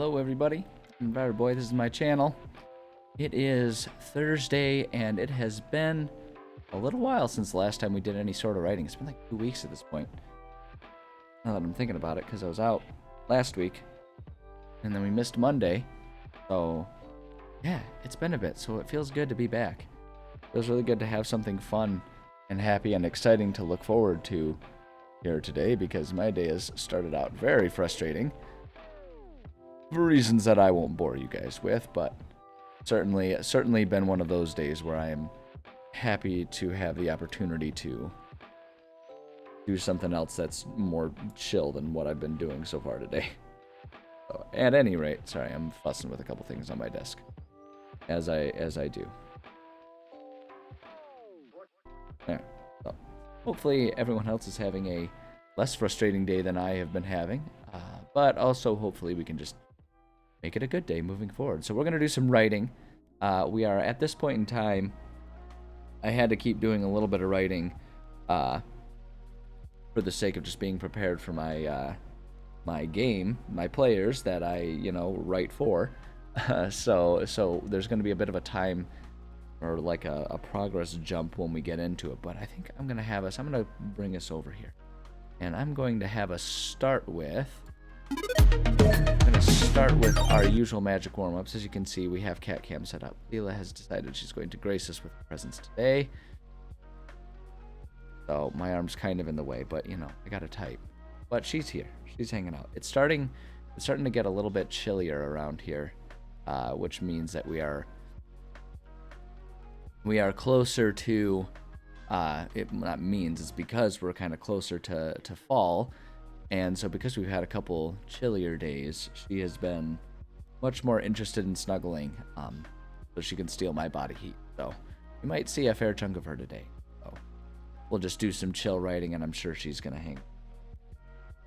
Hello everybody, I'm Boy. This is my channel. It is Thursday and it has been a little while since the last time we did any sort of writing. It's been like 2 weeks at this point. Now that I'm thinking about it, because I was out last week and then we missed Monday. So yeah, it's been a bit, so it feels good to be back. It feels really good to have something fun and happy and exciting to look forward to here today, because my day has started out very frustrating. For reasons that I won't bore you guys with, but certainly been one of those days where I am happy to have the opportunity to do something else that's more chill than what I've been doing so far today. So, at any rate, sorry, I'm fussing with a couple things on my desk, as I do. Yeah. So, hopefully everyone else is having a less frustrating day than I have been having, but also hopefully we can just make it a good day moving forward. So we're going to do some writing. We are at this point in time, I had to keep doing a little bit of writing for the sake of just being prepared for my my game, my players that I, write for. So there's going to be a bit of a time or like a progress jump when we get into it. But I think I'm going to bring us over here. And I'm going to have us start with our usual magic warm-ups. As you can see, we have cat cam set up. Leela has decided she's going to grace us with her presence today. So my arm's kind of in the way, but I gotta type. But she's here. She's hanging out. It's starting to get a little bit chillier around here, which means that we are closer to. It's because we're kind of closer to fall. And so because we've had a couple chillier days, she has been much more interested in snuggling, so she can steal my body heat. So you might see a fair chunk of her today. So we'll just do some chill writing, and I'm sure she's gonna hang.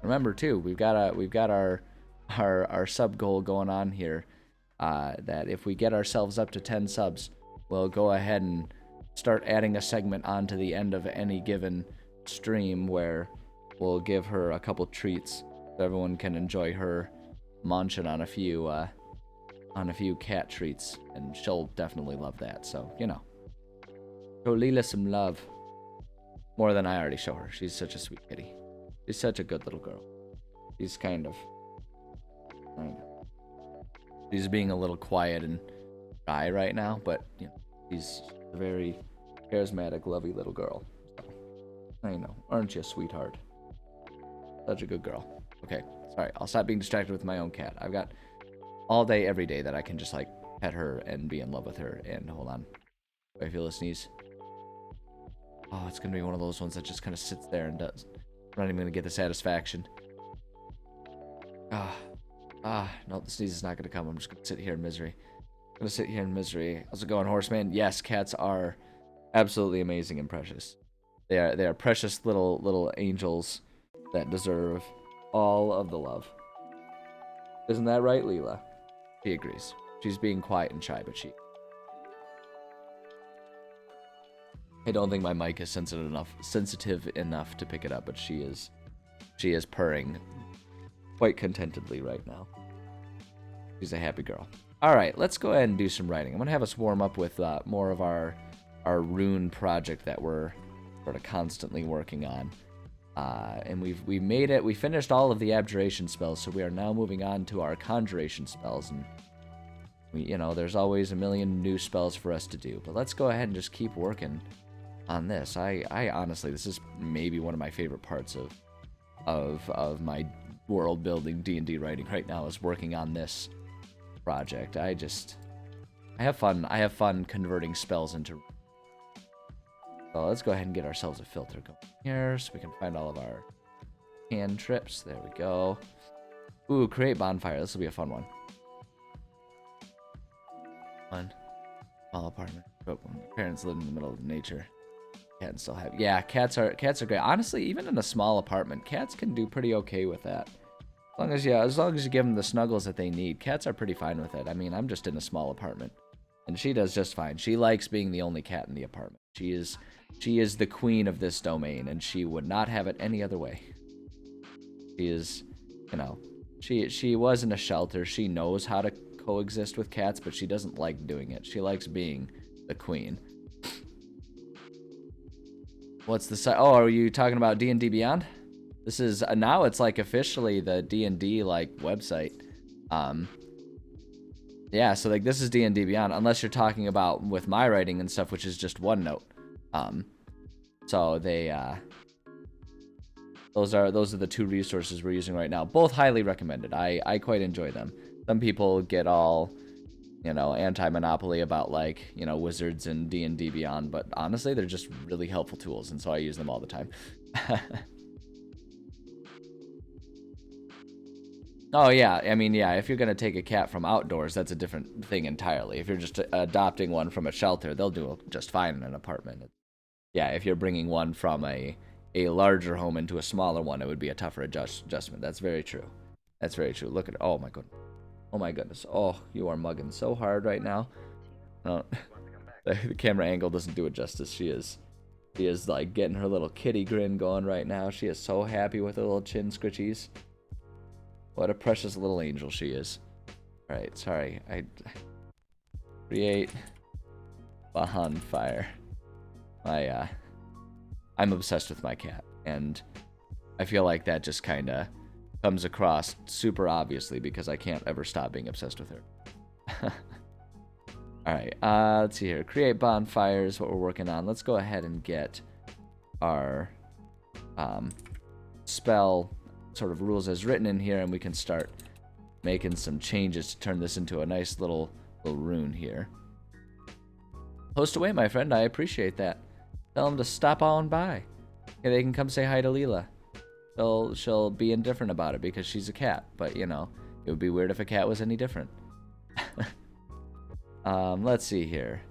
Remember too, we've got our sub goal going on here. That if we get ourselves up to 10 subs, we'll go ahead and start adding a segment onto the end of any given stream where we'll give her a couple treats so everyone can enjoy her munching on a few cat treats, and she'll definitely love that. So show Leela some love, more than I already show her. She's such a sweet kitty. She's such a good little girl. She's kind of, I don't know, she's being a little quiet and shy right now, but she's a very charismatic, lovely little girl. So, I know, aren't you a sweetheart? Such a good girl. Okay, sorry, I'll stop being distracted with my own cat. I've got all day, every day that I can just pet her and be in love with her. And hold on, do I feel a sneeze? Oh, it's gonna be one of those ones that just kind of sits there and does. I'm not even gonna get the satisfaction. No, the sneeze is not gonna come. I'm just gonna sit here in misery. How's it going, Horseman? Yes, cats are absolutely amazing and precious. They are precious little angels that deserve all of the love. Isn't that right, Leela? She agrees. She's being quiet and shy, but I don't think my mic is sensitive enough to pick it up, but she is purring quite contentedly right now. She's a happy girl. All right, let's go ahead and do some writing. I'm gonna have us warm up with more of our rune project that we're sort of constantly working on. And we made it. We finished all of the abjuration spells, so we are now moving on to our conjuration spells. And there's always a million new spells for us to do. But let's go ahead and just keep working on this. I honestly, this is maybe one of my favorite parts of my world building D&D writing right now, is working on this project. I have fun converting spells into. So let's go ahead and get ourselves a filter going here so we can find all of our cantrips. There we go. Ooh, create bonfire. This will be a fun one. Small apartment. But when my parents lived in the middle of nature. Cats still have. Yeah, cats are great. Honestly, even in a small apartment, cats can do pretty okay with that. As long as you give them the snuggles that they need, cats are pretty fine with it. I mean, I'm just in a small apartment, and she does just fine. She likes being the only cat in the apartment. She is the queen of this domain, and she would not have it any other way. She is, She was in a shelter. She knows how to coexist with cats, but she doesn't like doing it. She likes being the queen. What's the site? Oh, are you talking about D&D Beyond? This is now it's like officially the D&D like website. Yeah, so like this is D&D Beyond, unless you're talking about with my writing and stuff, which is just OneNote. So they those are the two resources we're using right now. Both highly recommended. I quite enjoy them. Some people get all, you know, anti-monopoly about like, you know, wizards and D&D Beyond, but honestly, they're just really helpful tools, and so I use them all the time. Oh yeah, I mean, yeah, if you're gonna take a cat from outdoors, that's a different thing entirely. If you're just adopting one from a shelter, they'll do just fine in an apartment. Yeah, if you're bringing one from a larger home into a smaller one, it would be a tougher adjustment. That's very true. That's very true. Look at, oh my goodness. Oh my goodness. Oh, you are mugging so hard right now. No, the camera angle doesn't do it justice. She is like getting her little kitty grin going right now. She is so happy with her little chin scritchies. What a precious little angel she is. All right, sorry. I create bonfire. I'm obsessed with my cat, and I feel like that just kind of comes across super obviously because I can't ever stop being obsessed with her. All right, let's see here. Create bonfires, what we're working on. Let's go ahead and get our spell sort of rules as written in here, and we can start making some changes to turn this into a nice little rune here. Host away, my friend. I appreciate that. Tell them to stop on by. Okay, they can come say hi to Leela. She'll be indifferent about it because she's a cat, but you know, it would be weird if a cat was any different. Let's see here.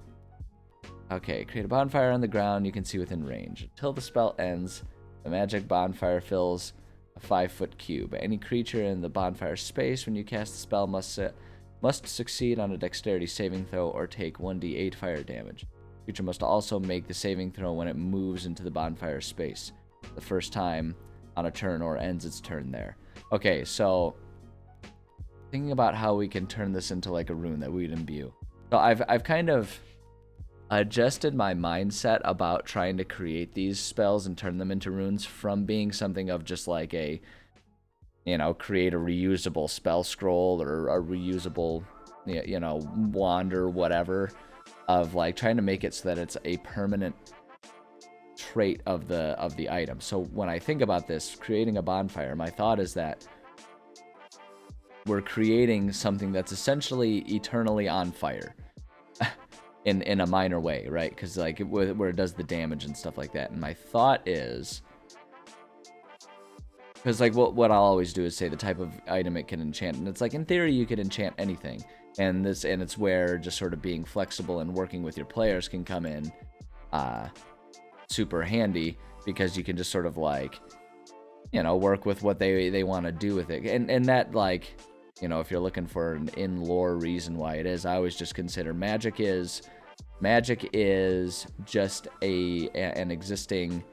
Okay, create a bonfire on the ground you can see within range. Until the spell ends, the magic bonfire fills a 5-foot cube. Any creature in the bonfire space when you cast the spell must succeed on a dexterity saving throw or take 1d8 fire damage. The creature must also make the saving throw when it moves into the bonfire space the first time on a turn or ends its turn there. Okay, so thinking about how we can turn this into like a rune that we'd imbue. So I've kind of adjusted my mindset about trying to create these spells and turn them into runes from being something of just like a, you know, create a reusable spell scroll or a reusable, you know, wand or whatever, of like trying to make it so that it's a permanent trait of the item. So when I think about this, creating a bonfire, my thought is that we're creating something that's essentially eternally on fire. in a minor way, right? Because like where it does the damage and stuff like that. And my thought is, because like what I'll always do is say the type of item it can enchant, and it's like in theory you could enchant anything, and it's where just sort of being flexible and working with your players can come in super handy, because you can just sort of like, you know, work with what they want to do with it, and that, like, you know, if you're looking for an in-lore reason why it is, I always just consider magic is just an existing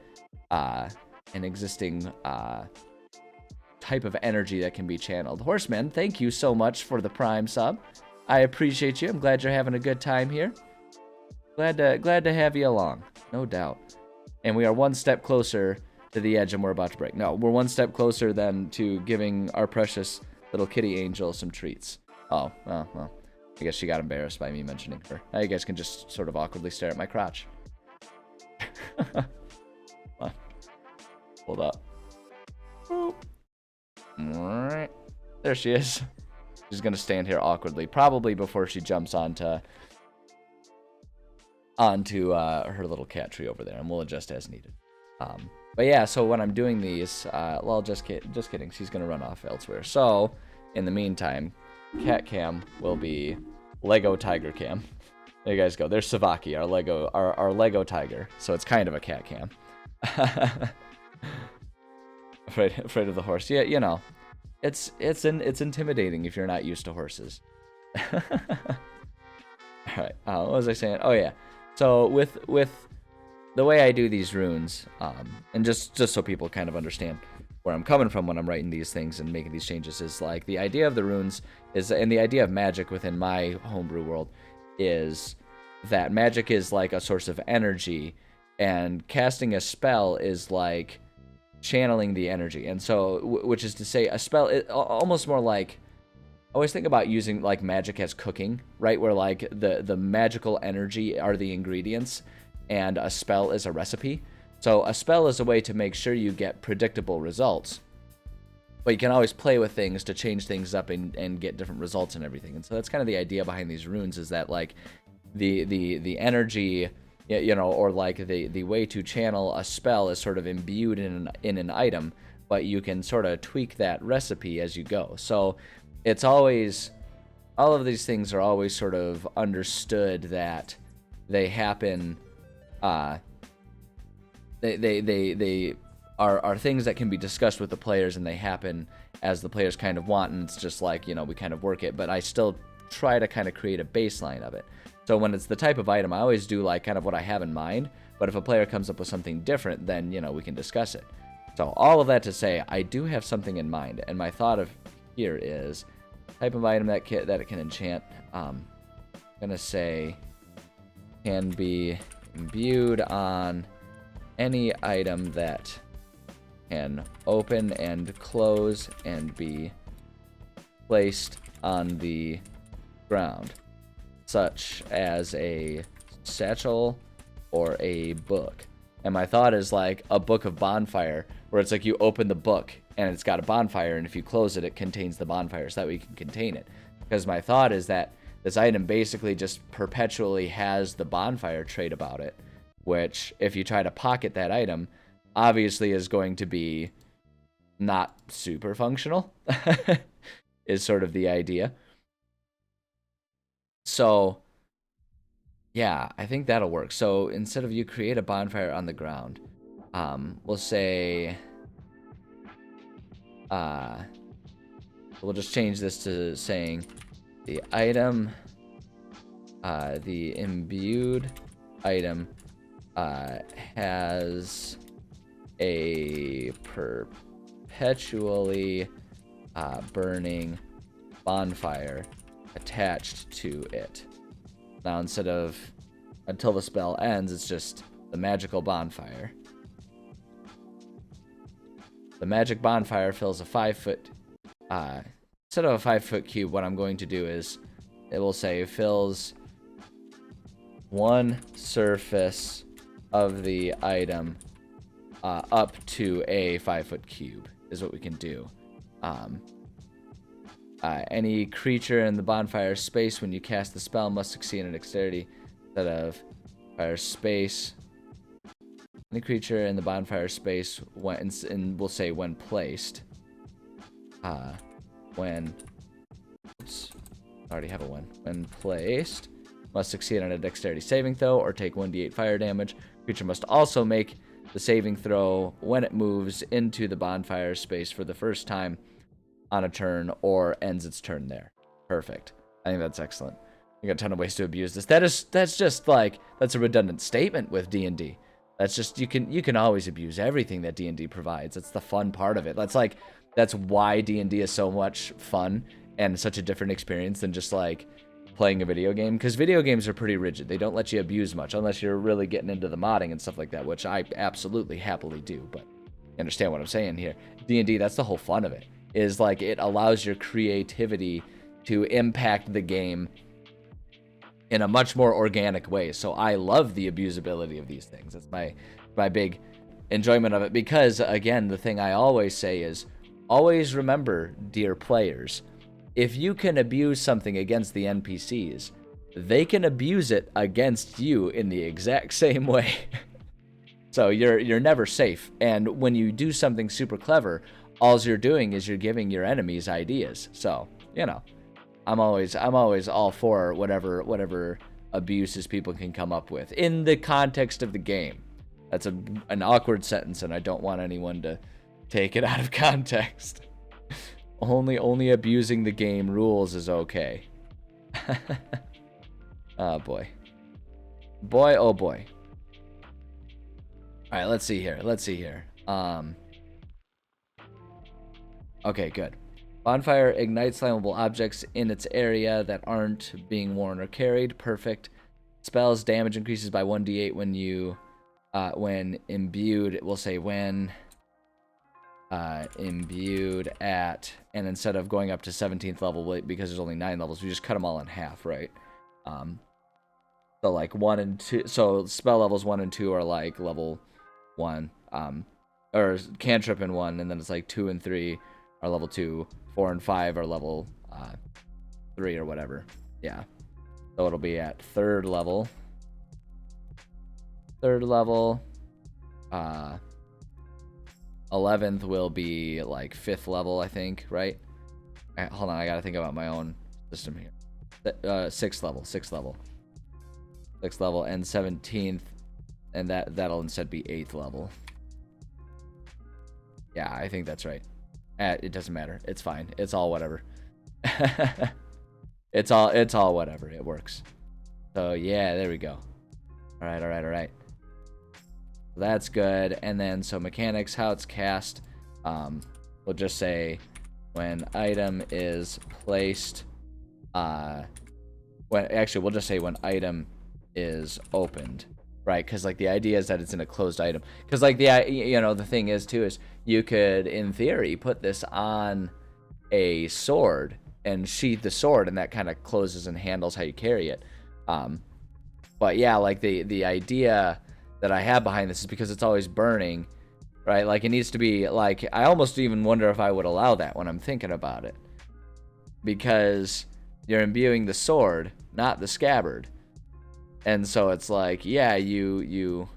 type of energy that can be channeled. Horseman, thank you so much for the Prime sub. I appreciate you. I'm glad you're having a good time here. Glad to have you along, no doubt. And we are one step closer to the edge, and we're about to break. No, we're one step closer than to giving our precious little kitty angel some treats. Oh, well, I guess she got embarrassed by me mentioning her. Now you guys can just sort of awkwardly stare at my crotch. Hold up. There she is. She's gonna stand here awkwardly, probably before she jumps onto her little cat tree over there, and we'll adjust as needed. But yeah, so when I'm doing these, well, just kidding. She's gonna run off elsewhere. So in the meantime, cat cam will be Lego tiger cam. There you guys go. There's Savaki, our Lego tiger. So it's kind of a cat cam. afraid of the horse. Yeah, you know, it's intimidating if you're not used to horses. All right. What was I saying? Oh yeah. So with the way I do these runes, and just so people kind of understand, where I'm coming from when I'm writing these things and making these changes is like the idea of the runes is, and the idea of magic within my homebrew world is that magic is like a source of energy, and casting a spell is like channeling the energy. And so, which is to say, a spell, almost more like, I always think about using like magic as cooking, right? Where like the magical energy are the ingredients, and a spell is a recipe. So a spell is a way to make sure you get predictable results, but you can always play with things to change things up and get different results and everything. And so that's kind of the idea behind these runes, is that like the energy, you know, or like the way to channel a spell is sort of imbued in an item, but you can sort of tweak that recipe as you go. So it's always, all of these things are always sort of understood that they happen, they are things that can be discussed with the players, and they happen as the players kind of want, and it's just like, you know, we kind of work it, but I still try to kind of create a baseline of it. So when it's the type of item, I always do like kind of what I have in mind, but if a player comes up with something different, then, you know, we can discuss it. So all of that to say, I do have something in mind, and my thought of here is type of item that it can enchant. I'm gonna say can be imbued on any item that can open and close and be placed on the ground, such as a satchel or a book. And my thought is like a book of bonfire, where it's like you open the book and it's got a bonfire, and if you close it, it contains the bonfire, so that way you can contain it. Because my thought is that this item basically just perpetually has the bonfire trait about it, which if you try to pocket that item, obviously is going to be not super functional, is sort of the idea. So yeah, I think that'll work. So instead of you create a bonfire on the ground, we'll say, we'll just change this to saying the item, the imbued item has a perpetually burning bonfire attached to it. Now, instead of until the spell ends, it's just the magical bonfire. The magic bonfire fills a 5-foot, instead of a 5-foot cube, what I'm going to do is, it will say fills one surface of the item up to a 5-foot cube, is what we can do. Any creature in the bonfire space when you cast the spell must succeed in a dexterity instead of fire space. Any creature in the bonfire space, when, and we'll say when placed. When, oops, I already have a one. When placed, must succeed on a dexterity saving throw or take 1d8 fire damage. Creature must also make the saving throw when it moves into the bonfire space for the first time on a turn or ends its turn there. Perfect. I think that's excellent. You got a ton of ways to abuse this. That's just like, that's a redundant statement with D&D. That's just, you can always abuse everything that D&D provides. That's the fun part of it. That's why D&D is so much fun and such a different experience than just like playing a video game, because video games are pretty rigid. They don't let you abuse much unless you're really getting into the modding and stuff like that, which I absolutely happily do. But you understand what I'm saying here. D&D, that's the whole fun of it, is like it allows your creativity to impact the game in a much more organic way. So I love the abusability of these things. That's my big enjoyment of it, because again, the thing I always say is always remember, dear players, if you can abuse something against the NPCs, they can abuse it against you in the exact same way. So you're never safe. And when you do something super clever, all you're doing is you're giving your enemies ideas. So, you know, I'm always all for whatever abuses people can come up with in the context of the game. That's an awkward sentence, and I don't want anyone to take it out of context. Only abusing the game rules is okay. Oh boy. Boy, oh boy. Alright, let's see here. Okay, good. Bonfire ignites flammable objects in its area that aren't being worn or carried. Perfect. Spells damage increases by 1d8 when imbued. We'll say when imbued at, and instead of going up to 17th level, because there's only 9 levels, we just cut them all in half, right? So like 1 and 2, so spell levels 1 and 2 are like level 1, or cantrip in 1, and then it's like 2 and 3 are level 2, 4 and 5 are level 3 or whatever. Yeah. So it'll be at 3rd level. 3rd level. 11th will be like 5th level, I think, right? Hold on, I gotta think about my own system here. 6th level, 6th level. 6th level, and 17th, and that'll instead be 8th level. Yeah, I think that's right. It doesn't matter. It's fine. It's all whatever. It's all whatever. It works. So yeah, there we go. All right. That's good. And then so mechanics, how it's cast. We'll just say when item is placed. We'll just say when item is opened, right? Because like the idea is that it's in a closed item. Because like the thing is too is you could in theory put this on a sword and sheath the sword, and that kind of closes and handles how you carry it. But yeah, like the idea that I have behind this is because it's always burning, right? Like it needs to be like, I almost even wonder if I would allow that when I'm thinking about it, because you're imbuing the sword, not the scabbard. And so it's like, yeah, you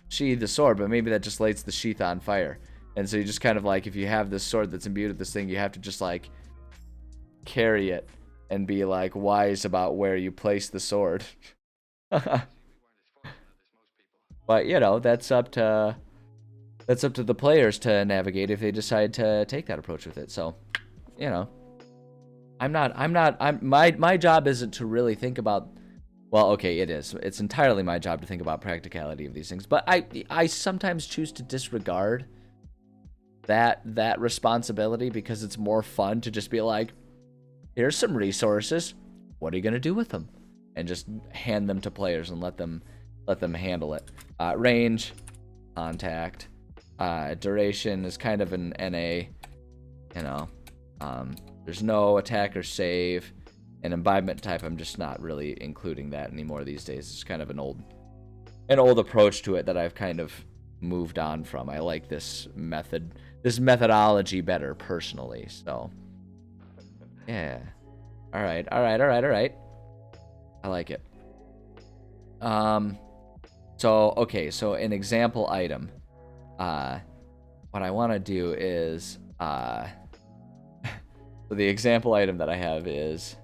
sheath the sword, but maybe that just lights the sheath on fire. And so you just kind of like, if you have this sword that's imbued with this thing, you have to just like carry it and be like wise about where you place the sword. But that's up to the players to navigate if they decide to take that approach with it. So, my job isn't to really think about, well, okay, it is. It's entirely my job to think about practicality of these things, but I sometimes choose to disregard that responsibility because it's more fun to just be like, here's some resources. What are you going to do with them? And just hand them to players and let them handle it. Range, contact, duration is kind of an NA, there's no attack or save, and imbibement type, I'm just not really including that anymore these days. It's kind of an old approach to it that I've kind of moved on from. I like this methodology better personally, so yeah. All right. I like it. So an example item. What I want to do is so the example item that I have is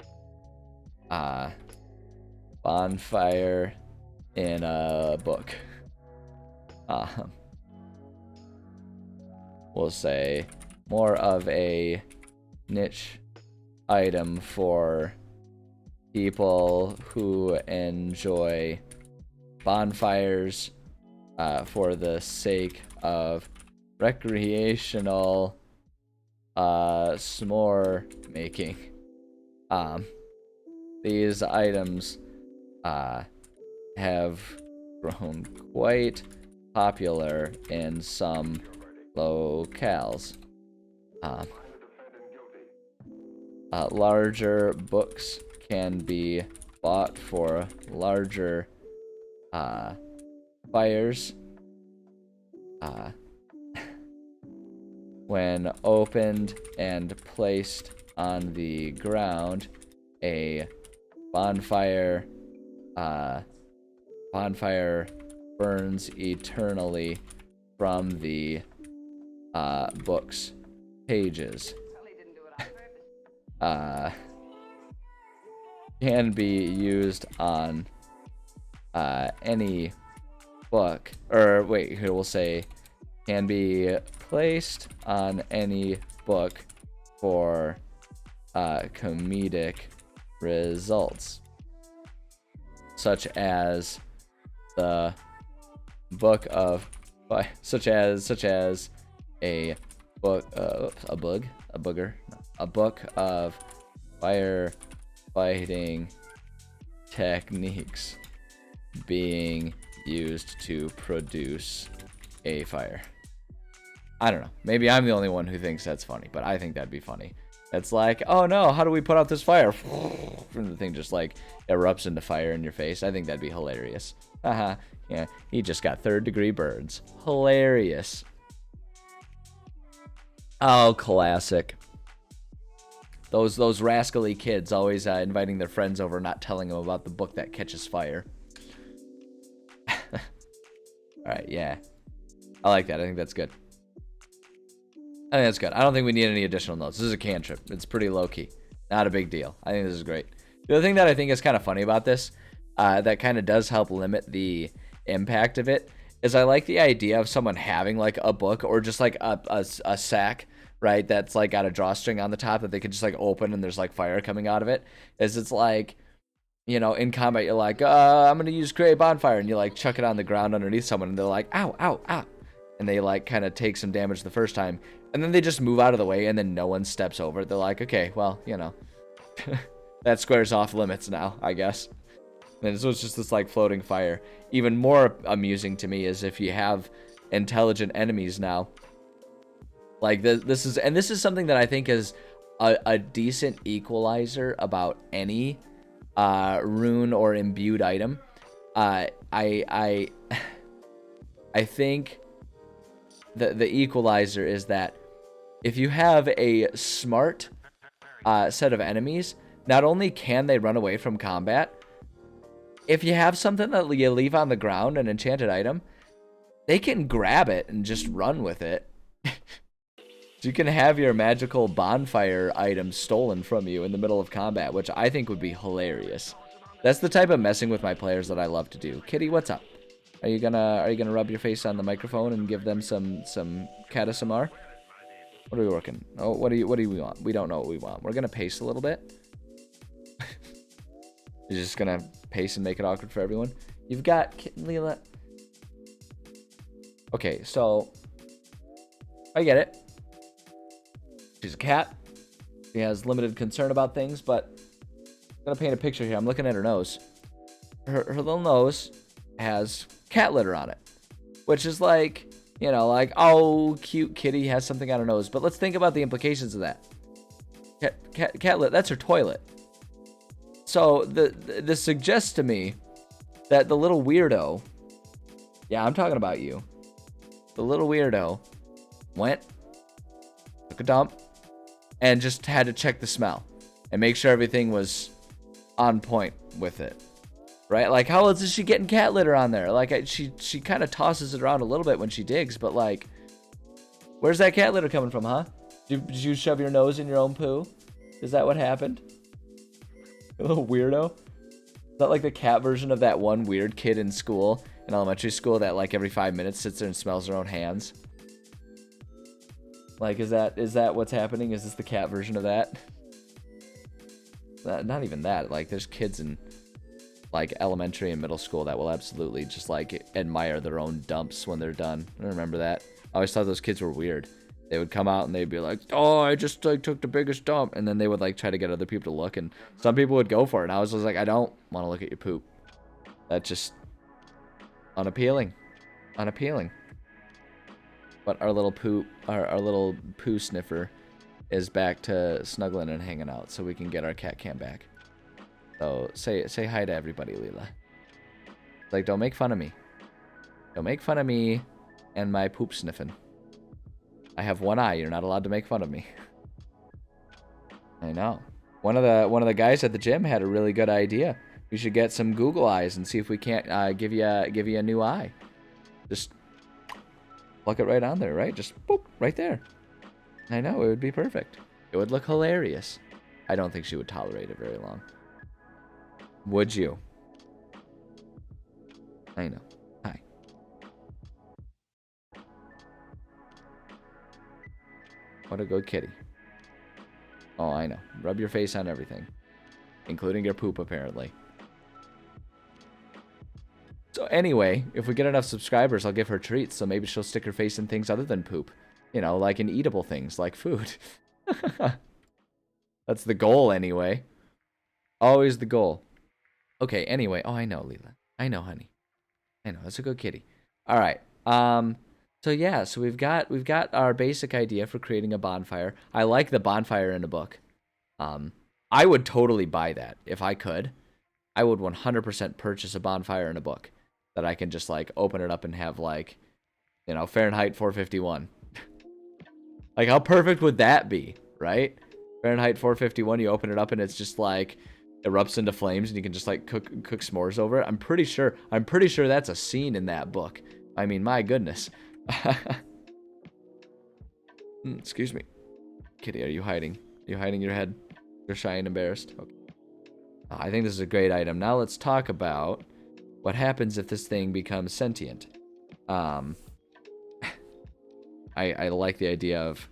bonfire in a book. We'll say more of a niche item for people who enjoy bonfires for the sake of recreational s'more making. These items have grown quite popular in some locales. Larger books can be bought for larger fires. When opened and placed on the ground, a bonfire burns eternally from the book's pages. Can be used on any book, or wait, here we'll say can be placed on any book for comedic results, such as the book of a book, a booger, no, a book of firefighting techniques being used to produce a fire. I don't know. Maybe I'm the only one who thinks that's funny, but I think that'd be funny. It's like, oh no, how do we put out this fire? And the thing just like erupts into fire in your face. I think that'd be hilarious. Haha. Yeah, he just got 3rd-degree burns. Hilarious. Oh, classic. Those rascally kids always inviting their friends over, not telling them about the book that catches fire. All right, yeah. I like that. I think that's good. I think that's good. I don't think we need any additional notes. This is a cantrip. It's pretty low-key. Not a big deal. I think this is great. The other thing that I think is kind of funny about this, that kind of does help limit the impact of it, is I like the idea of someone having like a book or just like a sack, right, that's like got a drawstring on the top that they could just like open and there's like fire coming out of it. Is it's like, you know, in combat you're like, I'm gonna use create bonfire, and you like chuck it on the ground underneath someone and they're like, ow, ow, ow, and they like kind of take some damage the first time, and then they just move out of the way and then no one steps over it. They're like, okay, well, you know, that squares off limits now, I guess. And so it's just this like floating fire. Even more amusing to me is if you have intelligent enemies now. Like this is something that I think is a decent equalizer about any rune or imbued item. I think the equalizer is that if you have a smart set of enemies, not only can they run away from combat, if you have something that you leave on the ground, an enchanted item, they can grab it and just run with it. So you can have your magical bonfire item stolen from you in the middle of combat, which I think would be hilarious. That's the type of messing with my players that I love to do. Kitty, what's up? Are you gonna rub your face on the microphone and give them some cat ASMR? What are we working? Oh, what do we want? We don't know what we want. We're gonna pace a little bit. You're just gonna pace and make it awkward for everyone. You've got Leela. Okay, so I get it. She's a cat. She has limited concern about things, but I'm gonna paint a picture here. I'm looking at her nose. Her little nose has cat litter on it, which is like, you know, like, oh, cute kitty has something on her nose. But let's think about the implications of that. Cat litter, that's her toilet. So this suggests to me that the little weirdo, yeah, I'm talking about you. The little weirdo went, took a dump, and just had to check the smell and make sure everything was on point with it. Right? Like, how else is she getting cat litter on there? Like, she kind of tosses it around a little bit when she digs, but like, where's that cat litter coming from, huh? Did you shove your nose in your own poo? Is that what happened? A little weirdo? Is that like the cat version of that one weird kid in school, in elementary school, that like every 5 minutes sits there and smells their own hands? Like, is that what's happening? Is this the cat version of that? Not even that. Like, there's kids in like elementary and middle school that will absolutely just like admire their own dumps when they're done. I remember that. I always thought those kids were weird. They would come out and they'd be like, oh, I just like took the biggest dump, and then they would like try to get other people to look, and some people would go for it, and I was just like, I don't want to look at your poop. That's just unappealing. But our little little poo sniffer is back to snuggling and hanging out, so we can get our cat cam back. So say hi to everybody, Leela. Like, don't make fun of me. Don't make fun of me and my poop sniffing. I have one eye. You're not allowed to make fun of me. I know. One of the guys at the gym had a really good idea. We should get some Google eyes and see if we can't give you a new eye. Just pluck it right on there, right? Just boop, right there. I know, it would be perfect. It would look hilarious. I don't think she would tolerate it very long. Would you? I know. Hi. What a good kitty. Oh, I know. Rub your face on everything. Including your poop, apparently. So anyway, if we get enough subscribers, I'll give her treats, so maybe she'll stick her face in things other than poop. you know, like in eatable things, like food. That's the goal anyway. Always the goal. Okay, anyway. Oh, I know, Leela. I know, honey. I know. That's a good kitty. All right. So yeah, so we've got our basic idea for creating a bonfire. I like the bonfire in a book. I would totally buy that if I could. I would 100% purchase a bonfire in a book that I can just like open it up and have like, you know, Fahrenheit 451. Like how perfect would that be, right? Fahrenheit 451, you open it up and it's just like erupts into flames and you can just like cook s'mores over it. I'm pretty sure that's a scene in that book. I mean, my goodness. Excuse me. Kitty, are you hiding? Are you hiding your head? You're shy and embarrassed? Okay. I think this is a great item. Now let's talk about what happens if this thing becomes sentient. I like the idea of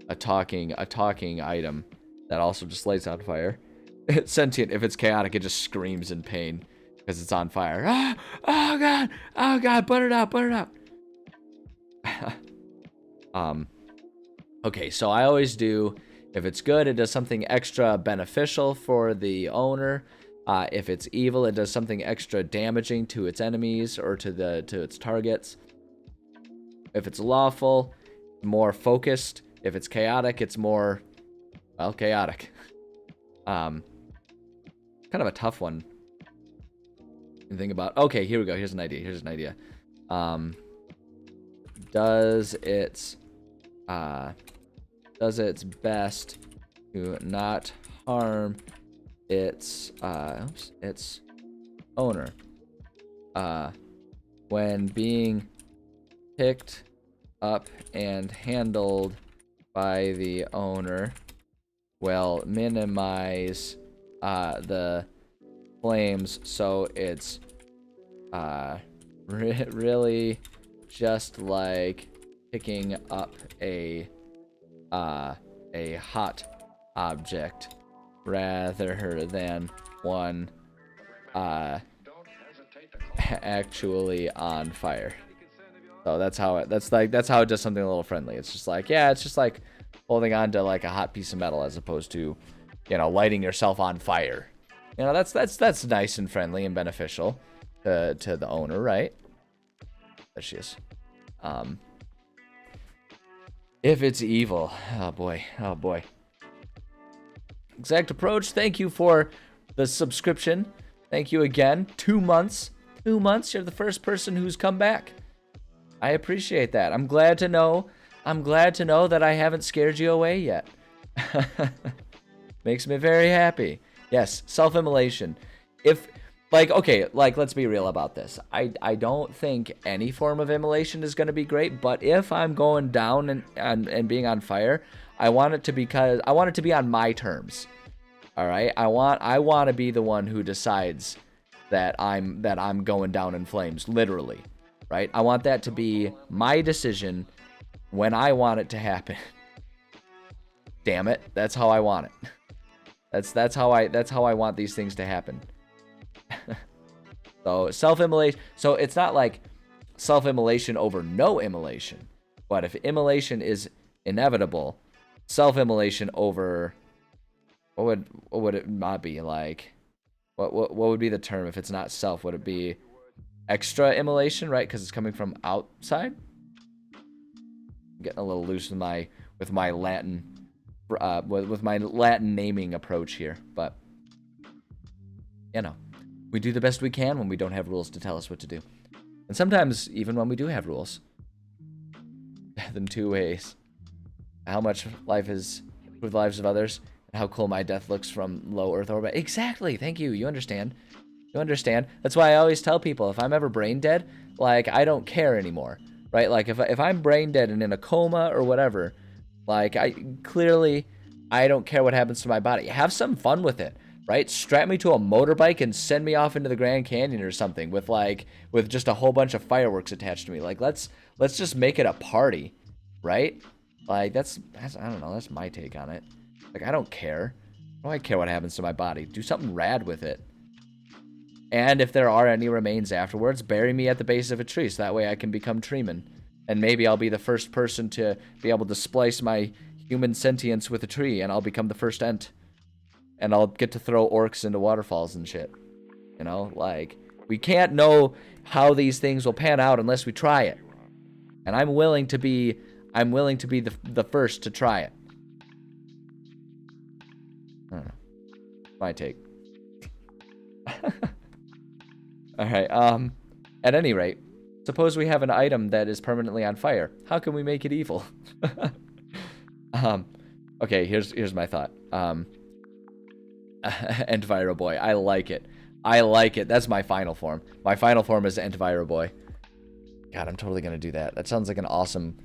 a talking item that also just lights on fire. It's sentient. If it's chaotic, it just screams in pain because it's on fire. Ah! Oh god! Oh god! Put it out! Put it out! Okay, so I always do. If it's good, it does something extra beneficial for the owner. If it's evil, it does something extra damaging to its enemies or to its targets. If it's lawful, more focused. If it's chaotic, it's more, well, chaotic. Kind of a tough one. You think about. Okay, here we go. Here's an idea. Does its best to not harm its owner when being picked up and handled by the owner will minimize the flames, so it's really just like picking up a hot object rather than one actually on fire. So that's how it does something a little friendly. It's just like, yeah, it's just like holding on to like a hot piece of metal as opposed to, you know, lighting yourself on fire. You know, that's nice and friendly and beneficial to the owner, right? There she is. If it's evil, oh boy. Exact Approach, thank you for the subscription. Thank you again. 2 months. 2 months. You're the first person who's come back. I appreciate that. I'm glad to know that I haven't scared you away yet. Makes me very happy. Yes, self-immolation. If, like, okay, like, let's be real about this. I don't think any form of immolation is going to be great, but if I'm going down and being on fire, I want it to be on my terms. All right? I want to be the one who decides that I'm going down in flames, literally. Right? I want that to be my decision when I want it to happen. Damn it. That's how I want it. That's how I want these things to happen. So self-immolation. So it's not like self-immolation over no immolation. But if immolation is inevitable, self-immolation over what would it not be like? What would be the term if it's not self? Would it be extra immolation, right? Because it's coming from outside. I'm getting a little loose with my Latin naming approach here, but you know, we do the best we can when we don't have rules to tell us what to do, and sometimes even when we do have rules. In 2 ways: how much life has improved the lives of others, and how cool my death looks from low Earth orbit. Exactly. Thank you. You understand. You understand? That's why I always tell people, if I'm ever brain dead, like, I don't care anymore, right? Like, if I'm brain dead and in a coma or whatever, like, I don't care what happens to my body. Have some fun with it, right? Strap me to a motorbike and send me off into the Grand Canyon or something with just a whole bunch of fireworks attached to me. Like, let's just make it a party, right? Like, that's I don't know, that's my take on it. Like, I don't care. Why do I care what happens to my body? Do something rad with it. And if there are any remains afterwards, bury me at the base of a tree, so that way I can become Treeman. And maybe I'll be the first person to be able to splice my human sentience with a tree, and I'll become the first Ent. And I'll get to throw orcs into waterfalls and shit. You know, like, we can't know how these things will pan out unless we try it. And I'm willing to be the first to try it. I don't know. My take. Alright, at any rate, suppose we have an item that is permanently on fire. How can we make it evil? Okay, here's my thought. Entviro Boy. I like it. I like it. That's my final form. My final form is Entviro Boy. God, I'm totally gonna do that. That sounds like an awesome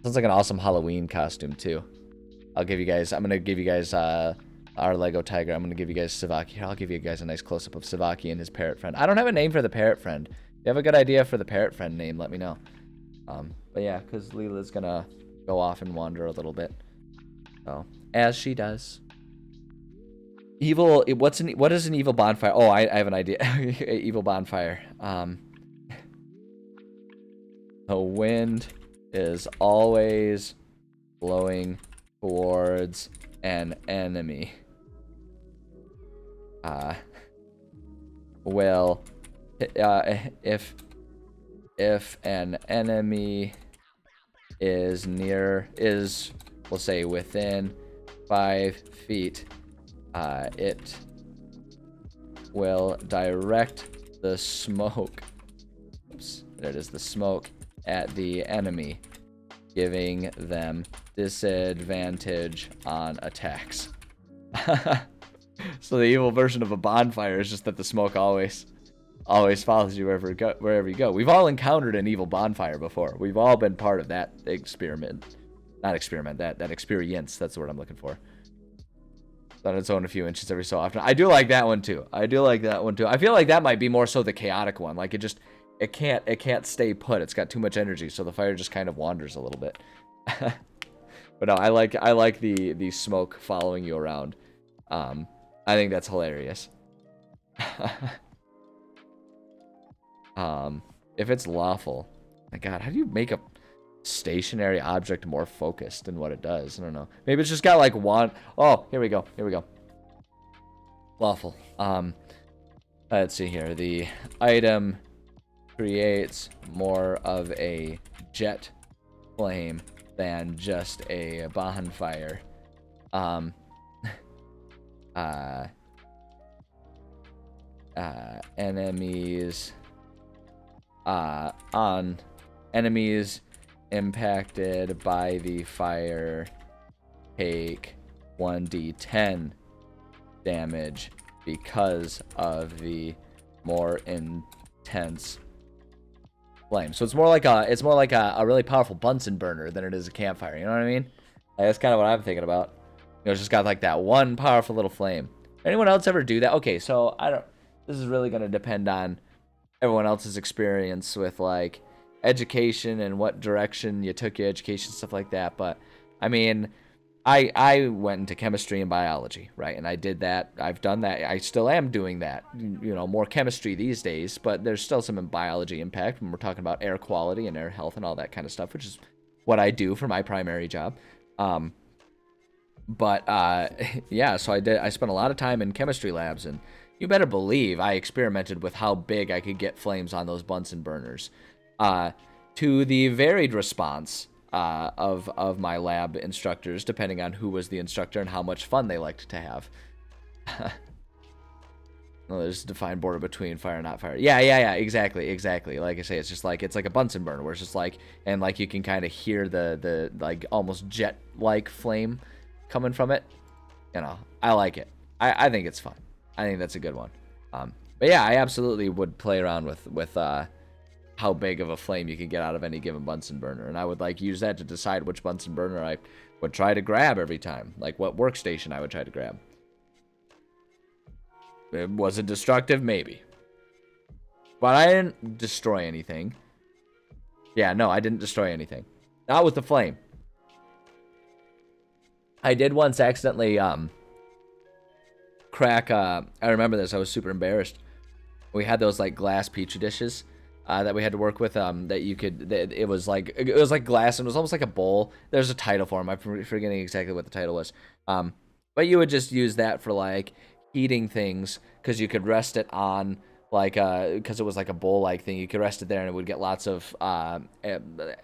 Halloween costume too. I'm gonna give you guys our Lego tiger. I'm gonna give you guys Savaki. Here, I'll give you guys a nice close-up of Savaki and his parrot friend. I don't have a name for the parrot friend. If you have a good idea for the parrot friend name, let me know. But yeah, because Leela's gonna go off and wander a little bit. So, as she does. Evil, what is an evil bonfire? Oh, I have an idea. Evil bonfire. The wind is always blowing towards an enemy. Well, if an enemy is we'll say within 5 feet, it will direct the smoke. Oops, there it is, the smoke at the enemy, giving them disadvantage on attacks. So the evil version of a bonfire is just that the smoke always follows you wherever you go. We've all encountered an evil bonfire before. We've all been part of that experiment. Not experiment, that experience. That's the word I'm looking for. On its own a few inches every so often. I do like that one too. I feel like that might be more so the chaotic one. Like it can't stay put. It's got too much energy, so the fire just kind of wanders a little bit. But no, I like the smoke following you around. I think that's hilarious. If it's lawful, my God, how do you make a stationary object more focused than what it does? I don't know. Maybe it's just got like one. Oh, here we go. Lawful. Let's see here. The item creates more of a jet flame than just a bonfire. Enemies impacted by the fire take 1d10 damage because of the more intense flame. So it's more like a really powerful Bunsen burner than it is a campfire. You know what I mean? Like, that's kind of what I'm thinking about. You know, it's just got like that one powerful little flame. Anyone else ever do that? Okay, so this is really gonna depend on everyone else's experience with like education and what direction you took your education, stuff like that. But I mean, I went into chemistry and biology, right? And I did that. I've done that. I still am doing that. You know, more chemistry these days, but there's still some biology impact when we're talking about air quality and air health and all that kind of stuff, which is what I do for my primary job. Yeah, so I spent a lot of time in chemistry labs, and you better believe I experimented with how big I could get flames on those Bunsen burners. To the varied response of my lab instructors, depending on who was the instructor and how much fun they liked to have. Well, there's a defined border between fire and not fire. Yeah, exactly. Like I say, it's like a Bunsen burner, where it's just like, and like you can kind of hear the like almost jet-like flame coming from it. You know, I like it. I think it's fun. I think that's a good one. But yeah, I absolutely would play around with how big of a flame you can get out of any given Bunsen burner, and I would like use that to decide which Bunsen burner I would try to grab every time, like what workstation I would try to grab. Was it destructive? Maybe, but I didn't destroy anything. Yeah, no, I didn't destroy anything. Not with the flame. I did once accidentally crack. I remember this. I was super embarrassed. We had those like glass petri dishes, that we had to work with. That you could. That it was like glass, and it was almost like a bowl. There's a title for them. I'm forgetting exactly what the title was. But you would just use that for like heating things because you could rest it on like because it was like a bowl like thing. You could rest it there, and it would get lots of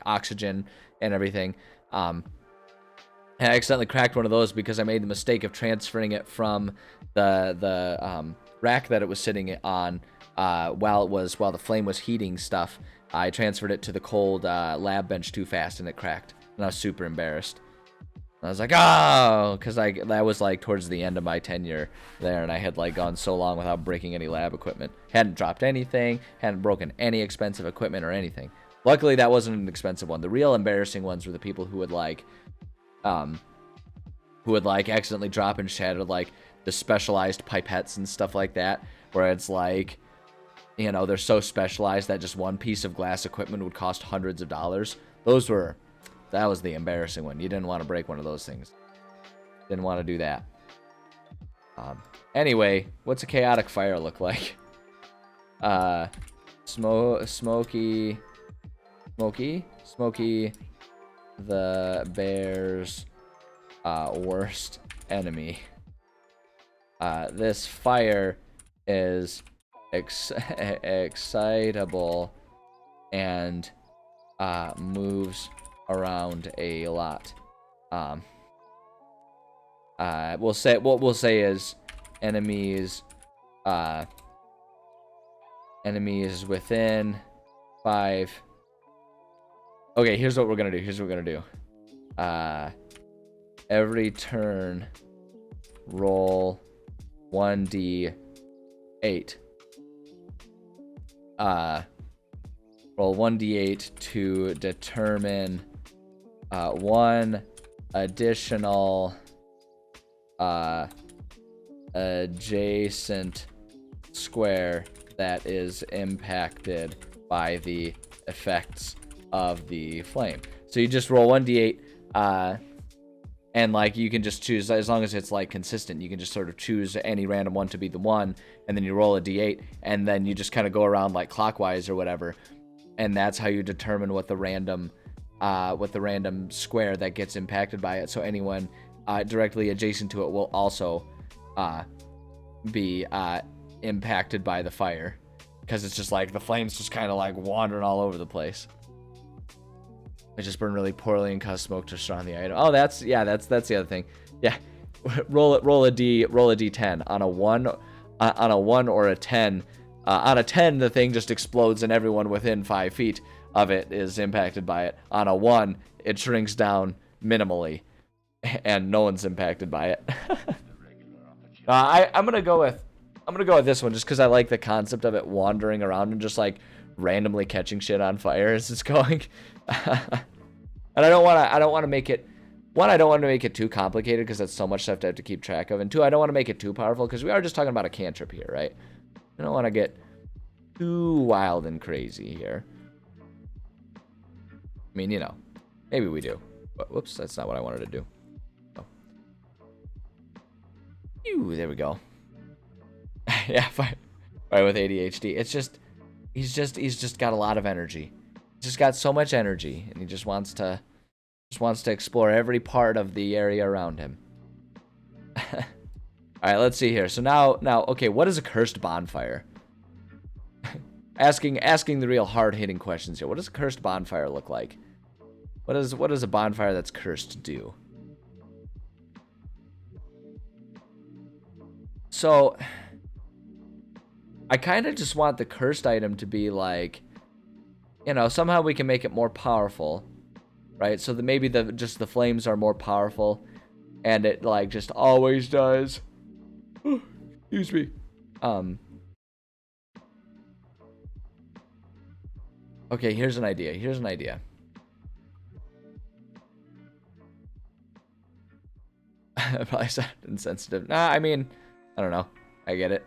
oxygen and everything. And I accidentally cracked one of those because I made the mistake of transferring it from the rack that it was sitting on while the flame was heating stuff. I transferred it to the cold lab bench too fast, and it cracked. And I was super embarrassed. I was like, oh, because that was like towards the end of my tenure there, and I had like gone so long without breaking any lab equipment. Hadn't dropped anything, hadn't broken any expensive equipment or anything. Luckily, that wasn't an expensive one. The real embarrassing ones were the people who would accidentally drop and shatter like the specialized pipettes and stuff like that, where it's like, you know, they're so specialized that just one piece of glass equipment would cost hundreds of dollars. That was the embarrassing one. You didn't want to break one of those things. Didn't want to do that. Anyway, what's a chaotic fire look like? Smokey, the bear's worst enemy. This fire is excitable and moves around a lot. What we'll say is enemies within 5. Okay, here's what we're gonna do. Every turn, roll 1d8. Roll 1d8 to determine one additional adjacent square that is impacted by the effects of the flame. So you just roll 1d8, and like you can just choose, as long as it's like consistent, you can just sort of choose any random one to be the one, and then you roll a d8, and then you just kind of go around like clockwise or whatever, and that's how you determine what the random square that gets impacted by it. So anyone directly adjacent to it will also be impacted by the fire, because it's just like the flames just kind of like wandering all over the place. It just burned really poorly and caused smoke to surround the item. Oh, that's the other thing. Yeah, roll a d10 on a 1 or a 10. On a 10, the thing just explodes and everyone within 5 feet of it is impacted by it. On a 1, it shrinks down minimally, and no one's impacted by it. I'm gonna go with this one just because I like the concept of it wandering around and just like randomly catching shit on fire as it's going. And I don't want to make it. One, I don't want to make it too complicated because that's so much stuff to have to keep track of. And two, I don't want to make it too powerful because we are just talking about a cantrip here, right? I don't want to get too wild and crazy here. I mean, you know, maybe we do. But whoops, that's not what I wanted to do. Oh. Ew, there we go. Yeah, fine. Right, with ADHD, it's just he's just got a lot of energy. He's just got so much energy, and he just wants to explore every part of the area around him. All right, let's see here. So now, okay, what is a cursed bonfire? asking the real hard-hitting questions here. What does a cursed bonfire look like? What does a bonfire that's cursed do? So I kind of just want the cursed item to be like, you know, somehow we can make it more powerful, right? So that maybe the flames are more powerful, and it like just always does. Excuse me. Okay, here's an idea. I probably sound insensitive. Nah, I mean, I don't know. I get it.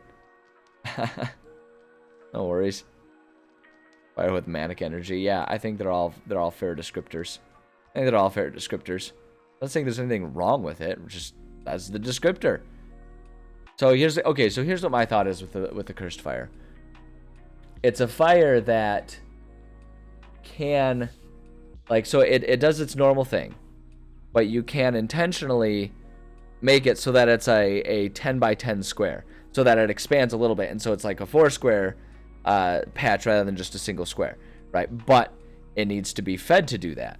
No worries. Fire with manic energy. Yeah, I think they're all fair descriptors. I don't think there's anything wrong with it. Just that's the descriptor. So here's what my thought is with the cursed fire. It's a fire that can, like, so it does its normal thing, but you can intentionally make it so that it's a 10 by 10 square, so that it expands a little bit, and so it's like a 4 square patch rather than just a single square, right? But it needs to be fed to do that.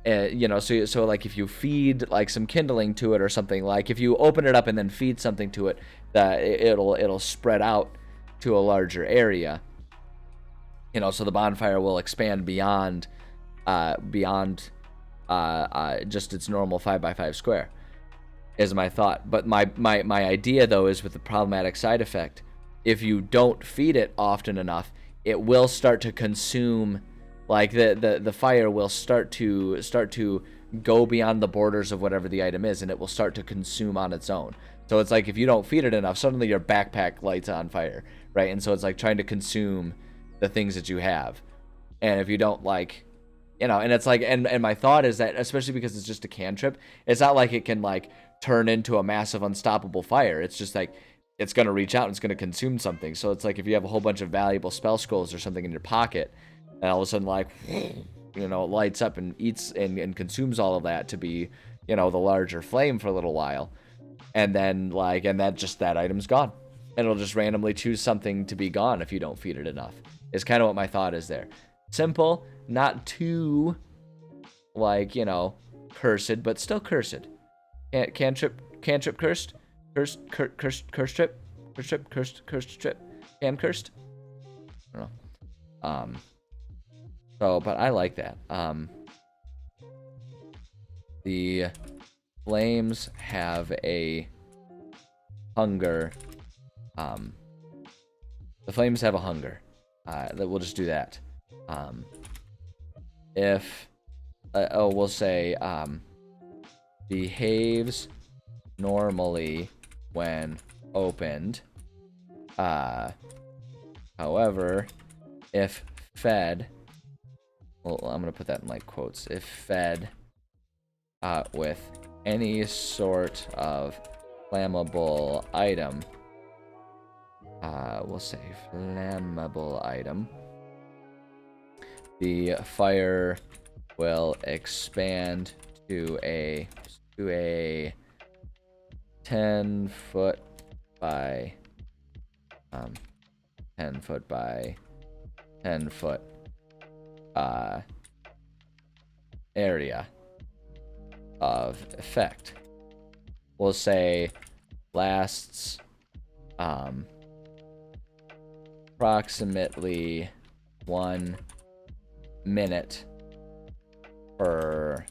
You know, so like if you feed like some kindling to it or something, like if you open it up and then feed something to it, that it'll spread out to a larger area. You know, so the bonfire will expand beyond just its normal 5 by 5 square, is my thought. But my idea though is with the problematic side effect, if you don't feed it often enough, it will start to consume, like the fire will start to go beyond the borders of whatever the item is, and it will start to consume on its own. So it's like if you don't feed it enough, suddenly your backpack lights on fire, right? And so it's like trying to consume the things that you have. And if you don't, like, you know, and it's like, and my thought is that, especially because it's just a cantrip, it's not like it can like turn into a massive unstoppable fire. It's just like it's going to reach out and it's going to consume something. So it's like if you have a whole bunch of valuable spell scrolls or something in your pocket, and all of a sudden, like, you know, it lights up and eats and consumes all of that to be, you know, the larger flame for a little while. And then, like, and that item's gone. And it'll just randomly choose something to be gone if you don't feed it enough. Is kind of what my thought is there. Simple, not too, like, you know, cursed, but still cursed. Cantrip cursed? Cursed trip? Cursed trip? Can cursed? I don't know. So, but I like that. The flames have a hunger. The flames have a hunger. We'll just do that. If, we'll say, behaves normally when opened. However, if fed, well, I'm going to put that in like quotes. If fed with any sort of flammable item, we'll say flammable item, the fire will expand to a 10 foot by 10 foot by 10 foot area of effect. We'll say lasts approximately 1 minute per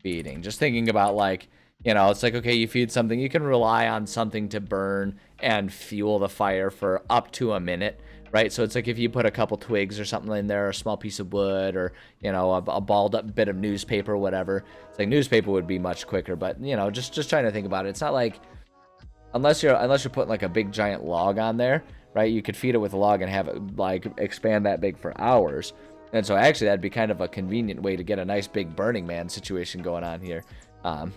feeding. Just thinking about, like, you know, it's like, okay, you feed something, you can rely on something to burn and fuel the fire for up to a minute, right? So it's like if you put a couple twigs or something in there, or a small piece of wood, or, you know, a balled up bit of newspaper or whatever. It's like newspaper would be much quicker, but, you know, just trying to think about it. It's not like, unless you're putting like a big giant log on there, right? You could feed it with a log and have it like expand that big for hours. And so actually that'd be kind of a convenient way to get a nice big Burning Man situation going on here. You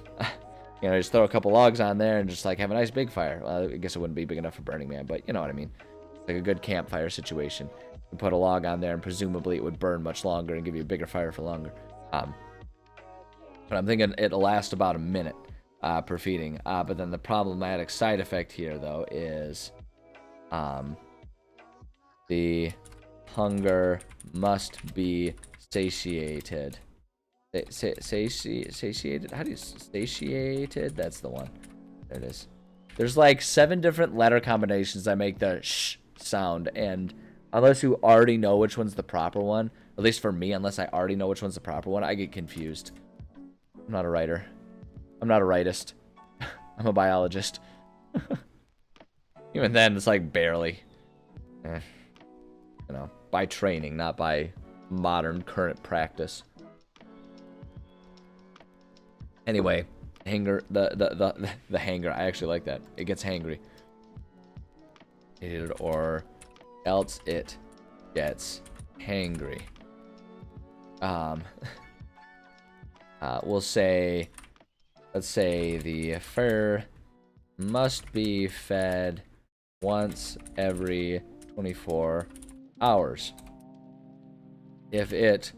know, just throw a couple logs on there and just like have a nice big fire. Well, I guess it wouldn't be big enough for Burning Man, but you know what I mean. It's like a good campfire situation. You put a log on there and presumably it would burn much longer and give you a bigger fire for longer. But I'm thinking it'll last about a minute per feeding. But then the problematic side effect here though is the hunger must be satiated. Satiated? How do you... Satiated? That's the one. There it is. There's like 7 different letter combinations that make the sh sound, and unless you already know which one's the proper one, at least for me, unless I already know which one's the proper one, I get confused. I'm not a writer. I'm not a rightist. I'm a biologist. Even then, it's like barely. You know, by training, not by modern current practice. Anyway, hanger, the hanger, I actually like that. It gets hangry. Or else it gets hangry. We'll say, let's say the fur must be fed once every 24 hours. if it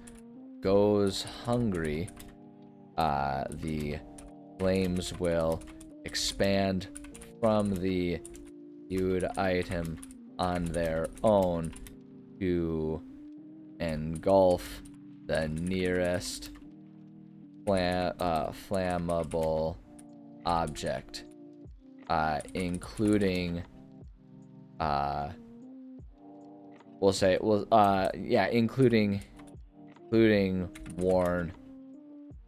goes hungry, the flames will expand from the viewed item on their own to engulf the nearest flammable object, including including worn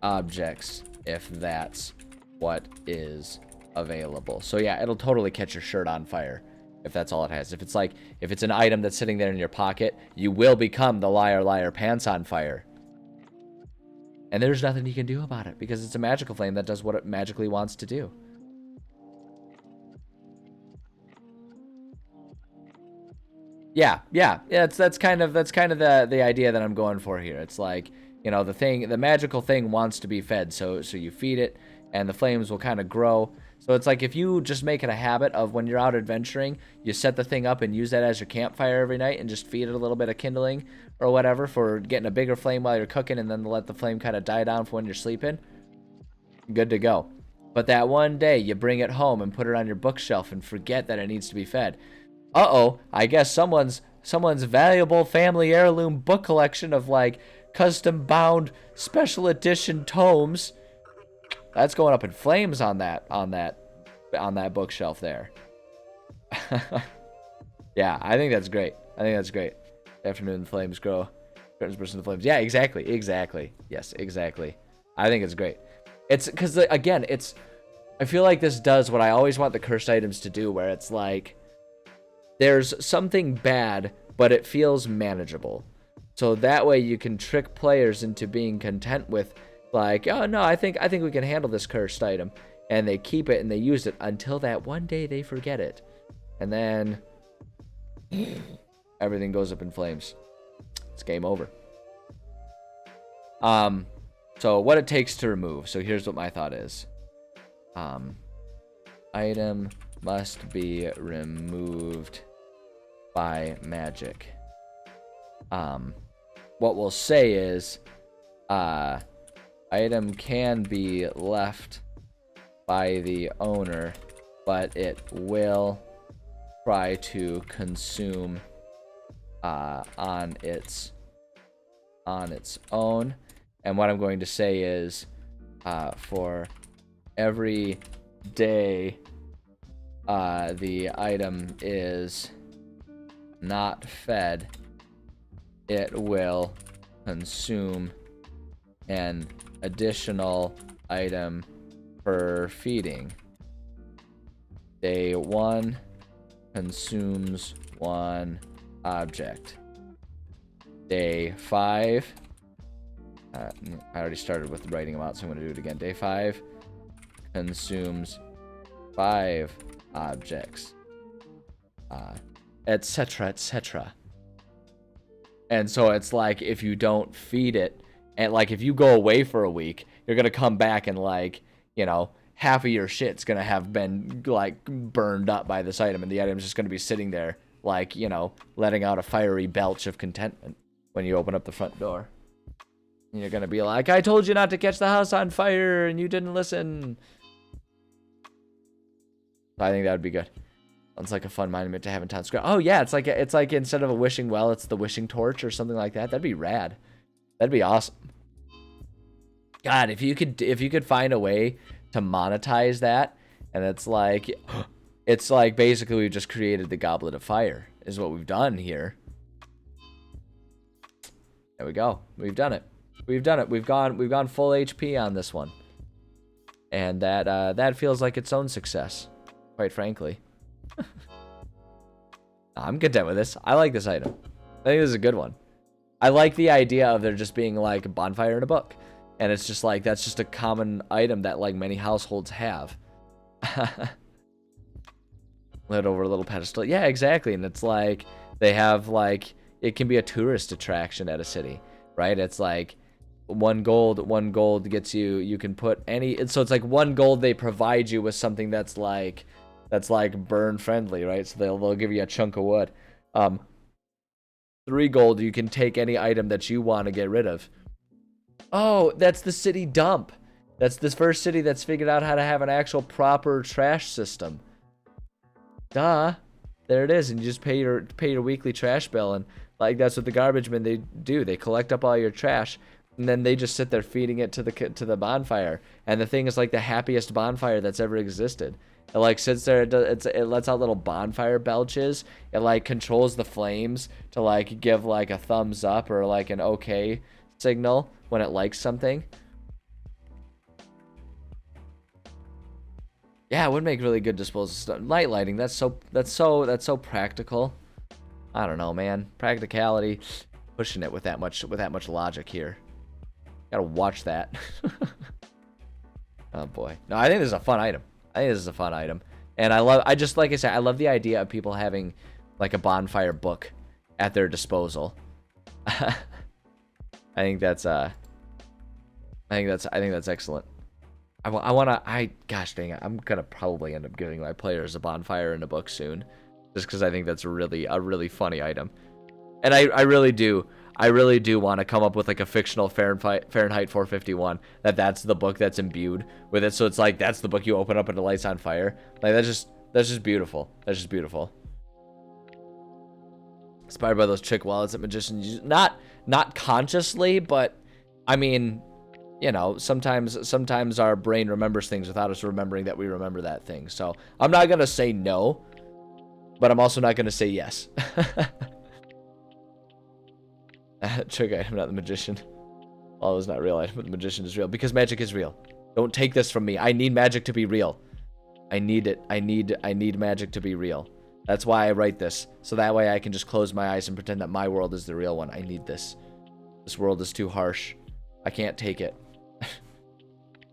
objects, if that's what is available. So yeah, it'll totally catch your shirt on fire if that's all it has. If it's an item that's sitting there in your pocket, you will become the liar liar pants on fire. And there's nothing you can do about it because it's a magical flame that does what it magically wants to do. Yeah, that's kind of the idea that I'm going for here. It's like, you know, the magical thing wants to be fed, so you feed it, and the flames will kind of grow. So it's like if you just make it a habit of when you're out adventuring, you set the thing up and use that as your campfire every night and just feed it a little bit of kindling or whatever for getting a bigger flame while you're cooking, and then let the flame kind of die down for when you're sleeping. Good to go. But that one day you bring it home and put it on your bookshelf and forget that it needs to be fed. Uh-oh, I guess someone's valuable family heirloom book collection of like custom bound special edition tomes, that's going up in flames on that bookshelf there. Yeah, I think that's great. Afternoon flames grow, curtains burst into flames. Yeah, exactly. Yes, exactly. I think it's great. It's because again, I feel like this does what I always want the cursed items to do, where it's like there's something bad, but it feels manageable. So that way you can trick players into being content with, like, oh no, I think we can handle this cursed item. And they keep it and they use it until that one day they forget it. And then everything goes up in flames. It's game over. So what it takes to remove. So here's what my thought is. Item must be removed by magic. What we'll say is, item can be left by the owner, but it will try to consume on its own. And what I'm going to say is, for every day the item is not fed, it will consume an additional item per feeding. Day 1 consumes 1 object. Day 5, I already started with writing them out, so I'm going to do it again. Day 5 consumes 5 objects, etc. And so it's like if you don't feed it, and like if you go away for a week, you're gonna come back and like, you know, half of your shit's gonna have been like burned up by this item, and the item's just gonna be sitting there like, you know, letting out a fiery belch of contentment when you open up the front door. And you're gonna be like, I told you not to catch the house on fire and you didn't listen. I think that would be good. It's like a fun monument to have in town square. Oh yeah, it's like instead of a wishing well, it's the wishing torch or something like that. That'd be rad. That'd be awesome. God, if you could find a way to monetize that, and it's like basically we just created the Goblet of Fire is what we've done here. There we go. We've done it. We've gone full HP on this one. And that feels like its own success, quite frankly. I'm content with this. I like this item. I think this is a good one. I like the idea of there just being like a bonfire in a book. And it's just like, that's just a common item that like many households have. Lit over a little pedestal. Yeah, exactly. And it's like, they have like, it can be a tourist attraction at a city, right? It's like, one gold gets you can put any, so it's like 1 gold they provide you with something that's like burn friendly, right? So they'll give you a chunk of wood. 3 gold, you can take any item that you want to get rid of. Oh, that's the city dump. That's the first city that's figured out how to have an actual proper trash system. Duh. There it is, and you just pay your weekly trash bill, and like that's what the garbage men they do. They collect up all your trash, and then they just sit there feeding it to the bonfire. And the thing is like the happiest bonfire that's ever existed. It like sits there, it lets out little bonfire belches. It like controls the flames to like give like a thumbs up or like an okay signal when it likes something. Yeah, it would make really good disposal stuff. Night lighting, that's so practical. I don't know, man. Practicality, pushing it with that much logic here. Gotta watch that. Oh boy. No, I think this is a fun item. And I just like I said, I love the idea of people having like a bonfire book at their disposal. I think that's excellent. Gosh dang it, I'm gonna probably end up giving my players a bonfire and a book soon, just because I think that's a really funny item, and I really do want to come up with like a fictional Fahrenheit 451 that's the book that's imbued with it, so it's like that's the book you open up and the light's on fire. Like that's just beautiful. Inspired by those trick wallets that magicians use, not consciously, but I mean, you know, sometimes our brain remembers things without us remembering that we remember that thing. So I'm not going to say no, but I'm also not going to say yes. Trick item, not the magician. Well, it was not real item, but the magician is real. Because magic is real. Don't take this from me. I need magic to be real. I need it. I need magic to be real. That's why I write this. So that way I can just close my eyes and pretend that my world is the real one. I need this. This world is too harsh. I can't take it.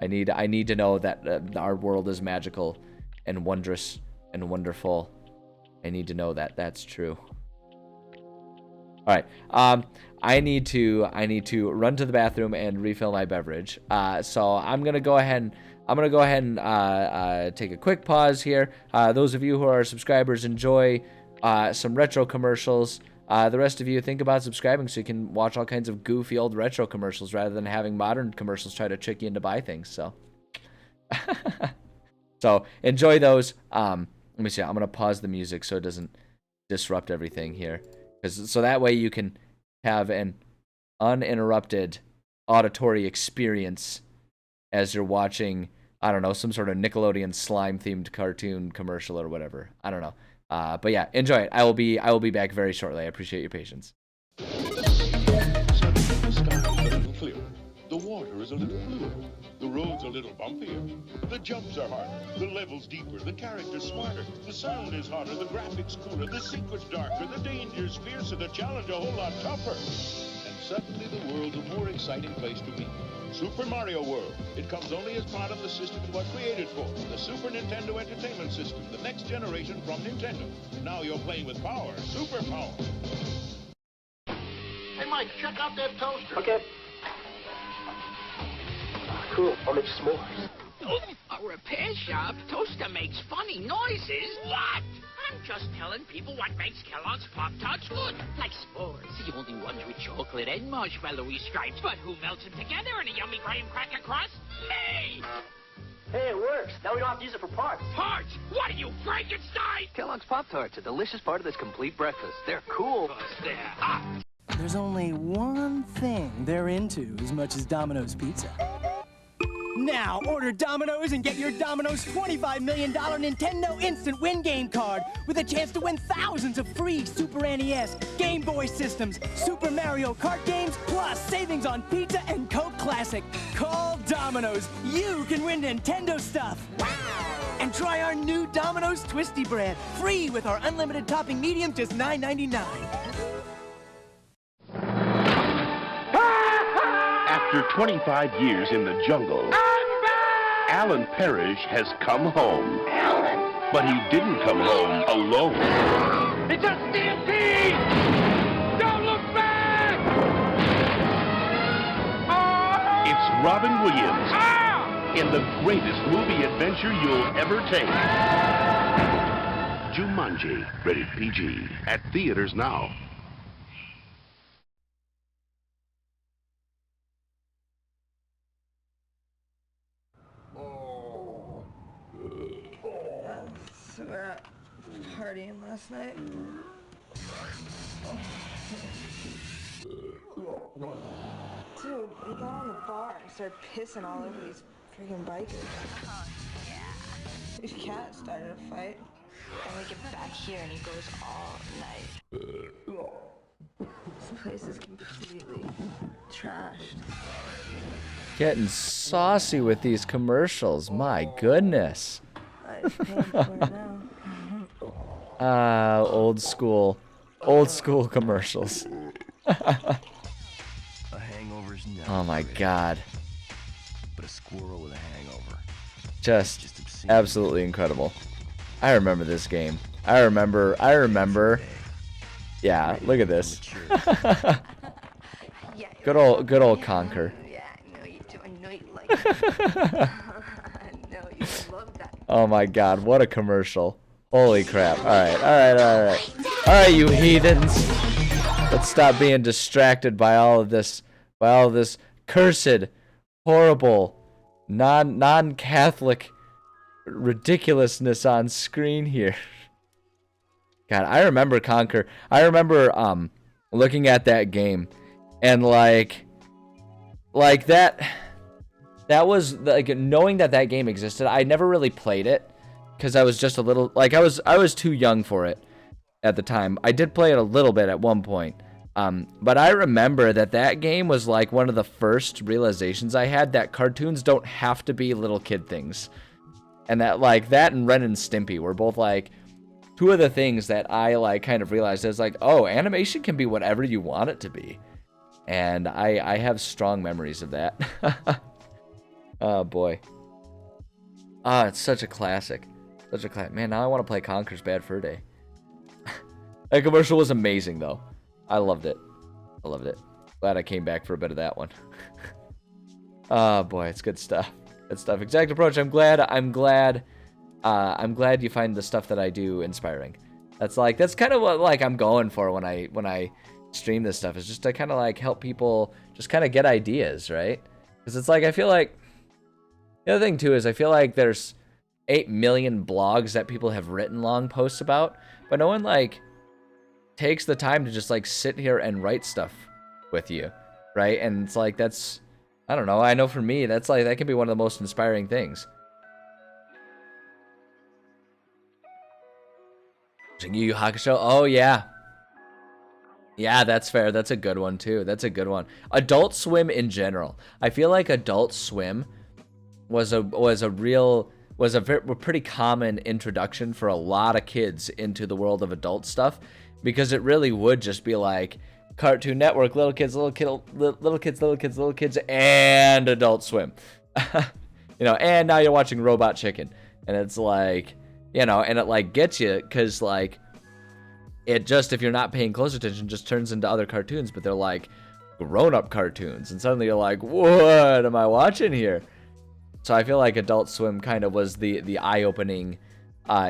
I need to know that our world is magical and wondrous and wonderful. I need to know that that's true. All right. I need to run to the bathroom and refill my beverage. So I'm gonna go ahead and take a quick pause here. Those of you who are subscribers, enjoy some retro commercials. The rest of you, think about subscribing so you can watch all kinds of goofy old retro commercials rather than having modern commercials try to trick you into buy things. So, so enjoy those. Let me see. I'm gonna pause the music so it doesn't disrupt everything here, so that way you can have an uninterrupted auditory experience as you're watching, I don't know, some sort of Nickelodeon slime themed cartoon commercial or whatever. I don't know. But yeah, enjoy it. I will be back very shortly. I appreciate your patience. The water is a little bluer. The road's a little bumpier. The jumps are harder. The level's deeper. The character's smarter. The sound is hotter. The graphics cooler. The secret's darker. The danger's fiercer. The challenge a whole lot tougher. And suddenly the world's a more exciting place to be. Super Mario World. It comes only as part of the system it was created for. The Super Nintendo Entertainment System. The next generation from Nintendo. Now you're playing with power. Super power. Hey, Mike, check out that toaster. Okay. Cool. I'll make s'mores. A repair shop? Toaster makes funny noises? What? I'm just telling people what makes Kellogg's Pop-Tarts good. Like s'mores, the only ones with chocolate and marshmallowy stripes. But who melts them together in a yummy graham cracker crust? Me! Hey, it works. Now we don't have to use it for parts. Parts? What are you, Frankenstein? Kellogg's Pop-Tarts, a delicious part of this complete breakfast. They're cool. There. Ah. There's only one thing they're into as much as Domino's Pizza. Now, order Domino's and get your Domino's $25 million Nintendo Instant Win Game card with a chance to win thousands of free Super NES, Game Boy systems, Super Mario Kart games, plus savings on pizza and Coke Classic. Call Domino's. You can win Nintendo stuff. Wow! And try our new Domino's Twisty Bread, free with our unlimited topping medium, just $9.99. After 25 years in the jungle, Alan Parrish has come home. Alan? But he didn't come home alone. It's a stampede! Don't look back! Oh! It's Robin Williams in the greatest movie adventure you'll ever take. Jumanji, rated PG, at theaters now. were out partying last night. Dude, we got on the bar and started pissing all over these freaking bikers. Yeah. His cat started a fight. And we get back here and he goes all night. This place is completely trashed. Getting saucy with these commercials. My goodness. I'm paying for it now. Old school commercials. A hangover's never Oh my pretty, God. but a squirrel with a hangover. Just obscene. absolutely incredible. I remember this game. I remember. Yeah, look at this. Yeah, Good old Conker. Yeah, I know you do. I know you like it. I know you love that. Oh my God, what a commercial. Holy crap. All right, you heathens. Let's stop being distracted by all of this cursed, horrible, non-Catholic ridiculousness on screen here. God, I remember Conker. I remember looking at that game and like that was like knowing that game existed. I never really played it because I was just a little like I was too young for it at the time. I did play it a little bit at one point. But I remember that game was like one of the first realizations I had that cartoons don't have to be little kid things. And that like that and Ren and Stimpy were both like two of the things that I like kind of realized as like, oh, animation can be whatever you want it to be. And I have strong memories of that. Oh boy. It's such a classic. Man, now I want to play Conker's Bad Fur Day. That commercial was amazing though. I loved it. Glad I came back for a bit of that one. Oh boy, it's good stuff. Exact Approach. I'm glad you find the stuff that I do inspiring. That's kind of what like I'm going for when I stream this stuff, is just to kind of like help people just kind of get ideas, right? Because it's like I feel like the other thing too is I feel like there's 8 million blogs that people have written long posts about, but no one like takes the time to just like sit here and write stuff with you, right? And it's like that's, I don't know, I know for me that's like that can be one of the most inspiring things. Yu Yu Hakusho. Oh yeah, that's fair. That's a good one too. Adult Swim in general. I feel like Adult Swim was a pretty common introduction for a lot of kids into the world of adult stuff, because it really would just be like Cartoon Network, little kids, and Adult Swim. And now you're watching Robot Chicken, and it's like, and it like gets you because like it just, if you're not paying close attention, just turns into other cartoons, but they're like grown-up cartoons, and suddenly you're like, what am I watching here? So I feel like Adult Swim kind of was the eye-opening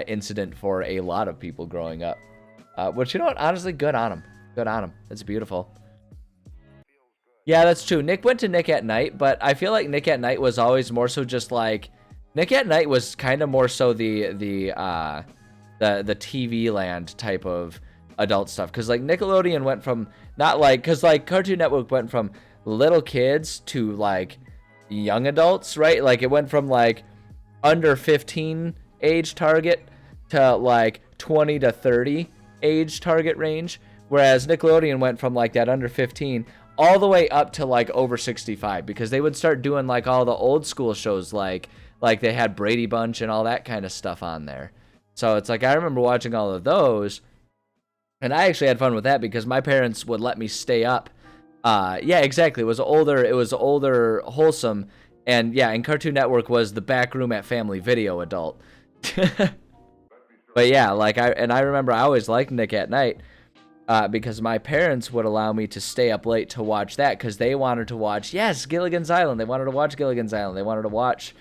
incident for a lot of people growing up. Which, you know what, honestly, good on them. It's beautiful. Yeah, that's true. Nick went to Nick at Night, but I feel like Nick at Night was always more so just like, Nick at Night was kind of more so the TV land type of adult stuff. Because like Nickelodeon went from not like, because like Cartoon Network went from little kids to like young adults, right? Like it went from like under 15 age target to like 20 to 30 age target range, whereas Nickelodeon went from like that under 15 all the way up to like over 65, because they would start doing like all the old school shows, like they had Brady Bunch and all that kind of stuff on there. So it's like I remember watching all of those, and I actually had fun with that because my parents would let me stay up. Yeah, exactly. It was older, wholesome, and yeah, and Cartoon Network was the back room at Family Video adult. But yeah, like I remember I always liked Nick at Night because my parents would allow me to stay up late to watch that because they wanted to watch, yes, Gilligan's Island. They wanted to watch Gilligan's Island. They wanted to watch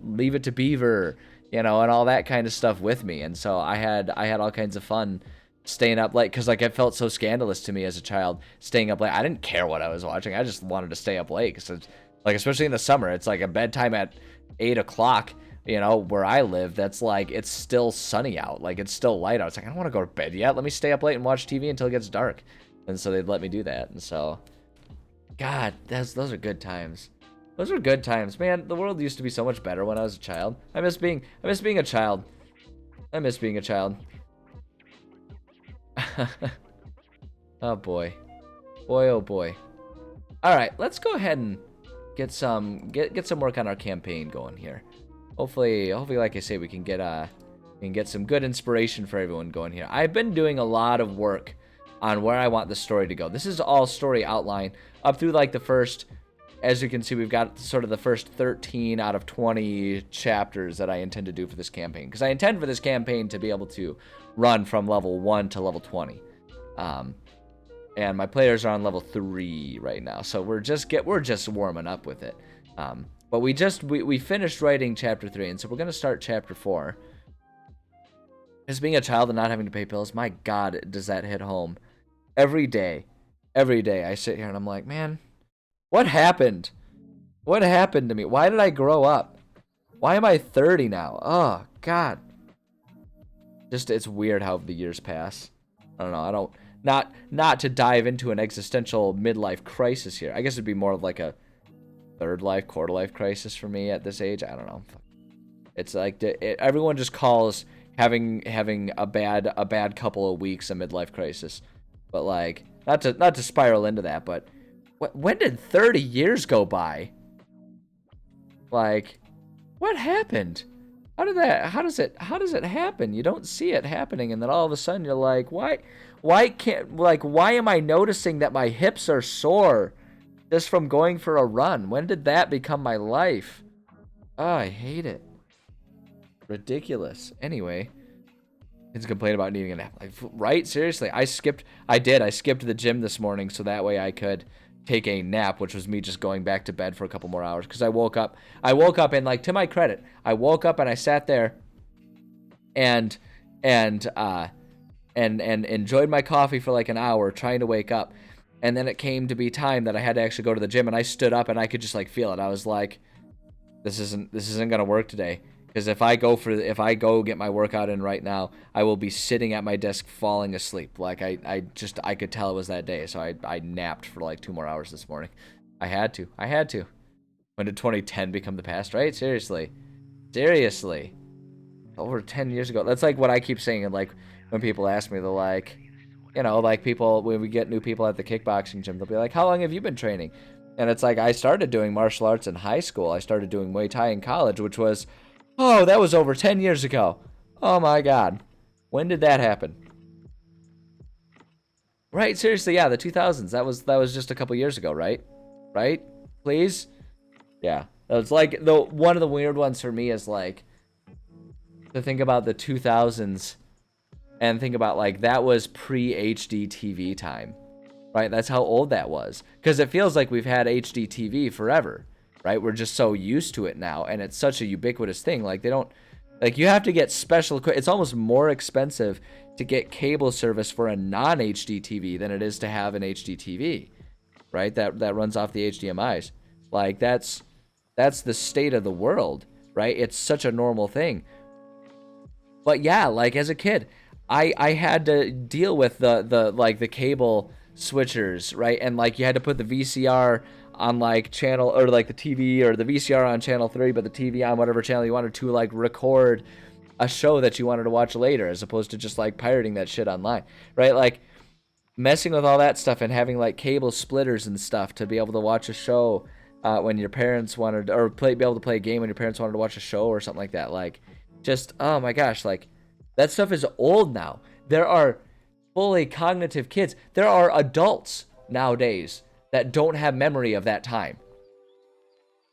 Leave It to Beaver, and all that kind of stuff with me. And so I had all kinds of fun staying up late because like it felt so scandalous to me as a child staying up late. I didn't care what I was watching. I just wanted to stay up late because like especially in the summer, it's like a bedtime at 8 o'clock you know, where I live, that's like, it's still sunny out. Like, it's still light out. It's like, I don't want to go to bed yet. Let me stay up late and watch TV until it gets dark. And so they'd let me do that. And so, God, those are good times. Those are good times, man. The world used to be so much better when I was a child. I miss being a child. I miss being a child. Oh boy. Boy, oh boy. All right, let's go ahead and get some work on our campaign going here. Hopefully, like I say, we can get some good inspiration for everyone going here. I've been doing a lot of work on where I want the story to go. This is all story outline up through like the first, as you can see, we've got sort of the first 13 out of 20 chapters that I intend to do for this campaign. Because I intend for this campaign to be able to run from level 1 to level 20. And my players are on level 3 right now, so we're just warming up with it. But we finished writing chapter 3, and so we're gonna start chapter 4. As being a child and not having to pay bills, my God, does that hit home. Every day I sit here and I'm like, man, what happened? What happened to me? Why did I grow up? Why am I 30 now? Oh God. Just, it's weird how the years pass. I don't know. Not to dive into an existential midlife crisis here. I guess it'd be more of like a third life, quarter life crisis for me at this age. I don't know. It's like everyone just calls having a bad couple of weeks a midlife crisis. But like, not to spiral into that, but when did 30 years go by? Like, what happened? How does it happen? You don't see it happening, and then all of a sudden you're like, why am I noticing that my hips are sore just from going for a run? When did that become my life? Oh, I hate it. Ridiculous. Anyway, it's a complaint about needing a nap. Like, right? Seriously, I skipped the gym this morning so that way I could take a nap, which was me just going back to bed for a couple more hours because I woke up and, like, to my credit, I woke up and I sat there and enjoyed my coffee for like an hour trying to wake up, and then it came to be time that I had to actually go to the gym, and I stood up and I could just like feel it. I was like, this isn't gonna work today, because if I go get my workout in right now, I will be sitting at my desk falling asleep. Like I could tell it was that day, so I napped for like 2 more hours this morning. I had to. When did 2010 become the past, right? Seriously, over 10 years ago. That's like what I keep saying, and like when people ask me, they're like, you know, like people, when we get new people at the kickboxing gym, they'll be like, how long have you been training? And it's like, I started doing martial arts in high school. I started doing Muay Thai in college, which was, that was over 10 years ago. Oh my God. When did that happen? Right, seriously, yeah, the 2000s. That was just a couple years ago, right? Right? Please? Yeah. It's like, one of the weird ones for me is like, to think about the 2000s and think about like that was pre-HD TV time, right? That's how old that was, because it feels like we've had HD TV forever, right? We're just so used to it now, and it's such a ubiquitous thing. Like, they don't, like, you have to get special equipment. It's almost more expensive to get cable service for a non-HD TV than it is to have an HD TV, right? That runs off the HDMIs. Like, that's the state of the world, right? It's such a normal thing. But yeah, like as a kid, I had to deal with the cable switchers, right? And like you had to put the VCR on like channel, or like the TV, or the VCR on channel 3, but the TV on whatever channel you wanted to like record a show that you wanted to watch later, as opposed to just like pirating that shit online, right? Like messing with all that stuff and having like cable splitters and stuff to be able to watch a show when your parents wanted, or be able to play a game when your parents wanted to watch a show or something like that. Like, just, oh my gosh, like, that stuff is old now. There are fully cognitive kids. There are adults nowadays that don't have memory of that time.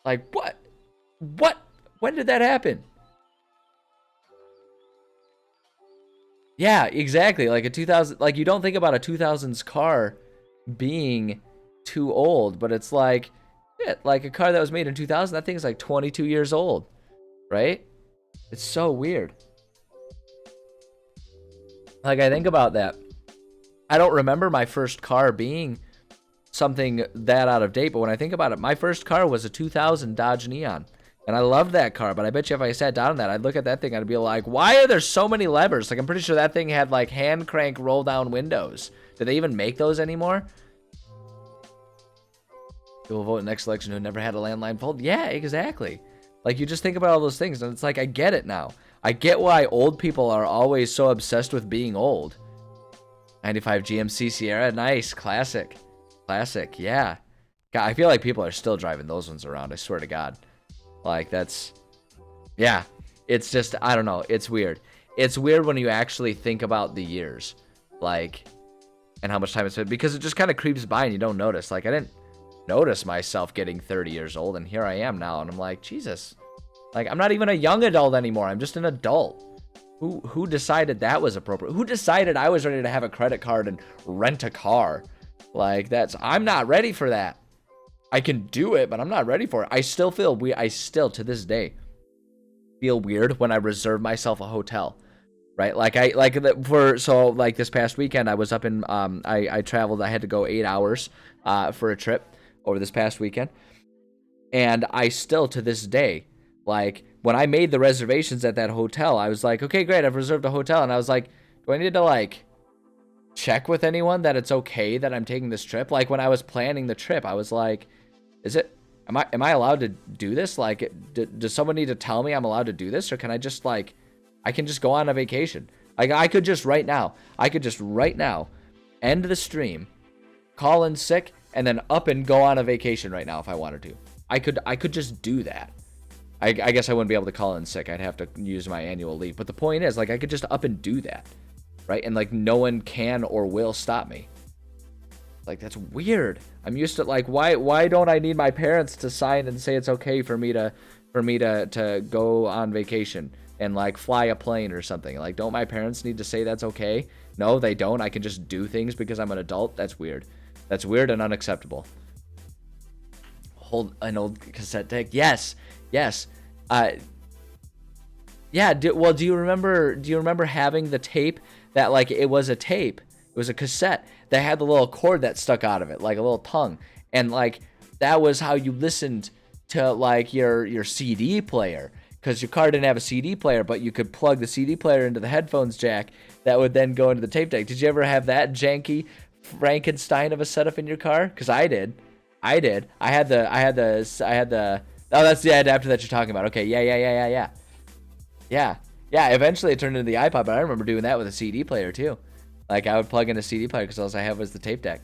Like, what? When did that happen? Yeah, exactly. Like a 2000, like you don't think about a 2000s car being too old, but it's like, yeah, like a car that was made in 2000, that thing is like 22 years old, right? It's so weird. Like, I think about that. I don't remember my first car being something that out of date, but when I think about it, my first car was a 2000 Dodge Neon, And I loved that car, but I bet you if I sat down on that, I'd look at that thing, I'd be like, why are there so many levers? Like, I'm pretty sure that thing had, like, hand crank roll down windows. Do they even make those anymore? People vote next election who never had a landline phone. Yeah, exactly. Like, you just think about all those things, and it's like, I get it now. I get why old people are always so obsessed with being old. 95 GMC Sierra, nice, classic. Classic, yeah. God, I feel like people are still driving those ones around, I swear to God. Like, that's, yeah, it's just, I don't know, it's weird. It's weird when you actually think about the years, like, and how much time it's been, because it just kind of creeps by and you don't notice. Like, I didn't notice myself getting 30 years old, and here I am now, and I'm like, Jesus, like, I'm not even a young adult anymore, I'm just an adult. Who decided that was appropriate? Who decided I was ready to have a credit card and rent a car? Like, I'm not ready for that. I can do it, but I'm not ready for it. I still feel weird. I still, to this day, feel weird when I reserve myself a hotel, right? Like, this past weekend, I was up in, I traveled, I had to go 8 hours for a trip over this past weekend. And I still, to this day, like, when I made the reservations at that hotel, I was like, okay, great, I've reserved a hotel. And I was like, do I need to, like, check with anyone that it's okay that I'm taking this trip? Like, when I was planning the trip, I was like, am I allowed to do this? Like, does someone need to tell me I'm allowed to do this? Or can I just, like, I can just go on a vacation? Like, I could just right now end the stream, call in sick, and then up and go on a vacation right now if I wanted to. I could just do that. I guess I wouldn't be able to call in sick. I'd have to use my annual leave. But the point is, like, I could just up and do that, right? And, like, no one can or will stop me. Like, that's weird. I'm used to, like, why don't I need my parents to sign and say it's okay for me to go on vacation and, like, fly a plane or something? Like, don't my parents need to say that's okay? No, they don't. I can just do things because I'm an adult. That's weird. That's weird and unacceptable. Hold an old cassette deck. Yes. Yeah. Do you remember having the tape that, like, it was a tape? It was a cassette that had the little cord that stuck out of it, like a little tongue. And, like, that was how you listened to, like, your CD player. Because your car didn't have a CD player, but you could plug the CD player into the headphones jack that would then go into the tape deck. Did you ever have that janky Frankenstein of a setup in your car? Because I did. I had the. Oh, that's the adapter that you're talking about. Okay, yeah. Eventually it turned into the iPod, but I remember doing that with a CD player too. Like, I would plug in a CD player because all I have was the tape deck.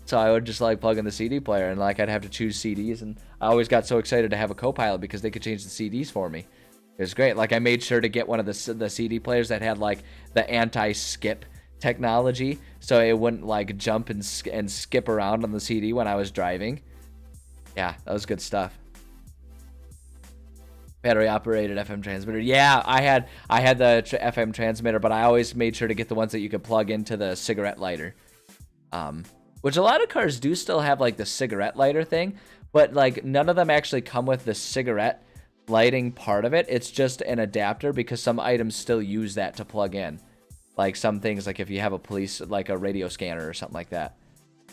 So I would just, like, plug in the CD player, and, like, I'd have to choose CDs, and I always got so excited to have a Copilot because they could change the CDs for me. It was great. Like, I made sure to get one of the CD players that had, like, the anti-skip technology, so it wouldn't, like, jump and skip around on the CD when I was driving. Yeah, that was good stuff. Battery operated FM transmitter. Yeah, I had the FM transmitter, but I always made sure to get the ones that you could plug into the cigarette lighter. Which a lot of cars do still have, like, the cigarette lighter thing, but, like, none of them actually come with the cigarette lighting part of it. It's just an adapter because some items still use that to plug in. Like, some things, like if you have a police, like a radio scanner or something like that.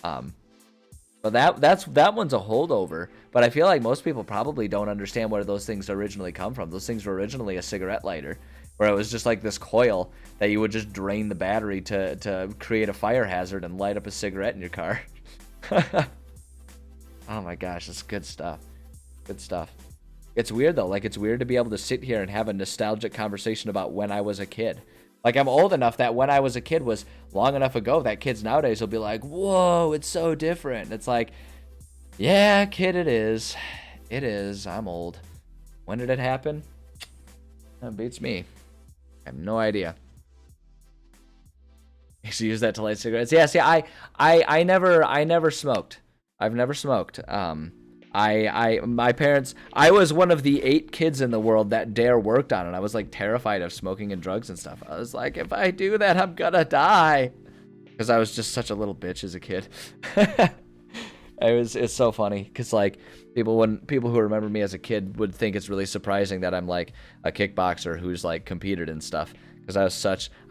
But that one's a holdover. But I feel like most people probably don't understand where those things originally come from. Those things were originally a cigarette lighter, where it was just like this coil that you would just drain the battery to create a fire hazard and light up a cigarette in your car. Oh my gosh, that's good stuff. Good stuff. It's weird though. Like, it's weird to be able to sit here and have a nostalgic conversation about when I was a kid. Like, I'm old enough that when I was a kid was long enough ago that kids nowadays will be like, whoa, it's so different. It's like, yeah, kid, it is. It is. I'm old. When did it happen? That beats me. I have no idea. I used to use that to light cigarettes. Yeah, see, I never smoked. I've never smoked. My parents, I was one of the 8 kids in the world that DARE worked on, and I was, like, terrified of smoking and drugs and stuff. I was like, if I do that, I'm gonna die. Because I was just such a little bitch as a kid. It's so funny, because, like, people who remember me as a kid would think it's really surprising that I'm, like, a kickboxer who's, like, competed and stuff. Because I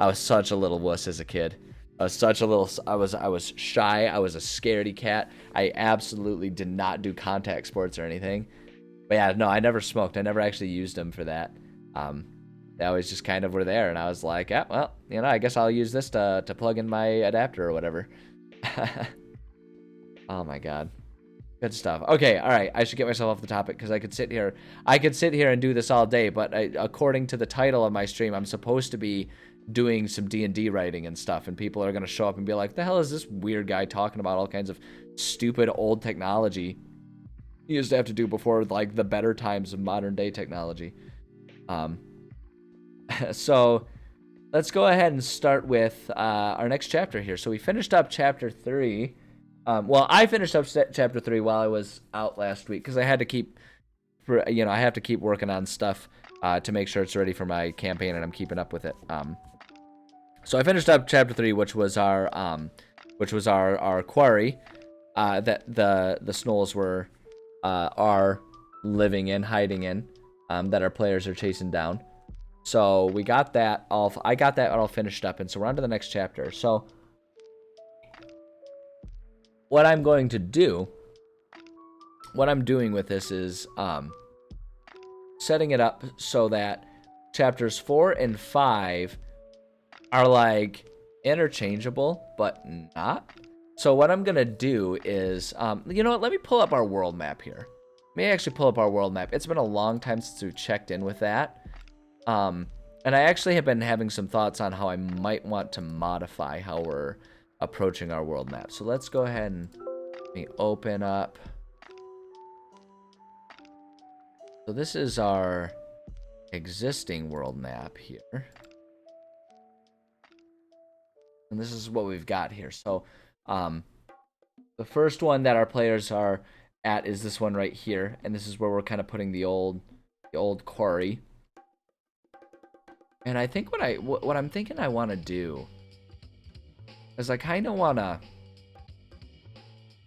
was such a little wuss as a kid. I was shy. I was a scaredy cat. I absolutely did not do contact sports or anything. But yeah, no, I never smoked. I never actually used them for that. They always just kind of were there, and I was like, yeah, well, I guess I'll use this to plug in my adapter or whatever. Oh my god. Good stuff. Okay, all right. I should get myself off the topic because I could sit here and do this all day, but according to the title of my stream, I'm supposed to be doing some D&D writing and stuff, and people are going to show up and be like, the hell is this weird guy talking about all kinds of stupid old technology he used to have to do before, like, the better times of modern day technology. So let's go ahead and start with our next chapter here. So we finished up chapter 3. Well, I finished up chapter 3 while I was out last week because I had to keep, I have to keep working on stuff to make sure it's ready for my campaign, and I'm keeping up with it. So I finished up chapter 3, which was our quarry that the Snolls are living in, hiding in, that our players are chasing down. So we got that all. I got that all finished up, and so we're on to the next chapter. So what I'm going to do, what I'm doing with this is setting it up so that chapters 4 and 5 are like interchangeable, but not. So what I'm gonna do is, you know what? Let me pull up our world map here. Let me actually pull up our world map. It's been a long time since we checked in with that. And I actually have been having some thoughts on how I might want to modify how we're approaching our world map. So let's go ahead and let me open up. So this is our existing world map here. And this is what we've got here. So the first one that our players are at is this one right here. And this is where we're kind of putting the old quarry. And I think what I'm thinking I want to do is I kind of want to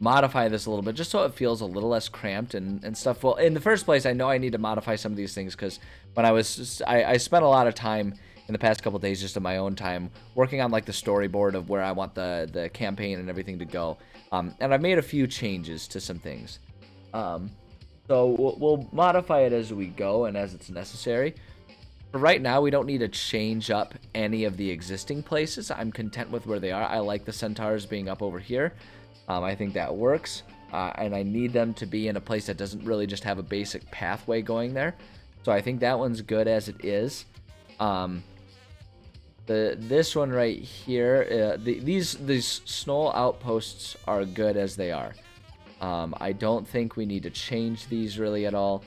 modify this a little bit just so it feels a little less cramped and stuff. Well, in the first place, I know I need to modify some of these things because when I spent a lot of time in the past couple days, just in my own time, working on like the storyboard of where I want the campaign and everything to go. And I've made a few changes to some things. So we'll modify it as we go and as it's necessary. For right now, we don't need to change up any of the existing places. I'm content with where they are. I like the centaurs being up over here. I think that works. And I need them to be in a place that doesn't really just have a basic pathway going there. So I think that one's good as it is. This one right here, these Snoll outposts are good as they are. I don't think we need to change these really at all.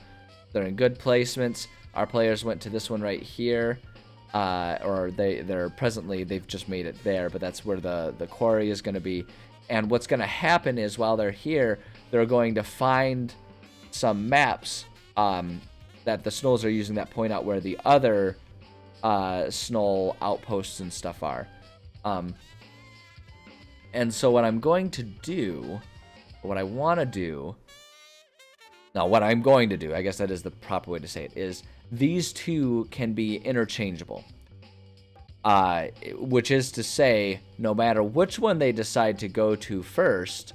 They're in good placements. Our players went to this one right here, or they've just made it there, but that's where the quarry is going to be. And what's going to happen is while they're here, they're going to find some maps that the Snolls are using that point out where the other Snoll outposts and stuff are. And so what I'm going to do, what I'm going to do, I guess that is the proper way to say it, is these two can be interchangeable. Which is to say, no matter which one they decide to go to first,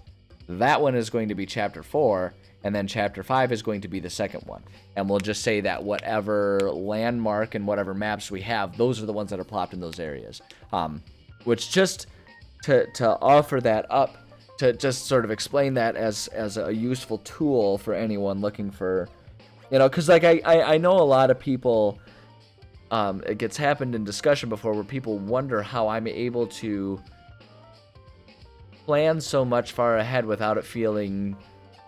that one is going to be chapter 4, and then chapter 5 is going to be the second one. And we'll just say that whatever landmark and whatever maps we have, those are the ones that are plopped in those areas. Which just to offer that up, to just sort of explain that as a useful tool for anyone looking for, because like I know a lot of people, it gets happened in discussion before where people wonder how I'm able to plan so much far ahead without it feeling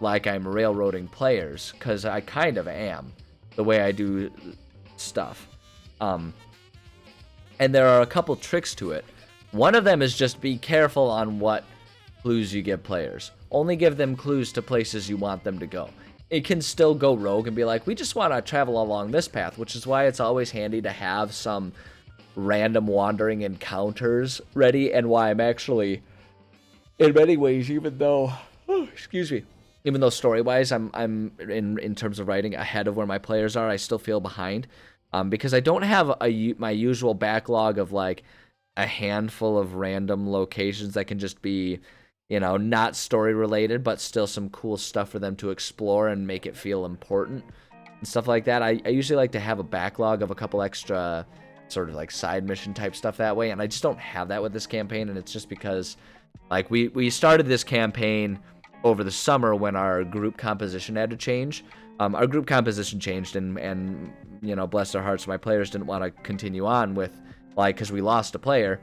like I'm railroading players, because I kind of am, the way I do stuff. And there are a couple tricks to it. One of them is just be careful on what clues you give players. Only give them clues to places you want them to go. It can still go rogue and be like, we just want to travel along this path, which is why it's always handy to have some random wandering encounters ready, and why I'm actually, in many ways, even though story-wise I'm in terms of writing ahead of where my players are, I still feel behind, because I don't have my usual backlog of like a handful of random locations that can just be you know, not story related, but still some cool stuff for them to explore and make it feel important and stuff like that. I usually like to have a backlog of a couple extra sort of like side mission type stuff that way, and I just don't have that with this campaign, and it's just because like we started this campaign over the summer when our group composition had to change. Our group composition changed, and you know, bless their hearts, my players didn't want to continue on with, like, because we lost a player.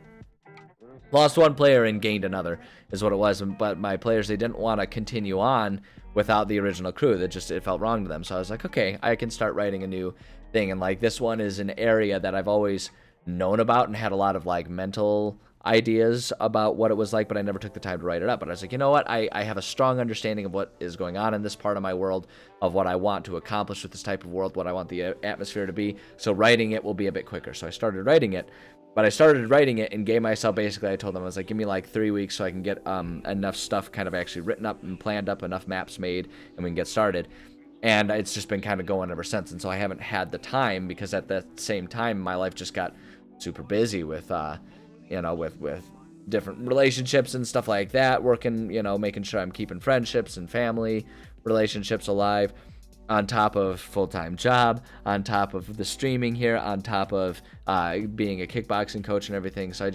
Lost one player and gained another is what it was, but my players, they didn't want to continue on without the original crew. That just, it felt wrong to them. So I was like, okay, I can start writing a new thing. And like, this one is an area that I've always known about and had a lot of like mental ideas about what it was like, but I never took the time to write it up. But I was like, you know what, I have a strong understanding of what is going on in this part of my world, of what I want to accomplish with this type of world, what I want the atmosphere to be, so writing it will be a bit quicker. So I started writing it. But I started writing it and gave myself, basically, I told them, I was like, give me like 3 weeks so I can get enough stuff kind of actually written up and planned up, enough maps made, and we can get started. And it's just been kind of going ever since. And so I haven't had the time, because at the same time, my life just got super busy with, you know, with different relationships and stuff like that, working, you know, making sure I'm keeping friendships and family relationships alive, on top of full-time job, on top of the streaming here, on top of being a kickboxing coach and everything. So I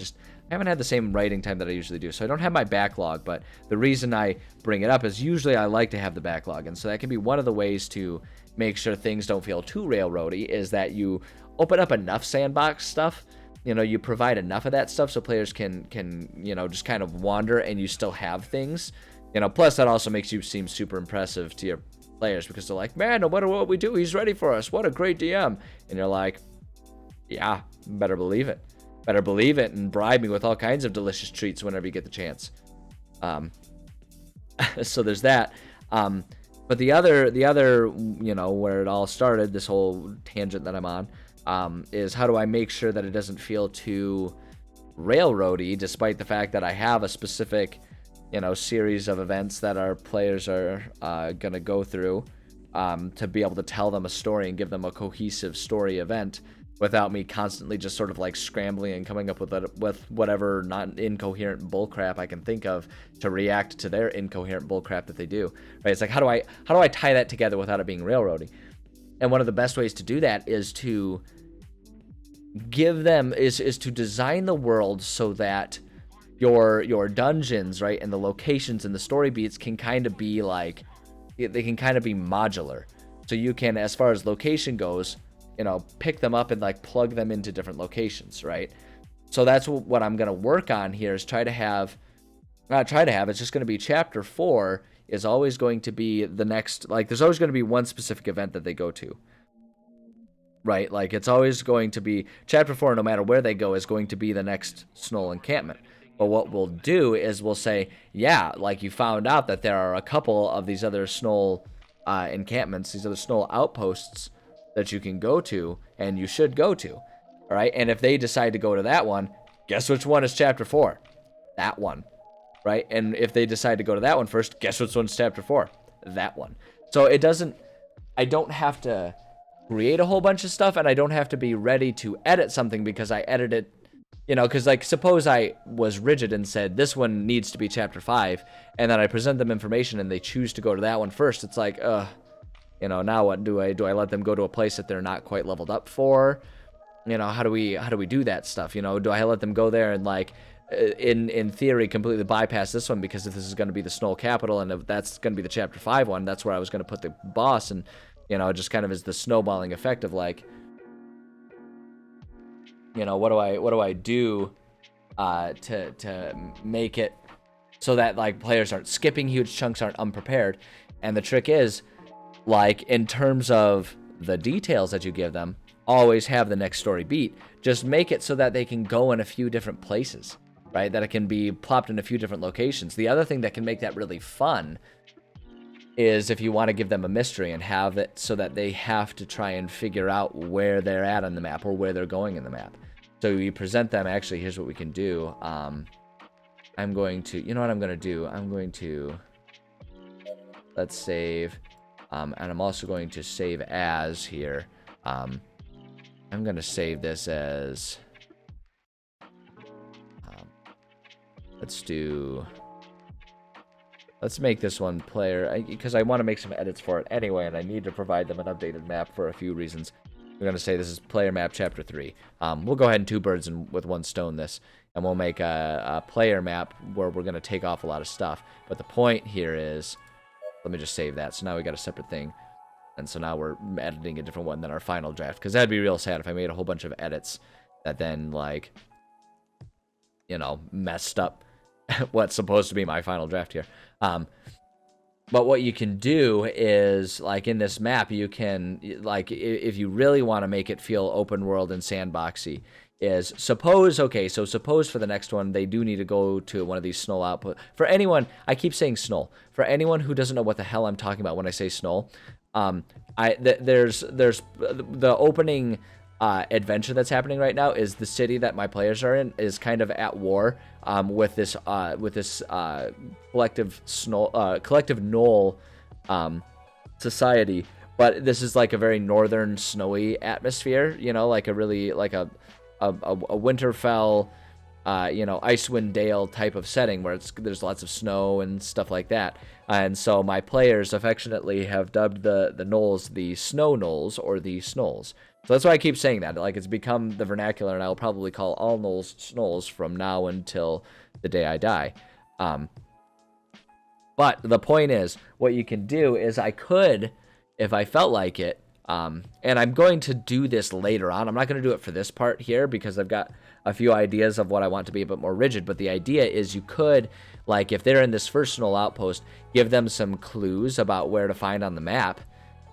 haven't had the same writing time that I usually do. So I don't have my backlog, but the reason I bring it up is usually I like to have the backlog. And so that can be one of the ways to make sure things don't feel too railroady, is that you open up enough sandbox stuff. You know, you provide enough of that stuff so players can, you know, just kind of wander and you still have things. You know, plus that also makes you seem super impressive to your players, because they're like, man, no matter what we do, he's ready for us. What a great DM. And you're like, yeah, better believe it. Better believe it, and bribe me with all kinds of delicious treats whenever you get the chance. So there's that. But the other, you know, where it all started, this whole tangent that I'm on, is how do I make sure that it doesn't feel too railroady, despite the fact that I have a specific, you know, series of events that our players are going to go through, to be able to tell them a story and give them a cohesive story event without me constantly just sort of like scrambling and coming up with whatever not incoherent bullcrap I can think of to react to their incoherent bullcrap that they do. Right? It's like, how do I tie that together without it being railroady? And one of the best ways to do that is to give them is to design the world so that your dungeons, right, and the locations and the story beats can kind of be like, they can kind of be modular. So you can, as far as location goes, you know, pick them up and like plug them into different locations, right? So that's what I'm going to work on here, is it's just going to be chapter 4 is always going to be the next, like, there's always going to be one specific event that they go to. Right? Like, it's always going to be chapter 4, no matter where they go, is going to be the next Snoll encampment. But what we'll do is we'll say, yeah, like, you found out that there are a couple of these other Snoll encampments, these other Snoll outposts that you can go to, and you should go to. All right? And if they decide to go to that one, guess which one is chapter 4? That one. Right? And if they decide to go to that one first, guess which one's chapter 4? That one. So I don't have to create a whole bunch of stuff, and I don't have to be ready to edit something because I edit it, you know, because like, suppose I was rigid and said this one needs to be chapter 5, and then I present them information and they choose to go to that one first. It's like, you know, now what do I let them go to a place that they're not quite leveled up for? You know, how do we do that stuff? You know, do I let them go there and like, in theory, completely bypass this one, because if this is going to be the Snoll capital and if that's going to be the chapter 5 one, that's where I was going to put the boss, and you know, it just kind of is the snowballing effect of like, you know, what do I do to make it so that like players aren't skipping huge chunks, aren't unprepared. And the trick is, like, in terms of the details that you give them, always have the next story beat. Just make it so that they can go in a few different places, right? That it can be plopped in a few different locations. The other thing that can make that really fun is if you want to give them a mystery and have it so that they have to try and figure out where they're at on the map or where they're going in the map. So you present them, actually, here's what we can do. I'm going to, you know what I'm going to do? I'm going to, let's save, and I'm also going to save as here. I'm going to save this as, let's do, let's make this one player, because I want to make some edits for it anyway, and I need to provide them an updated map for a few reasons. We're going to say this is player map chapter 3. We'll go ahead and 2 birds with 1 stone this, and we'll make a player map where we're going to take off a lot of stuff. But the point here is, let me just save that. So now we got a separate thing. And so now we're editing a different one than our final draft. Because that'd be real sad if I made a whole bunch of edits that then, like, you know, messed up what's supposed to be my final draft here. But what you can do is, like, in this map, you can, like, if you really want to make it feel open world and sandboxy, is suppose for the next one, they do need to go to one of these snow output. For anyone, I keep saying snow. For anyone who doesn't know what the hell I'm talking about when I say snow, there's the opening adventure that's happening right now is the city that my players are in is kind of at war with this collective Gnoll society. But this is like a very northern snowy atmosphere, you know, like a really like a Winterfell, you know, Icewind Dale type of setting where there's lots of snow and stuff like that. And so my players affectionately have dubbed the Gnolls the Snow Gnolls or the Snolls. So that's why I keep saying that. Like, it's become the vernacular, and I'll probably call all Gnolls Snolls from now until the day I die. But the point is, what you can do is I could, if I felt like it, and I'm going to do this later on. I'm not going to do it for this part here because I've got a few ideas of what I want to be a bit more rigid. But the idea is you could, like, if they're in this first Snow outpost, give them some clues about where to find on the map,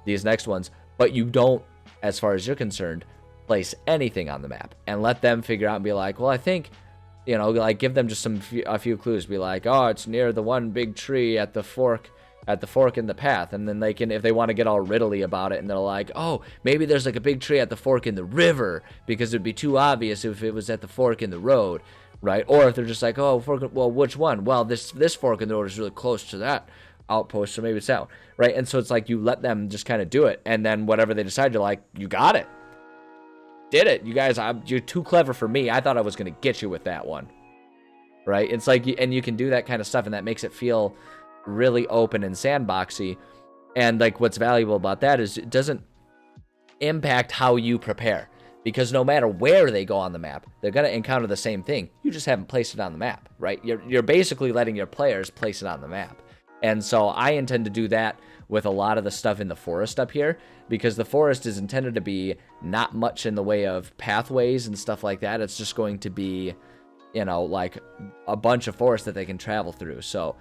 these next ones, but you don't, as far as you're concerned, place anything on the map and let them figure out and be like, well, I think, you know, like, give them just a few clues. Be like, oh, it's near the one big tree at the fork in the path. And then they can, if they want to get all riddly about it, and they're like, oh, maybe there's like a big tree at the fork in the river, because it'd be too obvious if it was at the fork in the road, right? Or if they're just like, oh, well, which one? Well, this fork in the road is really close to that outpost, so maybe it's out, right? And so it's like you let them just kind of do it, and then whatever they decide, you're like, you got it. Did it. You guys, you're too clever for me. I thought I was going to get you with that one, right? It's like, and you can do that kind of stuff, and that makes it feel really open and sandboxy. And like, what's valuable about that is it doesn't impact how you prepare, because no matter where they go on the map, they're going to encounter the same thing. You just haven't placed it on the map, right? You're basically letting your players place it on the map. And so I intend to do that with a lot of the stuff in the forest up here, because the forest is intended to be not much in the way of pathways and stuff like that. It's just going to be, you know, like a bunch of forest that they can travel through. So,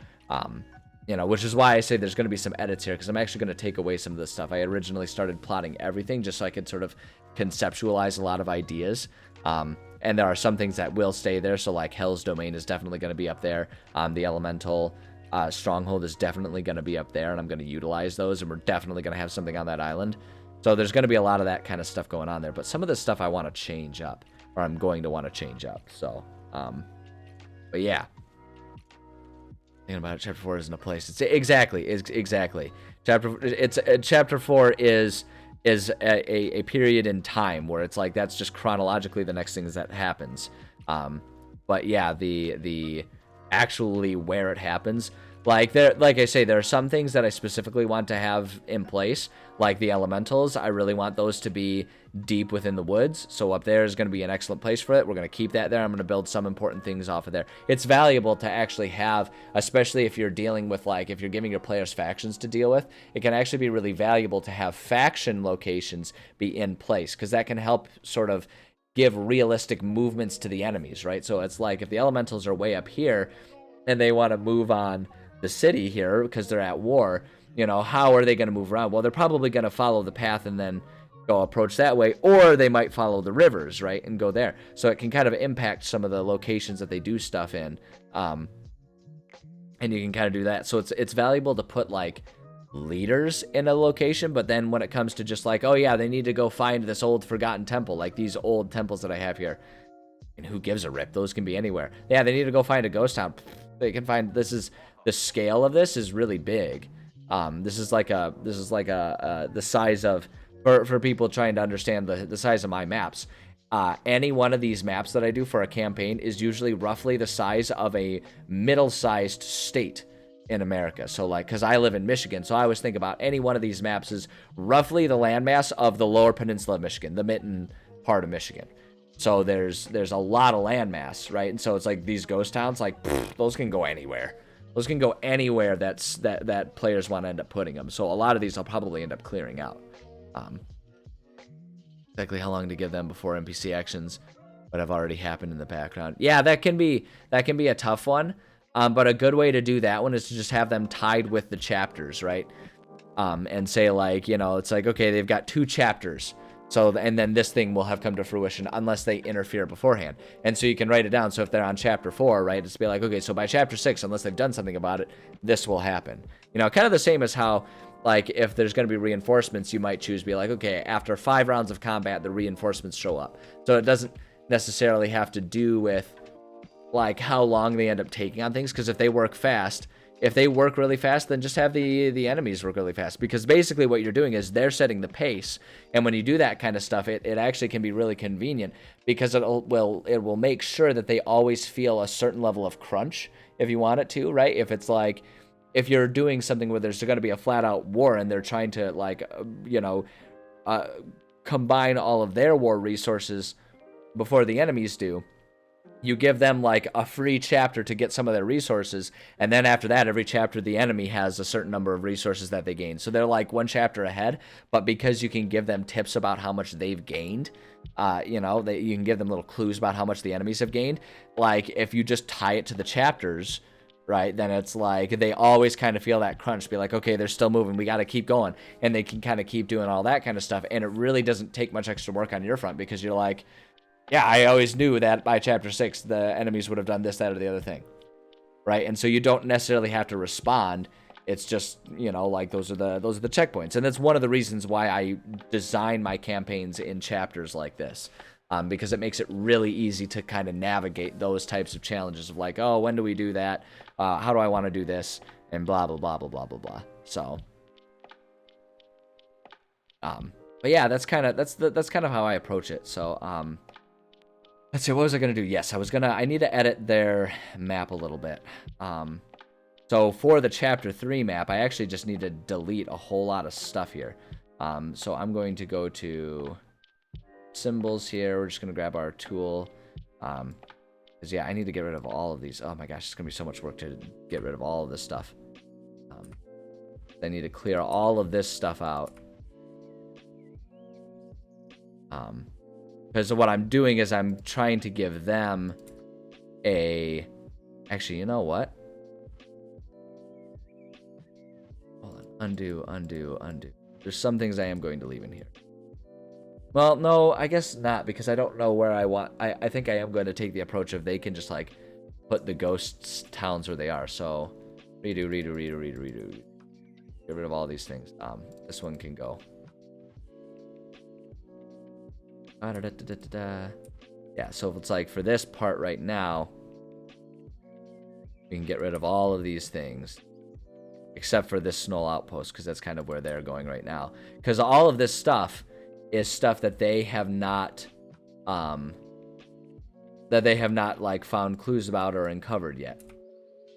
you know, which is why I say there's going to be some edits here, because I'm actually going to take away some of this stuff. I originally started plotting everything just so I could sort of conceptualize a lot of ideas. And there are some things that will stay there. So like Hell's Domain is definitely going to be up there. The Elemental Stronghold is definitely going to be up there, and I'm going to utilize those, and we're definitely going to have something on that island. So there's going to be a lot of that kind of stuff going on there. But some of this stuff I want to change up, or I'm going to want to change up. So, but yeah. Thinking about it, chapter 4 isn't a place. It's exactly. Chapter 4 is a period in time where it's like that's just chronologically the next thing that happens. But yeah, the actually where it happens, like I say, there are some things that I specifically want to have in place, like the elementals. I really want those to be deep within the woods, so up there is going to be an excellent place for it. We're going to keep that there. I'm going to build some important things off of there. It's valuable to actually have, especially if you're dealing with, like, if you're giving your players factions to deal with, it can actually be really valuable to have faction locations be in place, because that can help sort of give realistic movements to the enemies, right? So it's like if the elementals are way up here and they want to move on the city here because they're at war, you know, how are they going to move around? Well, they're probably going to follow the path and then go approach that way, or they might follow the rivers, right, and go there. So it can kind of impact some of the locations that they do stuff in, and you can kind of do that. So it's valuable to put, like, leaders in a location, but then when it comes to just like, oh yeah, they need to go find this old forgotten temple, like these old temples that I have here, and who gives a rip? Those can be anywhere. Yeah, they need to go find a ghost town. They can find, this is, the scale of this is really big. This is like the size of, for people trying to understand the size of my maps. Any one of these maps that I do for a campaign is usually roughly the size of a middle-sized state. in America. So like, because I live in Michigan, so I always think about any one of these maps is roughly the landmass of the lower peninsula of Michigan, the mitten part of Michigan. So there's a lot of landmass, right? And so it's like these ghost towns, like those can go anywhere. Those can go anywhere that players want to end up putting them. So a lot of these I'll probably end up clearing out. Exactly how long to give them before NPC actions would have already happened in the background. Yeah, that can be a tough one. But a good way to do that one is to just have them tied with the chapters, right? And say like, you know, it's like, okay, they've got 2 chapters. So, and then this thing will have come to fruition unless they interfere beforehand. And so you can write it down. So if they're on chapter 4, right, it's be like, okay, so by chapter 6, unless they've done something about it, this will happen. You know, kind of the same as how, like, if there's going to be reinforcements, you might choose be like, okay, after 5 rounds of combat, the reinforcements show up. So it doesn't necessarily have to do with, like, how long they end up taking on things. Because if they work fast, if they work really fast, then just have the enemies work really fast. Because basically what you're doing is they're setting the pace. And when you do that kind of stuff, it actually can be really convenient. Because it will make sure that they always feel a certain level of crunch if you want it to, right? If it's like, if you're doing something where there's going to be a flat-out war and they're trying to, like, you know, combine all of their war resources before the enemies do, you give them like a free chapter to get some of their resources, and then after that, every chapter the enemy has a certain number of resources that they gain. So they're like 1 chapter ahead, but because you can give them tips about how much they've gained, you know, you can give them little clues about how much the enemies have gained. Like if you just tie it to the chapters, right, then it's like they always kind of feel that crunch, be like, okay, they're still moving, we got to keep going, and they can kind of keep doing all that kind of stuff, and it really doesn't take much extra work on your front because you're like, yeah, I always knew that by chapter 6 the enemies would have done this, that, or the other thing, right? And so you don't necessarily have to respond. It's just, you know, like those are the checkpoints, and that's one of the reasons why I design my campaigns in chapters like this, because it makes it really easy to kind of navigate those types of challenges of like, oh, when do we do that? How do I want to do this? And blah blah blah blah blah blah blah. So, but yeah, that's kind of how I approach it. So, let's see, what was I going to do? Yes, I need to edit their map a little bit. So for the chapter 3 map, I actually just need to delete a whole lot of stuff here. So I'm going to go to symbols here. We're just going to grab our tool. Because yeah, I need to get rid of all of these. Oh my gosh, it's going to be so much work to get rid of all of this stuff. I need to clear all of this stuff out. Because what I'm doing is I'm trying to give them a... Actually, you know what? Hold on. Undo. There's some things I am going to leave in here. Well, no, I guess not, because I don't know where I want... I think I am going to take the approach of they can just, like, put the ghost towns where they are. So, redo. Get rid of all these things. This one can go. Yeah, so if it's like for this part right now, we can get rid of all of these things except for this Snow Outpost, because that's kind of where they're going right now, because all of this stuff is stuff that they have not like found clues about or uncovered yet.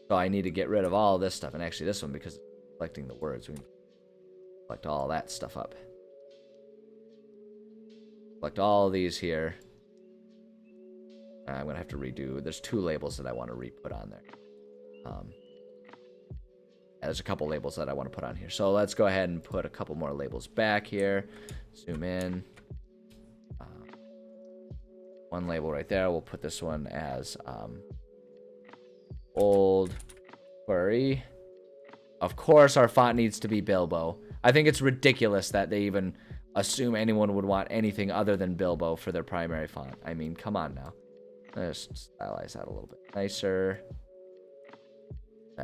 So I need to get rid of all of this stuff, and actually this one, because it's collecting the words, we can collect all that stuff up. Select all of these here. I'm going to have to redo. There's 2 labels that I want to re-put on there. There's a couple labels that I want to put on here. So let's go ahead and put a couple more labels back here. Zoom in. 1 label right there. We'll put this one as Old Quarry. Of course, our font needs to be Bilbo. I think it's ridiculous that they even... assume anyone would want anything other than Bilbo for their primary font. I mean, come on now. Let's stylize that a little bit nicer.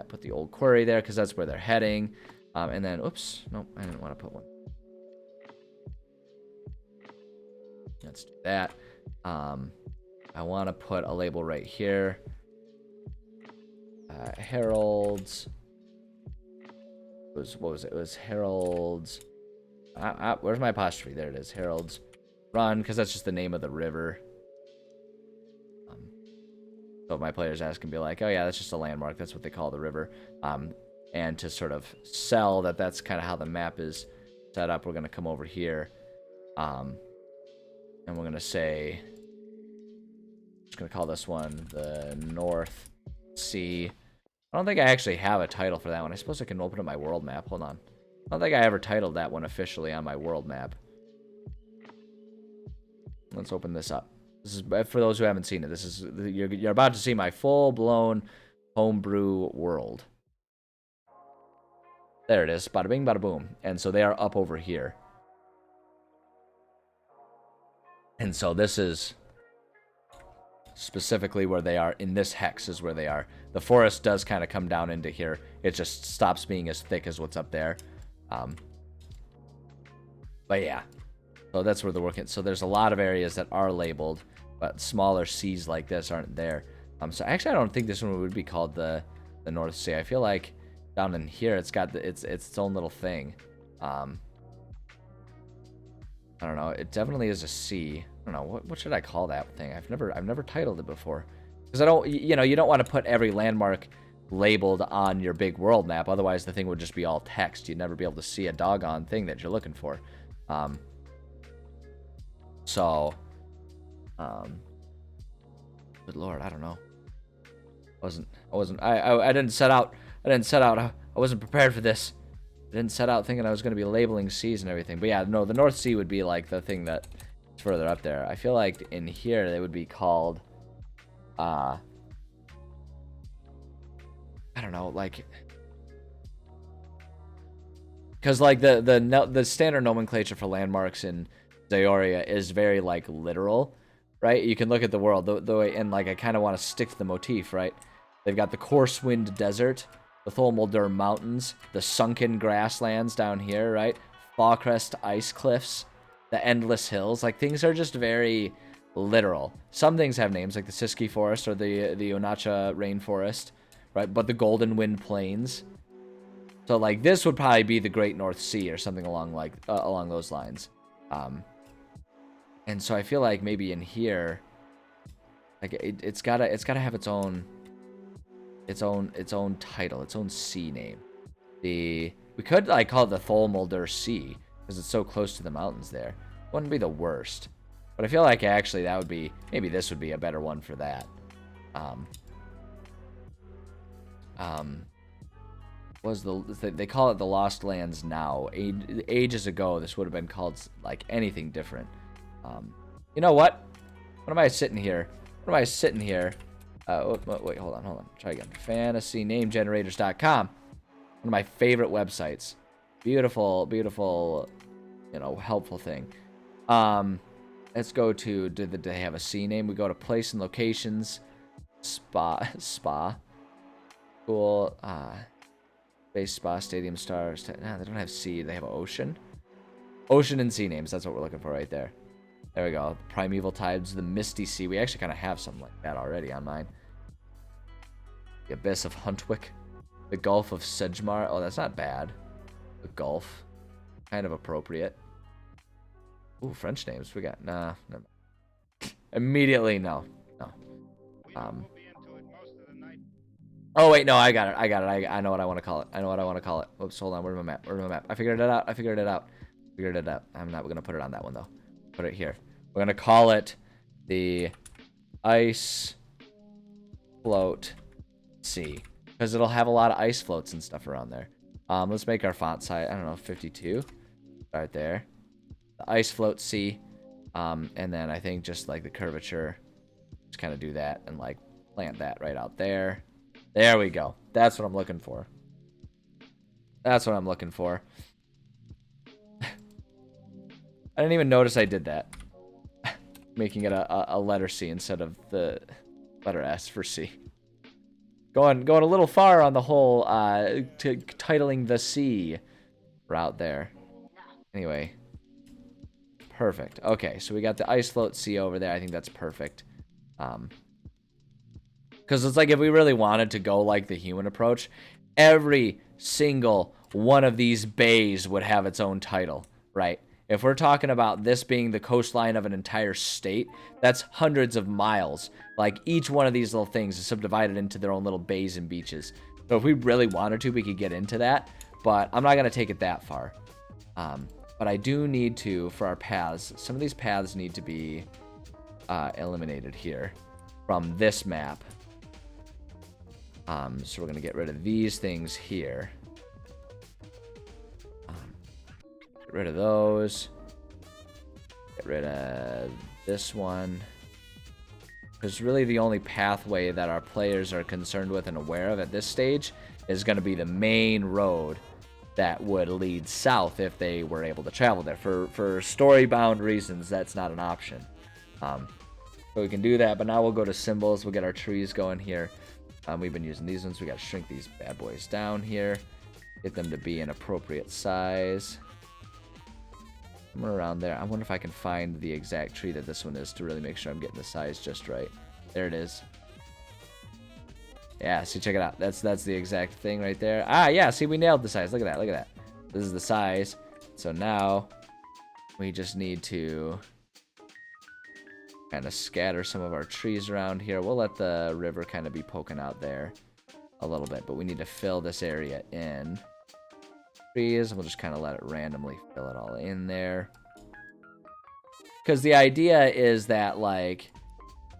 Put the Old Quarry there because that's where they're heading. And then, oops, nope, I didn't want to put one. Let's do that. I want to put a label right here. Heralds. What was it? It was Heralds. Where's my apostrophe? There it is. Herald's Run, because that's just the name of the river. So if my players ask and be like, oh yeah, that's just a landmark. That's what they call the river. And to sort of sell that that's kind of how the map is set up, we're going to come over here. And we're going to say, I'm just going to call this one the North Sea. I don't think I actually have a title for that one. I suppose I can open up my world map. Hold on. I don't think I ever titled that one officially on my world map. Let's open this up. This is for those who haven't seen it. This is you're about to see my full-blown homebrew world. There it is. Bada bing, bada boom. And so they are up over here. And so this is specifically where they are. In this hex is where they are. The forest does kind of come down into here. It just stops being as thick as what's up there. But yeah. So that's where they're working. So there's a lot of areas that are labeled, but smaller seas like this aren't there. So actually I don't think this one would be called the North Sea. I feel like down in here it's got its own little thing. I don't know. It definitely is a sea. I don't know what should I call that thing. I've never titled it before, because I don't, you don't want to put every landmark labeled on your big world map. Otherwise the thing would just be all text. You'd never be able to see a doggone thing that you're looking for. Good Lord, I don't know. I didn't set out. I wasn't prepared for this. I didn't set out thinking I was going to be labeling seas and everything. But yeah, no, the North Sea would be like the thing that's further up there. I feel like in here they would be called, I don't know, like, because like the standard nomenclature for landmarks in Zaoria is very like literal, right? You can look at the world the way, and like I kind of want to stick to the motif, right? They've got the Coarse Wind Desert, the Tholmuldur Mountains, the Sunken Grasslands down here, right? Fawcrest Ice Cliffs, the Endless Hills. Like, things are just very literal. Some things have names, like the Siski Forest or the Onacha Rainforest, right? But the Golden Wind Plains. So, like, this would probably be the Great North Sea or something along those lines. And so I feel like maybe in here, like it's gotta have its own title, its own sea name. We could like call it the Tholmuldur Sea because it's so close to the mountains there. Wouldn't be the worst, but I feel like actually that would be, maybe this would be a better one for that. They call it the Lost Lands now. Ages ago, this would have been called like anything different. You know what? What am I sitting here? Wait, hold on. Try again. FantasyNameGenerators.com. One of my favorite websites. Beautiful, helpful thing. Let's go to, did they have a sea name? We go to place and locations. Spa. Cool. Base Spa, Stadium Stars. Nah, they don't have sea. They have ocean. Ocean and sea names. That's what we're looking for right there. There we go. Primeval Tides, the Misty Sea. We actually kind of have something like that already on mine. The Abyss of Huntwick. The Gulf of Sedgmar. Oh, that's not bad. The Gulf. Kind of appropriate. Ooh, French names. We got... Nah. Never. Immediately, no. Oh, wait, no, I got it. I know what I want to call it. Oops, hold on. Where's my map? I figured it out. I'm not going to put it on that one, though. Put it here. We're going to call it the Ice Float Sea, because it'll have a lot of ice floats and stuff around there. Let's make our font size, I don't know, 52. Start there. The Ice Float Sea. And then I think just like the curvature, just kind of do that and like plant that right out there. There we go. That's what I'm looking for. I didn't even notice I did that. Making it a letter C instead of the letter S for C. Going a little far on the whole titling the sea route there. Anyway. Perfect. Okay, so we got the Ice Float Sea over there. I think that's perfect. Because it's like if we really wanted to go like the human approach, every single one of these bays would have its own title, right? If we're talking about this being the coastline of an entire state, that's hundreds of miles. Like, each one of these little things is subdivided into their own little bays and beaches. So if we really wanted to, we could get into that, but I'm not going to take it that far. But I do need to, for our paths, some of these paths need to be eliminated here from this map. So we're going to get rid of these things here. Get rid of those. Get rid of this one. Because really the only pathway that our players are concerned with and aware of at this stage is going to be the main road that would lead south if they were able to travel there. For story-bound reasons, that's not an option. So we can do that, but now we'll go to symbols. We'll get our trees going here. We've been using these ones. We got to shrink these bad boys down here. Get them to be an appropriate size. Somewhere around there. I wonder if I can find the exact tree that this one is to really make sure I'm getting the size just right. There it is. Yeah, see, check it out. That's the exact thing right there. Ah, yeah, see, we nailed the size. Look at that, look at that. This is the size. So now we just need to kind of scatter some of our trees around here. We'll let the river kind of be poking out there a little bit, but we need to fill this area in. Trees, and we'll just kind of let it randomly fill it all in there. Because the idea is that, like,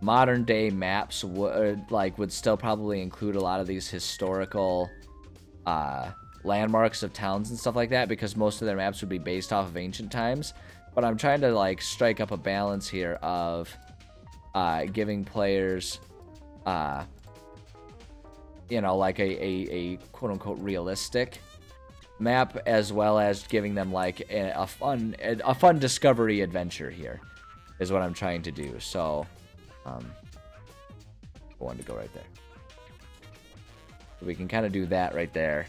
modern day maps would still probably include a lot of these historical landmarks of towns and stuff like that, because most of their maps would be based off of ancient times. But I'm trying to, like, strike up a balance here of giving players you know, like a quote-unquote realistic map, as well as giving them like a fun discovery adventure here is what I'm trying to do. So I wanted to go right there. So we can kind of do that right there,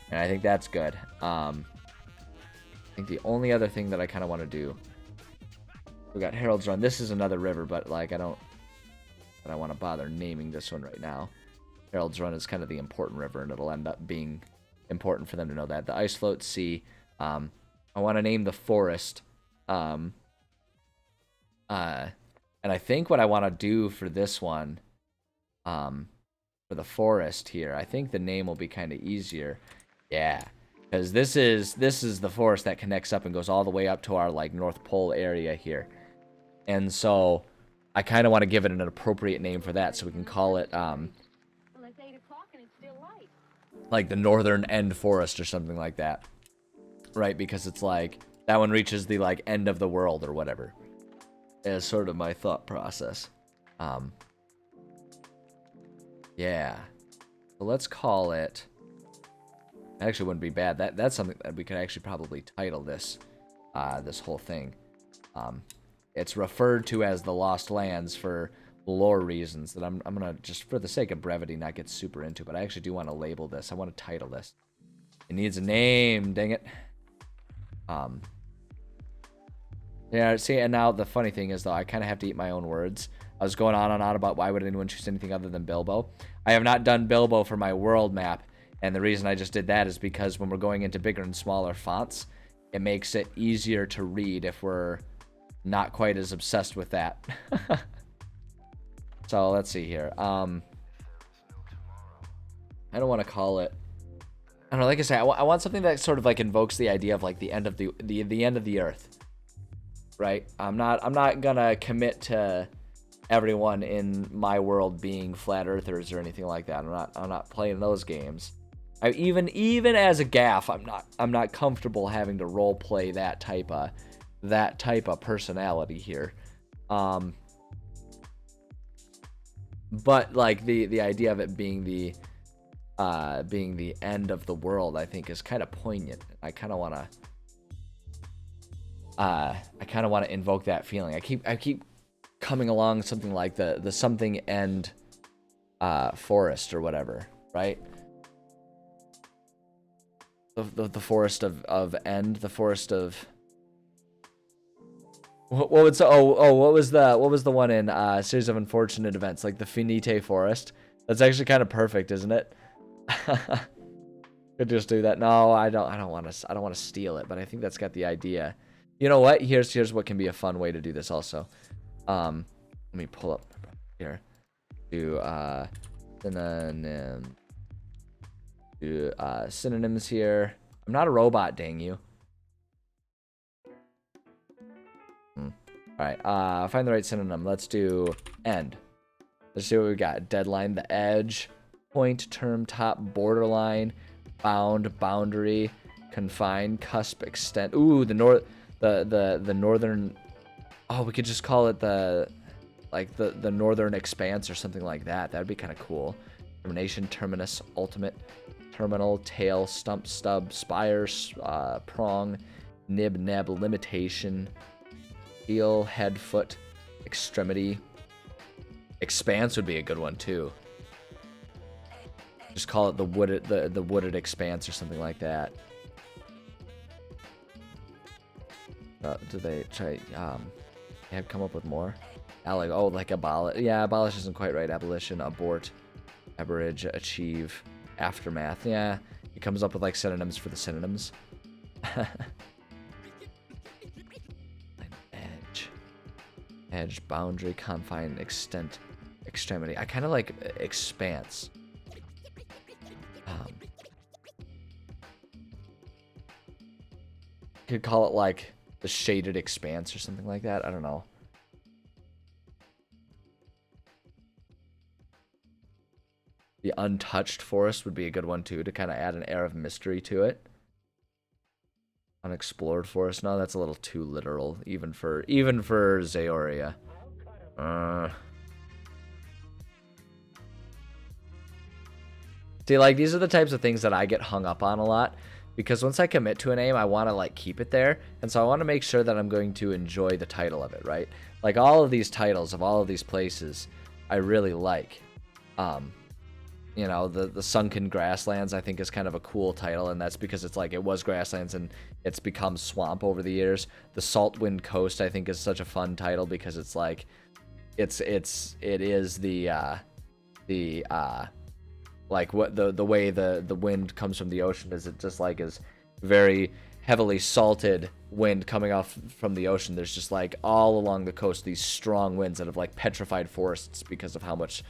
and I think that's good. I think the only other thing that I kind of want to do, we got Harold's Run. This is another river, but like I don't want to bother naming this one right now. Harold's Run is kind of the important river, and it'll end up being important for them to know that. The Ice Float Sea. I want to name the forest. And I think what I want to do for this one, for the forest here, I think the name will be kind of easier. Yeah, because this is the forest that connects up and goes all the way up to our like North Pole area here. And so I kind of want to give it an appropriate name for that, so we can call it like the Northern End Forest or something like that, right? Because it's like that one reaches the like end of the world or whatever, is sort of my thought process. Yeah, so let's call it, actually wouldn't be bad, that's something that we could actually probably title this this whole thing. It's referred to as the Lost Lands for lore reasons that I'm gonna, just for the sake of brevity, not get super into, but I actually do want to label this. I want to title this. It needs a name, dang it. Yeah, see, and now the funny thing is, though, I kind of have to eat my own words. I was going on and on about why would anyone choose anything other than Bilbo. I have not done Bilbo for my world map, and the reason I just did that is because when we're going into bigger and smaller fonts, it makes it easier to read if we're not quite as obsessed with that. So let's see here. I don't want to call it, I don't know, like I say, I want something that sort of like invokes the idea of like the end of the end of the earth, right? I'm not gonna commit to everyone in my world being flat earthers or anything like that. I'm not playing those games. Even as a gaff, I'm not comfortable having to role play that type of personality here. But like the idea of it being the end of the world, I think is kind of poignant. I kind of want to invoke that feeling. I keep coming along something like the something end forest or whatever, right? The forest of end, the forest of what was the one in Series of Unfortunate Events, like the Finite Forest? That's actually kind of perfect, isn't it? Could just do that. No, I don't want to steal it, but I think that's got the idea. You know what? Here's what can be a fun way to do this also. Let me pull up here. Do synonym Do synonyms here. I'm not a robot, dang you. Alright, find the right synonym. Let's do end. Let's see what we got. Deadline, the edge, point, term, top, borderline, bound, boundary, confine, cusp, extent. Ooh, the northern. Oh, we could just call it the northern expanse or something like that. That'd be kind of cool. Termination, terminus, ultimate, terminal, tail, stump, stub, spire, prong, nib, neb, limitation, heel, head, foot, extremity. Expanse would be a good one too. Just call it the wooded expanse or something like that. Do they try have come up with more? Like abolish. Yeah, abolish isn't quite right. Abolition, abort, abridge, achieve, aftermath. Yeah, it comes up with like synonyms for the synonyms. Edge, boundary, confine, extent, extremity. I kind of like expanse. Could call it like the shaded expanse or something like that. I don't know. The untouched forest would be a good one too, to kind of add an air of mystery to it. Unexplored forest. No, that's a little too literal, even for Zaoria. See, like, these are the types of things that I get hung up on a lot, because once I commit to a name, I want to like keep it there, and so I want to make sure that I'm going to enjoy the title of it, right? Like all of these titles of all of these places, I really like. You know, the Sunken Grasslands, I think, is kind of a cool title, and that's because it's like it was grasslands and it's become swamp over the years. The Saltwind Coast, I think, is such a fun title because it's like it is the like what the way the wind comes from the ocean is, it just like is very heavily salted wind coming off from the ocean. There's just like all along the coast these strong winds that have like petrified forests because of how much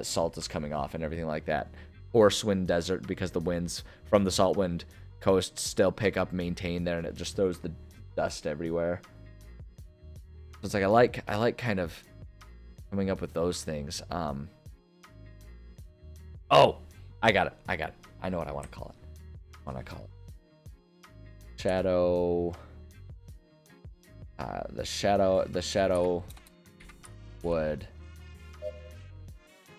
salt is coming off and everything like that. Horsewind Desert, because the winds from the Saltwind Coast still pick up, maintain there, and it just throws the dust everywhere. So it's like I like kind of coming up with those things. Oh, I got it. I know what I want to call it. Shadow. The shadow wood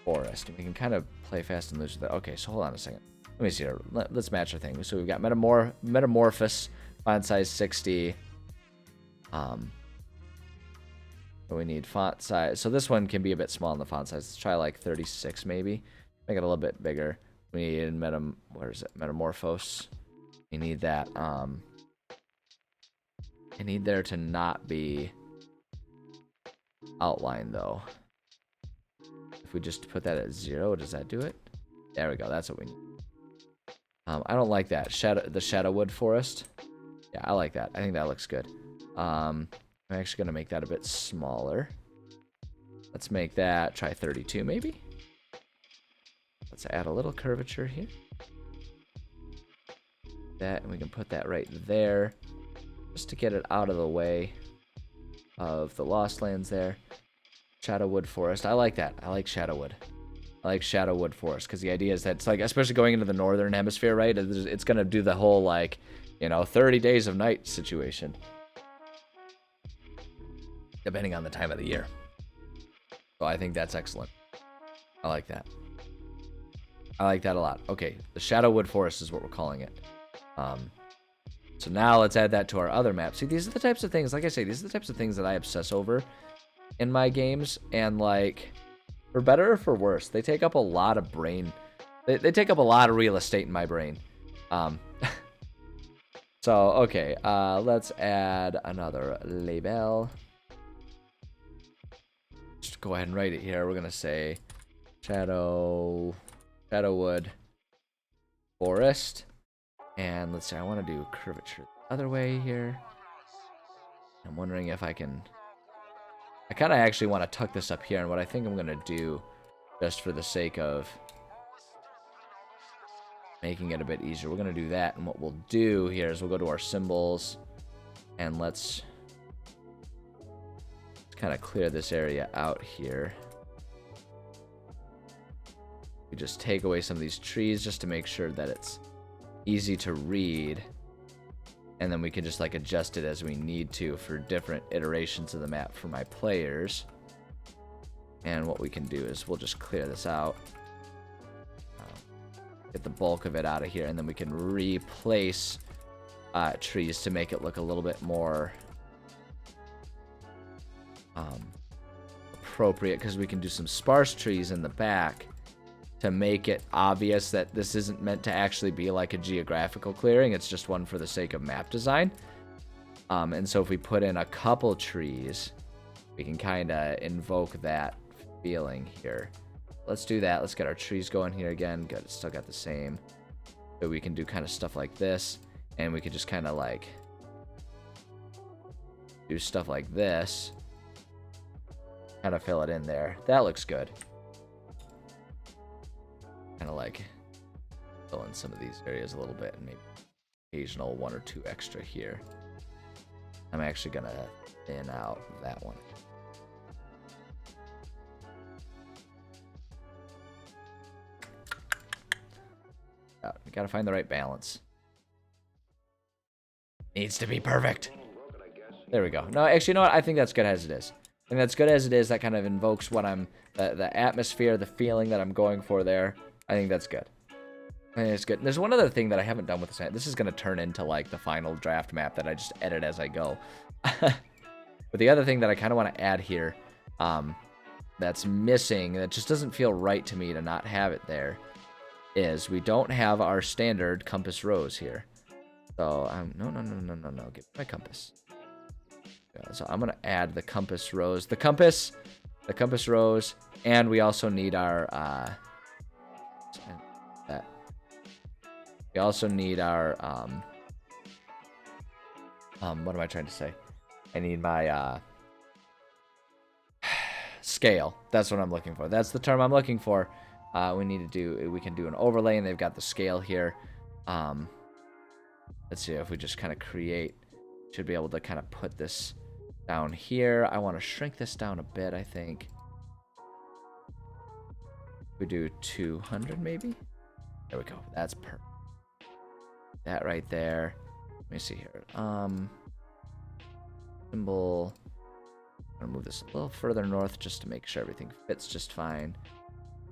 forest. We can kind of play fast and loose with that. Okay, so hold on a second. Let me see here. Let's match our thing. So we've got Metamorphosis, font size 60. We need font size. So this one can be a bit small in the font size. Let's try like 36 maybe. Make it a little bit bigger. We need Metamorphose. We need that. I need there to not be outline though. If we just put that at 0, does that do it? There we go. That's what we need. I don't like that. The Shadowwood Forest. Yeah, I like that. I think that looks good. I'm actually going to make that a bit smaller. Let's make that, try 32 maybe. Let's add a little curvature here. That, and we can put that right there, just to get it out of the way of the Lost Lands there. Shadowwood Forest. I like that. I like Shadowwood. I like Shadowwood Forest because the idea is that it's like, especially going into the northern hemisphere, right? It's going to do the whole, like, 30 days of night situation. Depending on the time of the year. So I think that's excellent. I like that. I like that a lot. Okay, the Shadowwood Forest is what we're calling it. So now let's add that to our other map. See, these are the types of things, like I say, these are the types of things that I obsess over in my games, and like, for better or for worse, they take up a lot of brain. They take up a lot of real estate in my brain. So, okay, let's add another label. Just go ahead and write it here. We're going to say Shadowwood Forest. And let's say I want to do curvature the other way here. I'm wondering if I can... I kind of actually want to tuck this up here, and what I think I'm going to do, just for the sake of making it a bit easier. We're going to do that, and what we'll do here is we'll go to our symbols, and let's kind of clear this area out here. We just take away some of these trees just to make sure that it's easy to read, and then we can just like adjust it as we need to for different iterations of the map for my players. And what we can do is we'll just clear this out, get the bulk of it out of here, and then we can replace trees to make it look a little bit more appropriate, because we can do some sparse trees in the back to make it obvious that this isn't meant to actually be like a geographical clearing. It's just one for the sake of map design. And so if we put in a couple trees, we can kind of invoke that feeling here. Let's do that. Let's get our trees going here again. Good, still got the same. So we can do kind of stuff like this, and we can just kind of like do stuff like this, kind of fill it in there. That looks good. Kind of like fill in some of these areas a little bit, and maybe occasional 1 or 2 extra here. I'm actually gonna thin out that one. We gotta find the right balance. Needs to be perfect. There we go. No, actually, you know what? I think that's good as it is. I think that's good as it is. That kind of invokes what I'm, the atmosphere, the feeling that I'm going for there. I think that's good. I think it's good. There's one other thing that I haven't done with this. This is going to turn into like the final draft map that I just edit as I go. But the other thing that I kind of want to add here, that's missing, that just doesn't feel right to me to not have it there, is we don't have our standard compass rose here. So no, give me my compass. So I'm gonna add the compass rose, the compass rose, and we also need our we also need our what am I trying to say? I need my scale. That's what I'm looking for. That's the term I'm looking for. We can do an overlay, and they've got the scale here. Let's see if we just kind of should be able to kind of put this down here. I want to shrink this down a bit, I think. We do 200 maybe? There we go. That's perfect. That right there. Let me see here. Symbol. I'm gonna move this a little further north just to make sure everything fits just fine.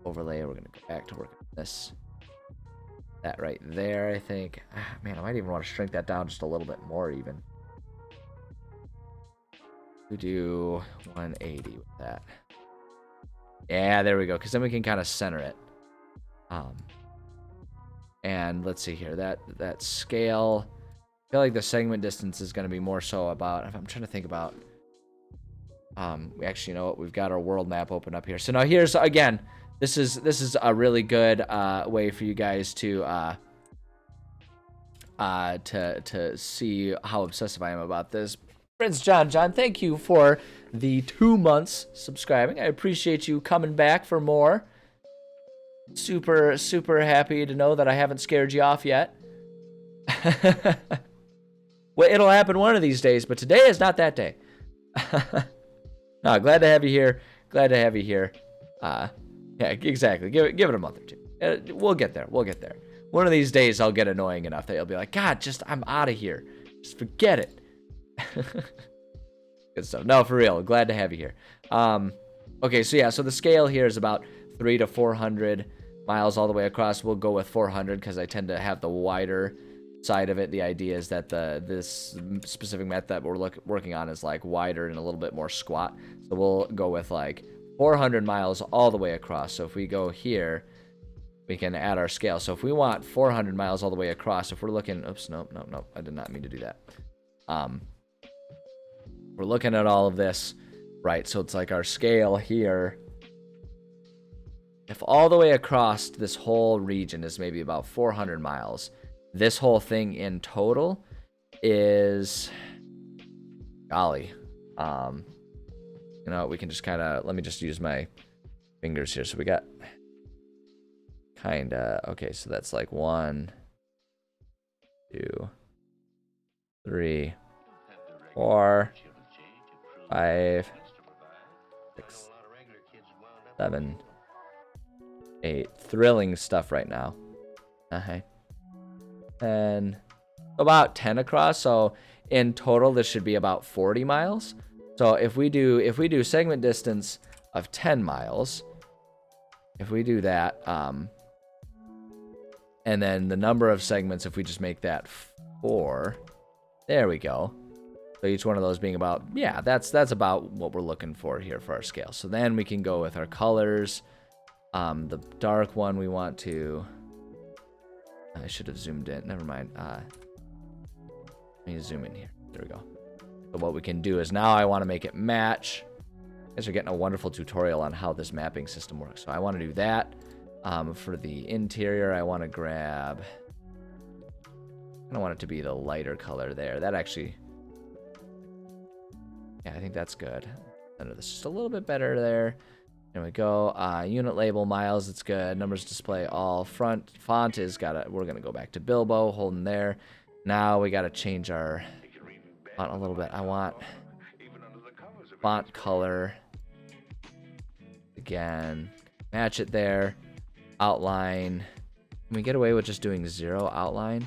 Overlay, we're gonna go back to work on this. That right there, I think. Man, I might even want to shrink that down just a little bit more even. We do 180 with that. Yeah, there we go, because then we can kind of center it. And let's see here, that scale, I feel like the segment distance is going to be more so about, I'm trying to think about, we actually, you know what, we've got our world map open up here. So now here's, again, this is a really good way for you guys to see how obsessive I am about this. Prince John, thank you for the 2 months subscribing. I appreciate you coming back for more. Super, super happy to know that I haven't scared you off yet. Well, it'll happen one of these days, but today is not that day. No, glad to have you here. Glad to have you here. Yeah, exactly. Give it a month or two. We'll get there. We'll get there. One of these days, I'll get annoying enough that you'll be like, God, I'm out of here. Just forget it. Good stuff. No, for real. Glad to have you here. Okay, so yeah, so the scale here is about 300 to 400 miles all the way across. We'll go with 400 because I tend to have the wider side of it. The idea is that this specific map that we're working on is like wider and a little bit more squat. So we'll go with like 400 miles all the way across. So if we go here, we can add our scale. So if we want 400 miles all the way across, if we're looking, oops, nope, I did not mean to do that. We're looking at all of this, right? So it's like our scale here. If all the way across this whole region is maybe about 400 miles, this whole thing in total is, golly, you know, we can just kind of, let me just use my fingers here. So we got kinda, okay, so that's like 1, 2, 3, 4, 5, 6, 7, 8. Thrilling stuff right now. Okay. And about 10 across. So in total, this should be about 40 miles. So if we do segment distance of 10 miles, if we do that, and then the number of segments, if we just make that 4, there we go. So each one of those being about, yeah, that's about what we're looking for here for our scale. So then we can go with our colors. The dark one we want to, I should have zoomed in, never mind. Let me zoom in here. There we go. So what we can do is now I want to make it match. You guys are getting a wonderful tutorial on how this mapping system works. So I want to do that. For the interior, I want to grab, I don't want it to be the lighter color there. That actually, yeah, I think that's good. Center this just a little bit better there. There we go. Unit label, miles, it's good. Numbers display all. Front font is we're gonna go back to Bilbo, holding there. Now we gotta change our font a little bit. I want font color again. Match it there. Outline. Can we get away with just doing 0 outline?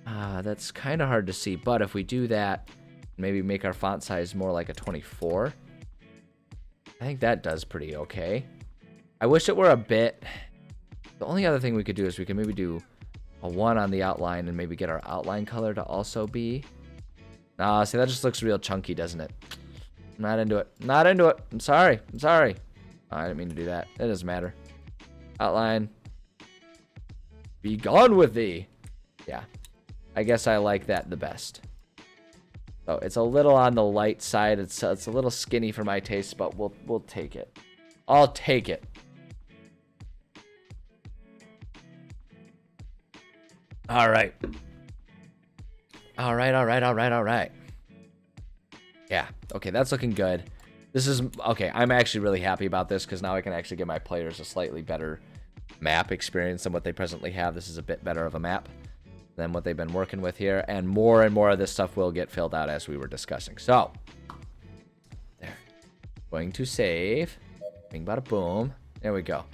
That's kind of hard to see, but if we do that, maybe make our font size more like a 24. I think that does pretty okay. I wish it were a bit. The only other thing we could do is we could maybe do a 1 on the outline and maybe get our outline color to also be. Nah, see, that just looks real chunky, doesn't it? I'm not into it. Not into it. I'm sorry. I'm sorry. Oh, I didn't mean to do that. It doesn't matter. Outline. Be gone with thee. Yeah. I guess I like that the best. So it's a little on the light side. It's a little skinny for my taste, but we'll take it. I'll take it. All right. All right. Yeah. Okay, that's looking good. This is okay. I'm actually really happy about this because now I can actually give my players a slightly better map experience than what they presently have. This is a bit better of a map than what they've been working with here, and more of this stuff will get filled out as we were discussing. So there, going to save. Bing bada boom. There we go.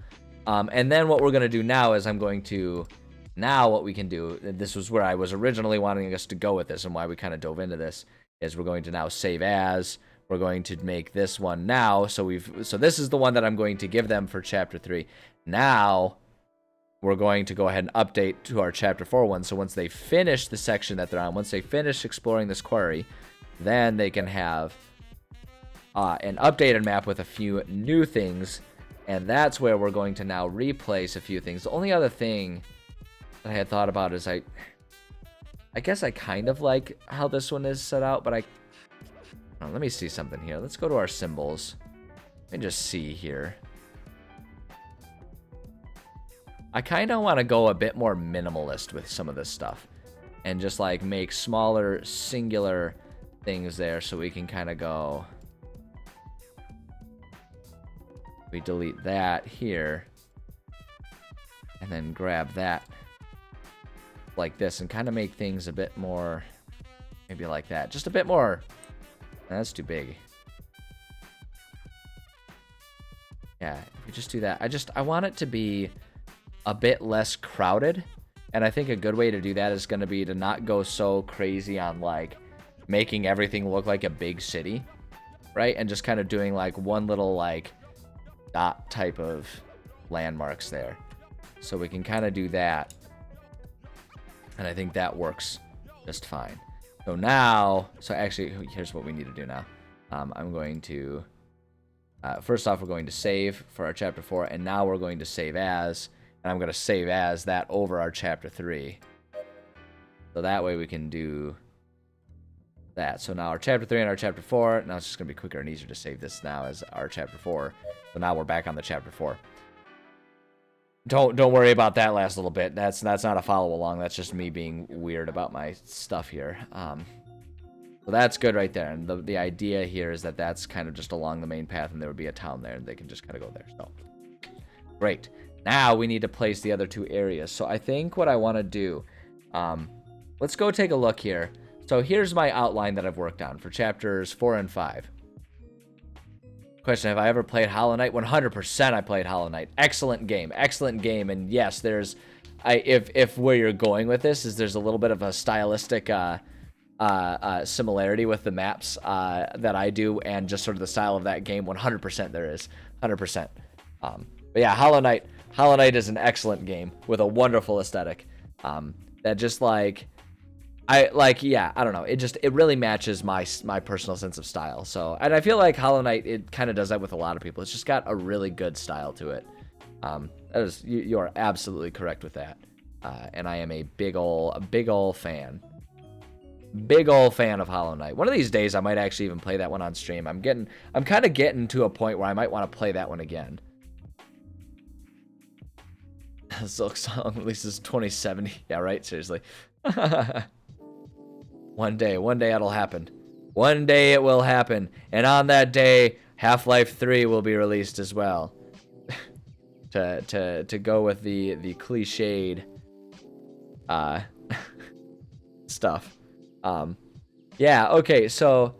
And then what we're gonna do now is what we can do. This was where I was originally wanting us to go with this, and why we kind of dove into this is we're going to now save as. We're going to make this one now. So this is the one that I'm going to give them for chapter 3. Now we're going to go ahead and update to our chapter 4 one. So once they finish the section that they're on, once they finish exploring this quarry, then they can have an updated map with a few new things. And that's where we're going to now replace a few things. The only other thing that I had thought about is I guess I kind of like how this one is set out, but let me see something here. Let's go to our symbols. Let me just see here. I kind of want to go a bit more minimalist with some of this stuff and just like make smaller singular things there so we can kind of go. We delete that here and then grab that like this and kind of make things a bit more, maybe like that. Just a bit more. That's too big. Yeah, if we just do that. I want it to be a bit less crowded. And I think a good way to do that is going to be to not go so crazy on like making everything look like a big city, right? And just kind of doing like one little like dot type of landmarks there. So we can kind of do that. And I think that works just fine. So now, actually, here's what we need to do now. I'm going to, first off, we're going to save for our chapter 4, and now we're going to save as, and I'm going to save as that over our chapter 3. So that way we can do that. So now our chapter 3 and our chapter 4, now it's just going to be quicker and easier to save this now as our chapter 4. So now we're back on the chapter 4. Don't worry about that last little bit. That's not a follow along. That's just me being weird about my stuff here. So that's good right there. And the idea here is that that's kind of just along the main path, and there would be a town there, and they can just kind of go there. So great. Now we need to place the other 2 areas. So I think what I want to do, let's go take a look here. So here's my outline that I've worked on for chapters 4 and 5. Question, have I ever played Hollow Knight? 100% I played Hollow Knight. Excellent game. And yes, there's, if where you're going with this is there's a little bit of a stylistic similarity with the maps that I do and just sort of the style of that game. 100% there is. 100%. But yeah, Hollow Knight is an excellent game with a wonderful aesthetic. That just like, I don't know. It really matches my personal sense of style. So, and I feel like Hollow Knight, it kind of does that with a lot of people. It's just got a really good style to it. You are absolutely correct with that. And I am a big ol' fan. Big ol' fan of Hollow Knight. One of these days, I might actually even play that one on stream. I'm kind of getting to a point where I might want to play that one again. Silk Song releases 2070. Yeah, right. Seriously. One day it'll happen. One day it will happen. And on that day, Half-Life 3 will be released as well. to go with the cliched stuff. Yeah, okay, so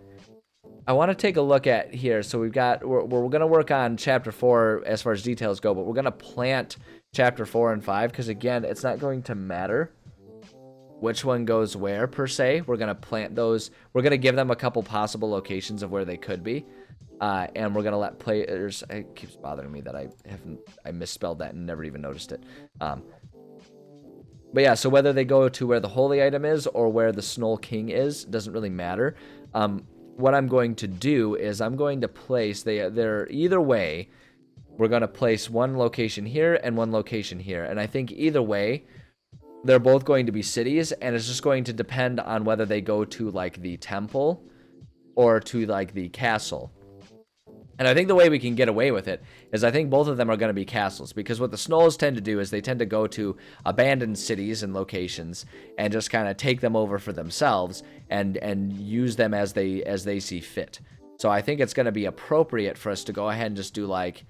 I want to take a look at here. So we're going to work on chapter 4 as far as details go, but we're going to plant chapter 4 and 5 because again, it's not going to matter which one goes where per se. We're going to plant those. We're going to give them a couple possible locations of where they could be. And we're going to let players, it keeps bothering me that I misspelled that and never even noticed it. But yeah, so whether they go to where the holy item is or where the Snow King is, doesn't really matter. What I'm going to do is I'm going to place, they're either way, we're going to place one location here and one location here. And I think either way, they're both going to be cities, and it's just going to depend on whether they go to, like, the temple or to, like, the castle. And I think the way we can get away with it is I think both of them are going to be castles, because what the Snolls tend to do is they tend to go to abandoned cities and locations and just kind of take them over for themselves and use them as they see fit. So I think it's going to be appropriate for us to go ahead and just do, like,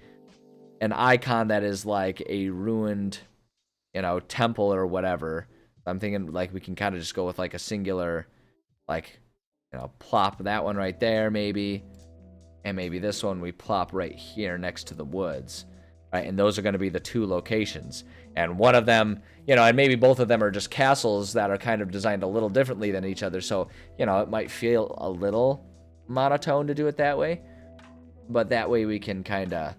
an icon that is, like, a ruined, temple or whatever. I'm thinking, like, we can kind of just go with, like, a singular, like, plop that one right there, maybe. And maybe this one we plop right here next to the woods, right? And those are going to be the 2 locations. And one of them, and maybe both of them are just castles that are kind of designed a little differently than each other. So, it might feel a little monotone to do it that way. But that way we can kind of,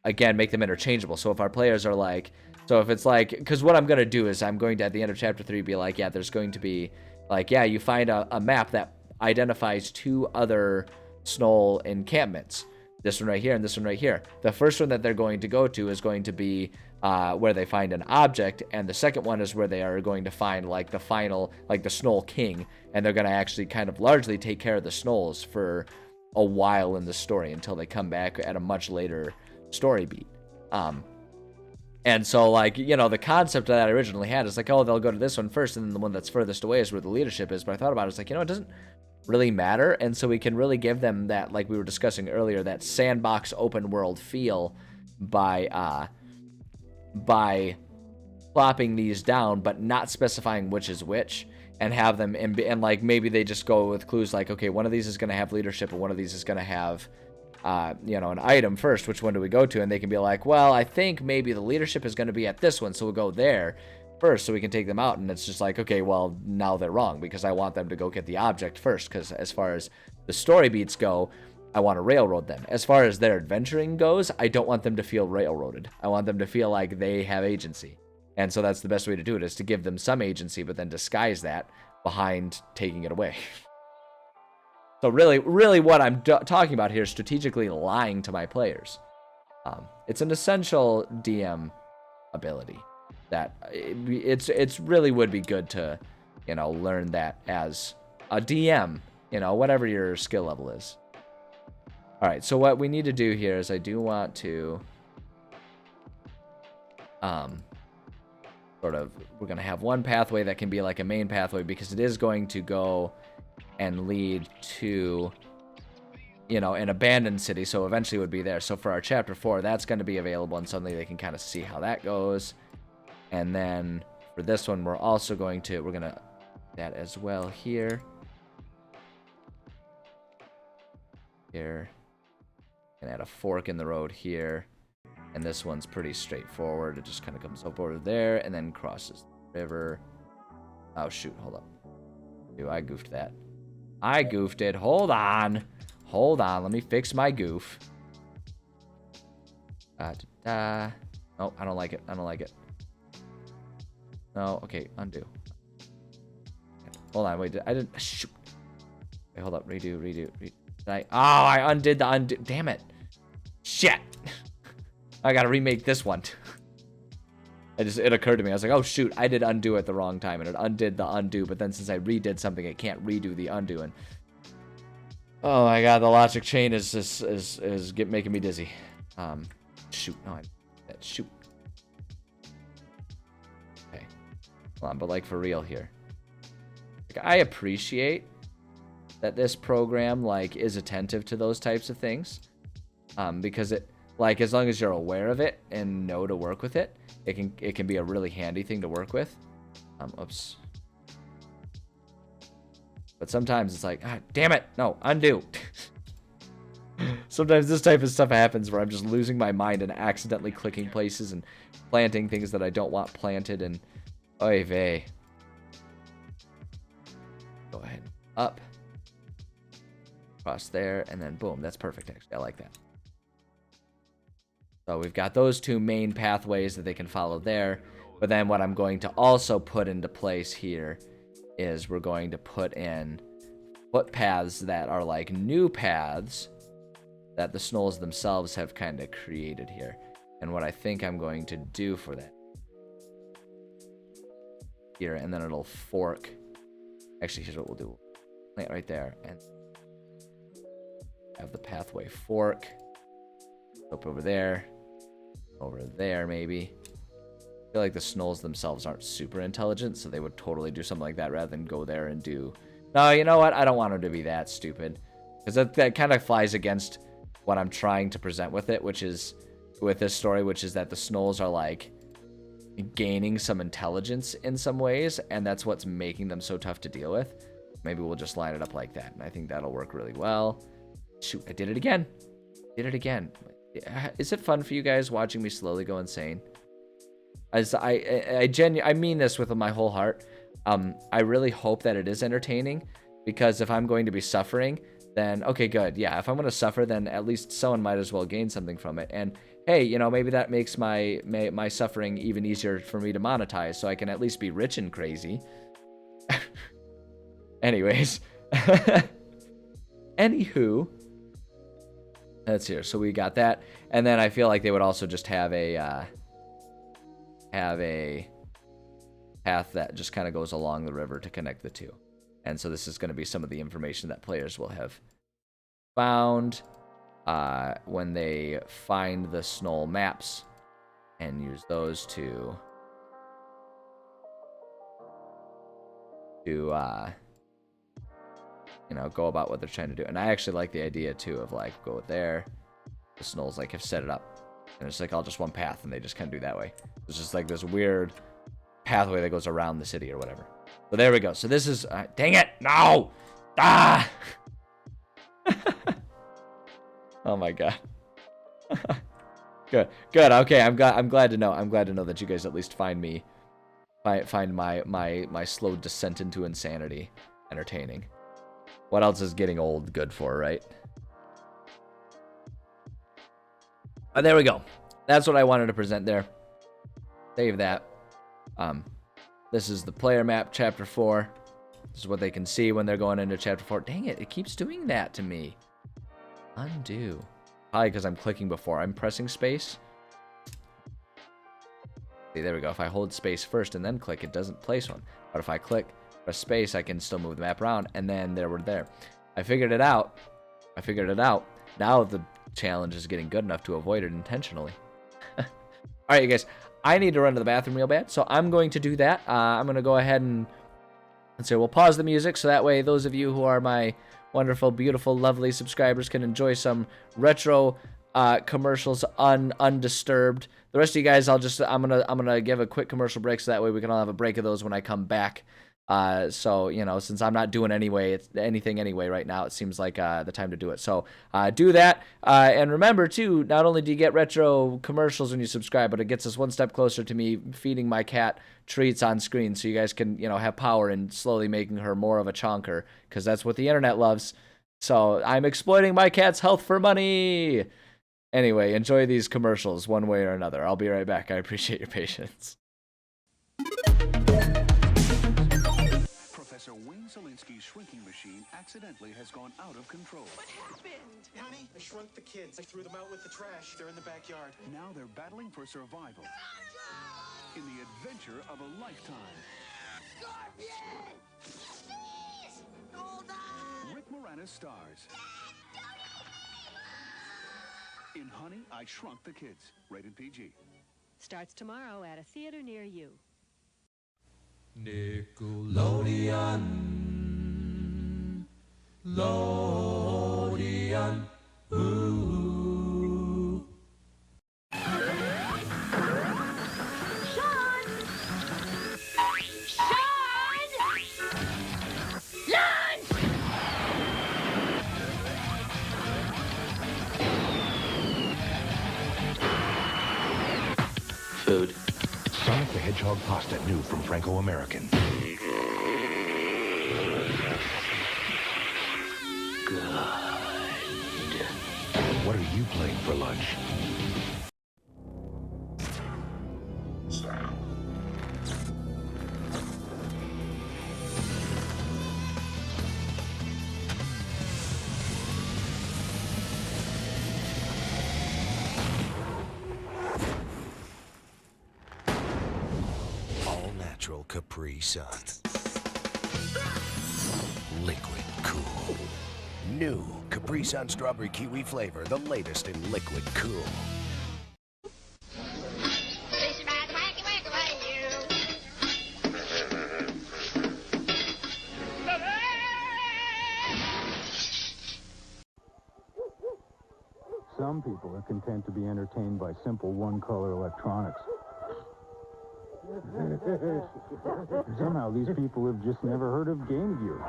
again, make them interchangeable. So if our players are like, so if it's like, because what I'm going to do is I'm going to, at the end of chapter 3, be like, yeah, there's going to be, like, yeah, you find a map that identifies 2 other Snoll encampments. This one right here and this one right here. The first one that they're going to go to is going to be where they find an object, and the second one is where they are going to find, like, the final, like, the Snoll King, and they're going to actually kind of largely take care of the Snolls for a while in the story until they come back at a much later story beat. And so, like, the concept that I originally had is like, oh, they'll go to this one first, and then the one that's furthest away is where the leadership is. But I thought about it, it's like, it doesn't really matter. And so we can really give them that, like we were discussing earlier, that sandbox open world feel by plopping these down, but not specifying which is which, and have them, and like, maybe they just go with clues like, okay, one of these is going to have leadership, and one of these is going to have an item first. Which one do we go to? And they can be like, well, I think maybe the leadership is going to be at this one, so we'll go there first so we can take them out. And it's just like, okay, well, now they're wrong, because I want them to go get the object first, because as far as the story beats go, I want to railroad them. As far as their adventuring goes, I don't want them to feel railroaded. I want them to feel like they have agency. And so that's the best way to do it, is to give them some agency, but then disguise that behind taking it away. So really what I'm talking about here is strategically lying to my players. It's an essential DM ability that it's really would be good to, learn that as a DM, whatever your skill level is. All right, so what we need to do here is I do want to we're going to have one pathway that can be like a main pathway, because it is going to go and lead to you know, an abandoned city, so eventually it would be there. So for our chapter 4, that's going to be available, and suddenly they can kind of see how that goes. And then for this one, we're going to that as well here. Here. And add a fork in the road here. And this one's pretty straightforward. It just kind of comes up over there and then crosses the river. Oh, shoot. Hold up. Dude, I goofed that. I goofed it. Hold on. Hold on. Let me fix my goof. Oh, I don't like it. I don't like it. No. Okay. Undo. Hold on. Wait. I didn't. Shoot. Wait, hold up. Redo. I undid the undo. Damn it. Shit. I gotta remake this one. It occurred to me. I was like, oh shoot, I did undo at the wrong time, and it undid the undo. But then since I redid something, it can't redo the undo. And oh my god, the logic chain is making me dizzy. Shoot, no, shoot. Okay, hold on, but like for real here. Like, I appreciate that this program like is attentive to those types of things, because it. Like, as long as you're aware of it and know to work with it, it can be a really handy thing to work with. Oops. But sometimes it's like, ah, damn it, no, undo. Sometimes this type of stuff happens where I'm just losing my mind and accidentally clicking places and planting things that I don't want planted, and oy vey. Go ahead, up, across there, and then boom, that's perfect, actually, I like that. So we've got those two main pathways that they can follow there. But then what I'm going to also put into place here is we're going to put in footpaths that are like new paths that the Snolls themselves have kind of created here. And what I think I'm going to do for that here, and then it'll fork. Actually, here's what we'll do. Plant right there and have the pathway fork. Up over there. Over there, maybe. I feel like the Snolls themselves aren't super intelligent, so they would totally do something like that rather than go there and do... No, you know what? I don't want them to be that stupid. Because that kind of flies against what I'm trying to present with it, which is... With this story, which is that the Snolls are, like, gaining some intelligence in some ways, and that's what's making them so tough to deal with. Maybe we'll just line it up like that, and I think that'll work really well. Shoot, I did it again. Did it again. Is it fun for you guys watching me slowly go insane? As I mean this with my whole heart. I really hope that it is entertaining, because if I'm going to be suffering, then okay, good. Yeah, if I'm going to suffer, then at least someone might as well gain something from it. And hey, you know, maybe that makes my suffering even easier for me to monetize, so I can at least be rich and crazy. Anyways, anywho. That's here. So we got that. And then I feel like they would also just have a path that just kind of goes along the river to connect the two. And so this is going to be some of the information that players will have found when they find the Snoll maps and use those to you know, go about what they're trying to do. And I actually like the idea too of like, go there. The Snolls like have set it up, and it's like all just one path, and they just kind of do that way. It's just like this weird pathway that goes around the city or whatever. So there we go. So this is dang it, no, ah. Oh my god. Good. Okay, I'm glad to know. I'm glad to know that you guys at least find my slow descent into insanity entertaining. What else is getting old good for, right? There we go. That's what I wanted to present there. Save that. This is the player map, chapter 4. This is what they can see when they're going into chapter 4. Dang it, it keeps doing that to me. Undo. Probably because I'm clicking before I'm pressing space. See, there we go. If I hold space first and then click, it doesn't place one. But if I click, press space, I can still move the map around, and then there we're there. I figured it out. Now the challenge is getting good enough to avoid it intentionally. Alright, you guys. I need to run to the bathroom real bad, so I'm going to do that. I'm going to go ahead and say we'll pause the music, so that way those of you who are my wonderful, beautiful, lovely subscribers can enjoy some retro commercials undisturbed. The rest of you guys, I'm gonna give a quick commercial break so that way we can all have a break of those when I come back. So, you know, since I'm not doing anything anyway right now, it seems like the time to do it. So do that. And remember, too, not only do you get retro commercials when you subscribe, but it gets us one step closer to me feeding my cat treats on screen so you guys can, you know, have power in slowly making her more of a chonker, because that's what the internet loves. So I'm exploiting my cat's health for money. Anyway, enjoy these commercials one way or another. I'll be right back. I appreciate your patience. Professor Wayne Selinsky's shrinking machine accidentally has gone out of control. What happened? Honey, I shrunk the kids. I threw them out with the trash. They're in the backyard. Now they're battling for survival in the adventure of a lifetime. Scorpion! Please! Hold on! Rick Moranis stars in Honey, I Shrunk the Kids. Rated PG. Starts tomorrow at a theater near you. Nickelodeon, Lodian, ooh. Sean! Sean! Lunch! Food. Sonic the Hedgehog pasta, new from Franco-American. What are you playing for lunch? All natural Capri Sun. Liquid cool. New Capri Sun Strawberry Kiwi flavor, the latest in liquid cool. Some people are content to be entertained by simple one-color electronics. Somehow these people have just never heard of Game Gear,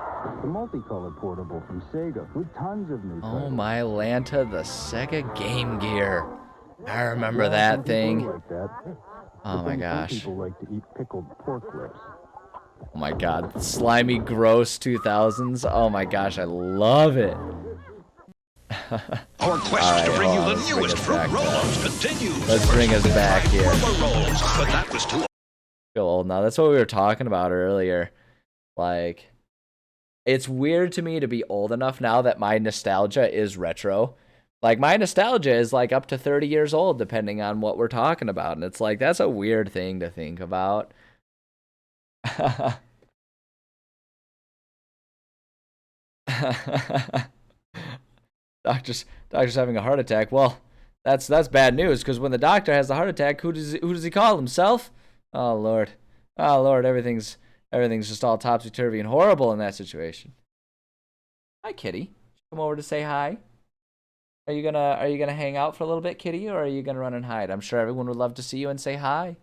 the multicolored portable from Sega with tons of new Oh my Lanta, the Sega Game Gear. I remember that thing. Like that. Oh my gosh. Some people like to eat pickled pork lips. Oh my god. Slimy, gross 2000s. Oh my gosh, I love it. Our quest to bring you the newest fruit roll-ups continues. Let's bring us back here. Rolls, but that was too Feel old now. That's what we were talking about earlier. Like, it's weird to me to be old enough now that my nostalgia is retro. Like, my nostalgia is like up to 30 years old, depending on what we're talking about. And it's like, that's a weird thing to think about. Doctor's having a heart attack. Well, that's bad news, because when the doctor has a heart attack, who does he call himself? Oh Lord, everything's just all topsy turvy and horrible in that situation. Hi, Kitty. Come over to say hi. Are you gonna hang out for a little bit, Kitty, or are you gonna run and hide? I'm sure everyone would love to see you and say hi.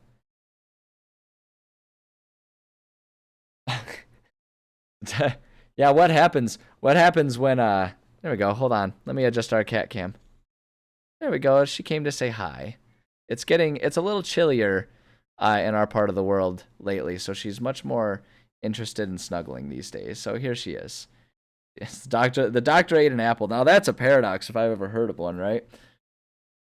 Yeah, what happens when there we go. Hold on. Let me adjust our cat cam. There we go. She came to say hi. It's a little chillier in our part of the world lately, so she's much more interested in snuggling these days. So here she is. Yes, the doctor ate an apple. Now that's a paradox if I've ever heard of one, right?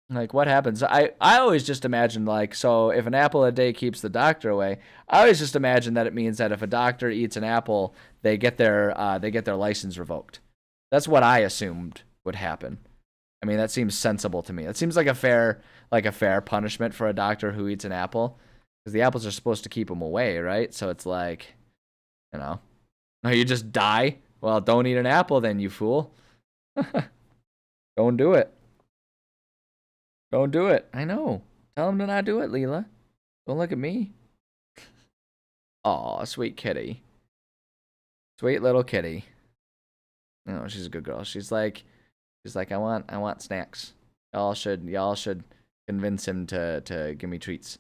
Like, what happens? I always just imagine, like, so if an apple a day keeps the doctor away, I always just imagine that it means that if a doctor eats an apple, they get their license revoked. That's what I assumed would happen. I mean, that seems sensible to me. It seems like a fair punishment for a doctor who eats an apple, because the apples are supposed to keep him away, right? So it's like, no, you just die. Well, don't eat an apple then, you fool. Don't do it. Don't do it. I know. Tell him to not do it, Leela. Don't look at me. Aw, sweet kitty. Sweet little kitty. You know, she's a good girl. She's like, I want snacks. Y'all should convince him to give me treats.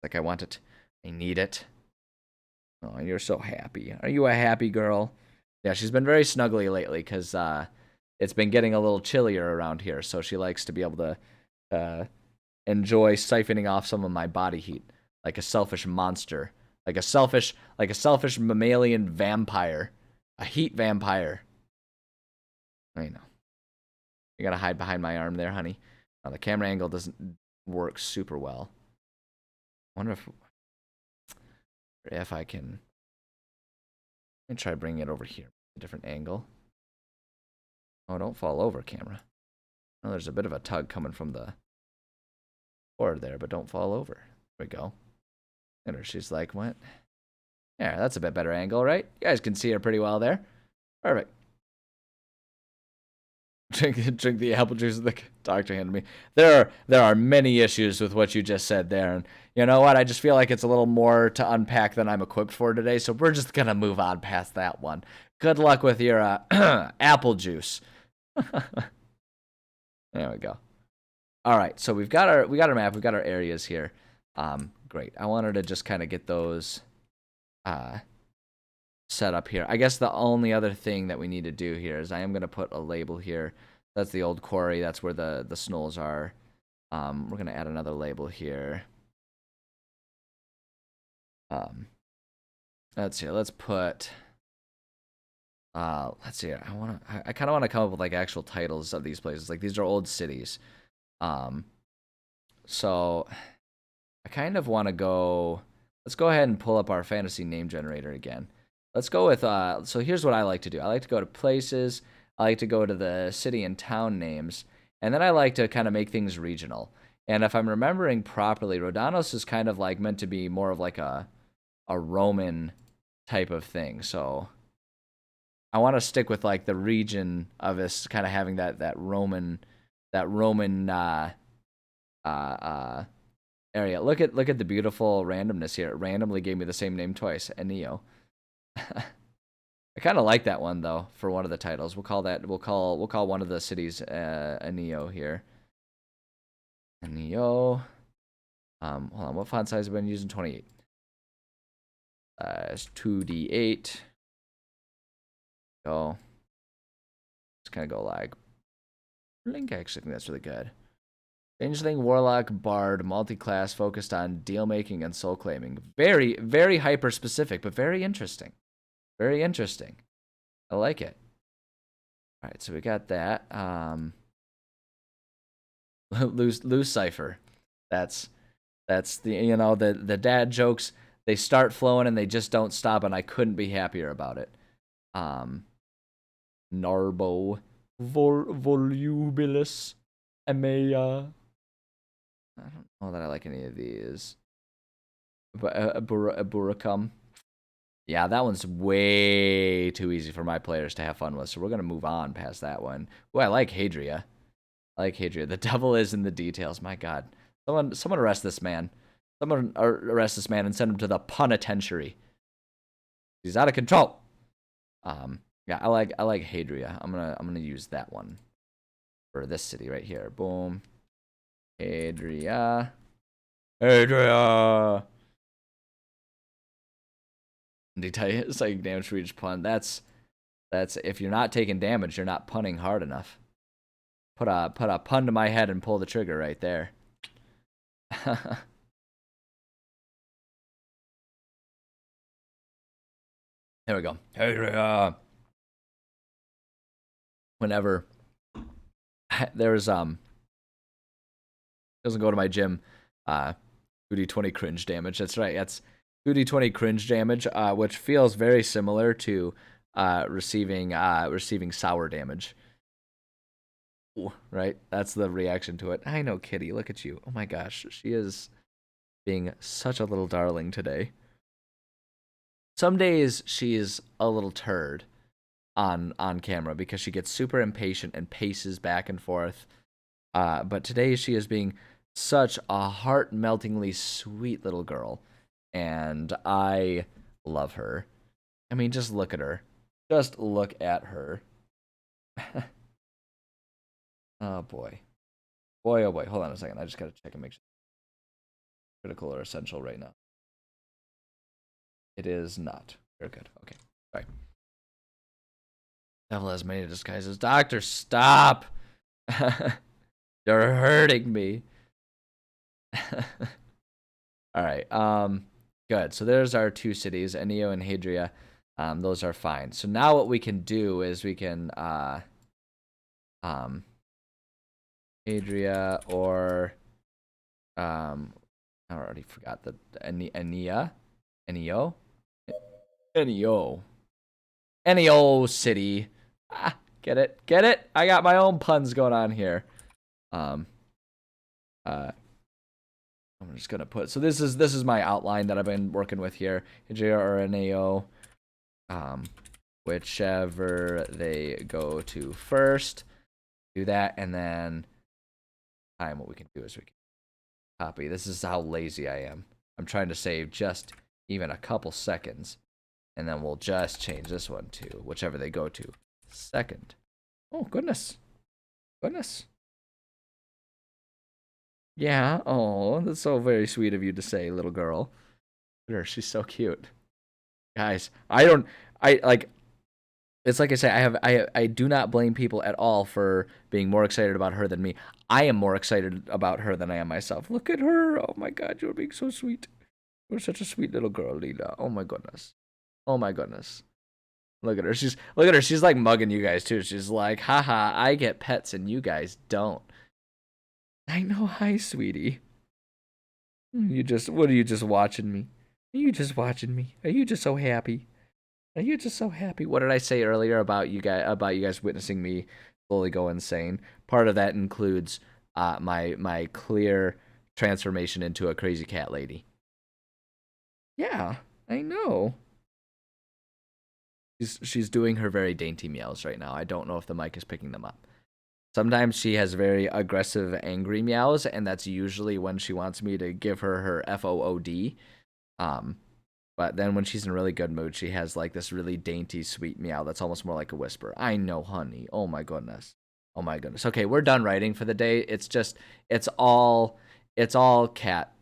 Like, I want it. I need it. Oh, you're so happy. Are you a happy girl? Yeah, she's been very snuggly lately because it's been getting a little chillier around here, so she likes to be able to enjoy siphoning off some of my body heat, like a selfish monster, like a selfish mammalian vampire, a heat vampire. I know. You gotta hide behind my arm there, honey. Now, the camera angle doesn't work super well. I wonder if I can. Let me try bringing it over here, a different angle. Oh, don't fall over, camera. Oh, there's a bit of a tug coming from the board there, but don't fall over. There we go. And she's like, what? Yeah, that's a bit better angle, right? You guys can see her pretty well there. Perfect. Drink the apple juice that the doctor handed me. There are many issues with what you just said there, and you know what? I just feel like it's a little more to unpack than I'm equipped for today, so we're just gonna move on past that one. Good luck with your apple juice. There we go. All right, so we got our map, we've got our areas here. Great. I wanted to just kind of get those set up here. I guess the only other thing that we need to do here is I am going to put a label here. That's the old quarry. That's where the snolls are. We're going to add another label here. Let's see. Let's put. Let's see. I kind of want to come up with like actual titles of these places. Like these are old cities. So I kind of want to go. Let's go ahead and pull up our fantasy name generator again. Let's go with, so here's what I like to do. I like to go to places, I like to go to the city and town names, and then I like to kind of make things regional. And if I'm remembering properly, Rhodanos is kind of like meant to be more of like a Roman type of thing. So I want to stick with like the region of this kind of having that Roman area. Look at the beautiful randomness here. It randomly gave me the same name twice, Enio. I kind of like that one though for one of the titles. We'll call one of the cities Enio here. Enio. Hold on, what font size have I been using? 28. It's 2D8. Go. Just kind of go like Link. I actually think that's really good. Changeling, Warlock, Bard, multi-class, focused on deal-making and soul-claiming. Very, very hyper-specific, but very interesting. Very interesting. I like it. All right, so we got that. Loose Cipher. That's the the dad jokes. They start flowing and they just don't stop, and I couldn't be happier about it. Narbo, Volubilis, Amaya. I don't know that I like any of these. Buracum. Yeah, that one's way too easy for my players to have fun with, so we're going to move on past that one. Oh, I like Hadria. The devil is in the details. My God. Someone arrest this man. Someone arrest this man and send him to the penitentiary. He's out of control. Yeah, I like Hadria. I'm gonna use that one for this city right here. Boom. Hadria. It's like damage for each pun. That's if you're not taking damage, you're not punning hard enough. Put a pun to my head and pull the trigger right there. There we go. Hadria. Whenever there's doesn't go to my gym 2d20 cringe damage. That's right. That's 2d20 cringe damage, which feels very similar to receiving sour damage. Ooh, right? That's the reaction to it. I know, Kitty. Look at you. Oh my gosh, she is being such a little darling today. Some days she's a little turd on camera because she gets super impatient and paces back and forth. But today she is being such a heart-meltingly sweet little girl, and I love her. I mean, just look at her. Just look at her. Oh boy. Boy, oh boy. Hold on a second. I just gotta check and make sure. Critical or essential right now. It is not. Very good. Okay. All right. Devil has many disguises. Doctor, stop! You're hurting me. Alright, good. So there's our two cities, Enio and Hadria. Those are fine. So now what we can do is we can Hadria or I already forgot the Enio City. Get it? I got my own puns going on here. I'm just gonna put, so this is my outline that I've been working with here. Hadria or Enio, whichever they go to first. Do that, and then what we can do is we can copy. This is how lazy I am. I'm trying to save just even a couple seconds, and then we'll just change this one to whichever they go to second. Oh, goodness. Yeah, oh, that's so very sweet of you to say, little girl. Look at her, she's so cute. Guys, it's like I say, I do not blame people at all for being more excited about her than me. I am more excited about her than I am myself. Look at her. Oh my god, you're being so sweet. You're such a sweet little girl, Lila. Oh my goodness. Look at her. She's like mugging you guys too. She's like, haha, I get pets and you guys don't. I know, hi, sweetie. What are you just watching me? Are you just watching me? Are you just so happy? What did I say earlier about you guys witnessing me slowly go insane? Part of that includes my clear transformation into a crazy cat lady. Yeah, I know. She's doing her very dainty meows right now. I don't know if the mic is picking them up. Sometimes she has very aggressive, angry meows, and that's usually when she wants me to give her FOOD. But then when she's in a really good mood, she has like this really dainty, sweet meow that's almost more like a whisper. I know, honey. Oh my goodness. Okay, we're done writing for the day. It's all cat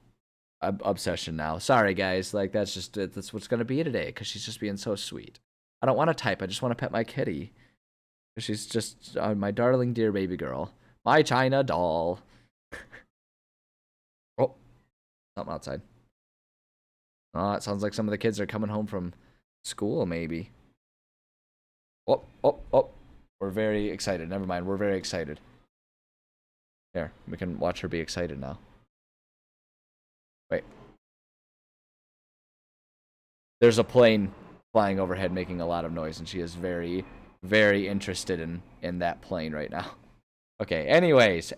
obsession now. Sorry, guys. Like that's what's gonna be today because she's just being so sweet. I don't want to type. I just want to pet my kitty. She's just my darling, dear baby girl. My China doll. Oh, something outside. Oh, it sounds like some of the kids are coming home from school, maybe. Oh. We're very excited. Never mind. We're very excited. Here, we can watch her be excited now. Wait. There's a plane flying overhead making a lot of noise, and she is very, very interested in that plane right now. Okay, anyways.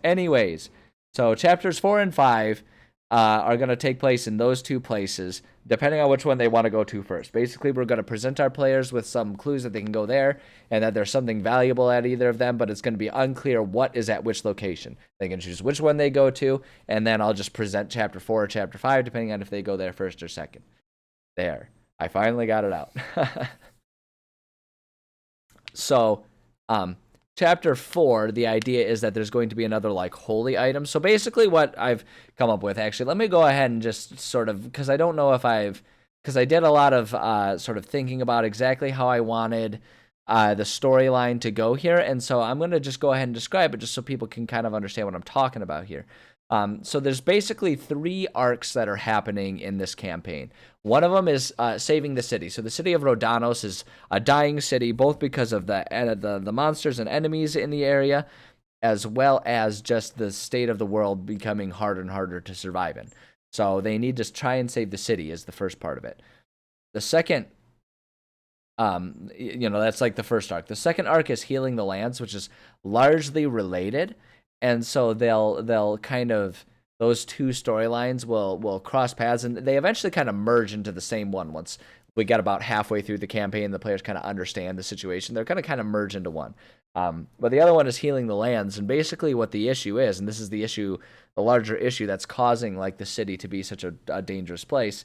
So chapters 4 and 5 are going to take place in those two places, depending on which one they want to go to first. Basically, we're going to present our players with some clues that they can go there, and that there's something valuable at either of them, but it's going to be unclear what is at which location. They can choose which one they go to, and then I'll just present chapter 4 or chapter 5, depending on if they go there first or second. There. I finally got it out. So, chapter 4, the idea is that there's going to be another, like, holy item. So basically what I've come up with, actually, let me go ahead and just sort of, because I don't know if because I did a lot of sort of thinking about exactly how I wanted the storyline to go here, and so I'm going to just go ahead and describe it just so people can kind of understand what I'm talking about here. So there's basically 3 arcs that are happening in this campaign. One of them is saving the city. So the city of Rhodanos is a dying city, both because of the monsters and enemies in the area, as well as just the state of the world becoming harder and harder to survive in. So they need to try and save the city is the first part of it. The second, that's like the first arc. The second arc is healing the lands, which is largely related. And so they'll kind of, those two storylines will cross paths, and they eventually kind of merge into the same one. Once we get about halfway through the campaign, the players kind of understand the situation. They're going to kind of merge into one. But the other one is healing the lands, and basically what the issue is, and this is the issue, the larger issue that's causing like the city to be such a dangerous place,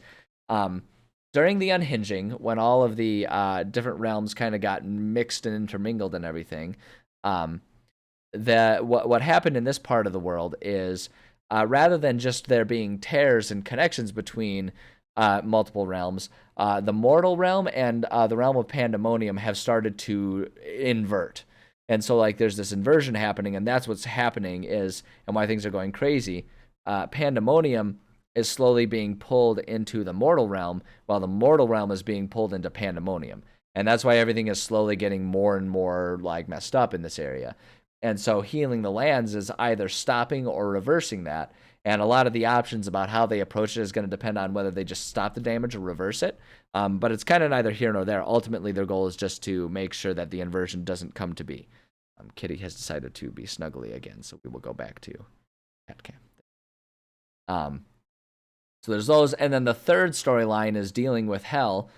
during the unhinging, when all of the different realms kind of got mixed and intermingled and everything, what happened in this part of the world is rather than just there being tears and connections between multiple realms, the mortal realm and the realm of Pandemonium have started to invert. And so, like, there's this inversion happening, and that's what's happening is, and why things are going crazy. Pandemonium is slowly being pulled into the mortal realm, while the mortal realm is being pulled into Pandemonium. And that's why everything is slowly getting more and more, like, messed up in this area. And so healing the lands is either stopping or reversing that. And a lot of the options about how they approach it is going to depend on whether they just stop the damage or reverse it. But it's kind of neither here nor there. Ultimately, their goal is just to make sure that the inversion doesn't come to be. Kitty has decided to be snuggly again, so we will go back to cat cam. So there's those. And then the third storyline is dealing with Hel.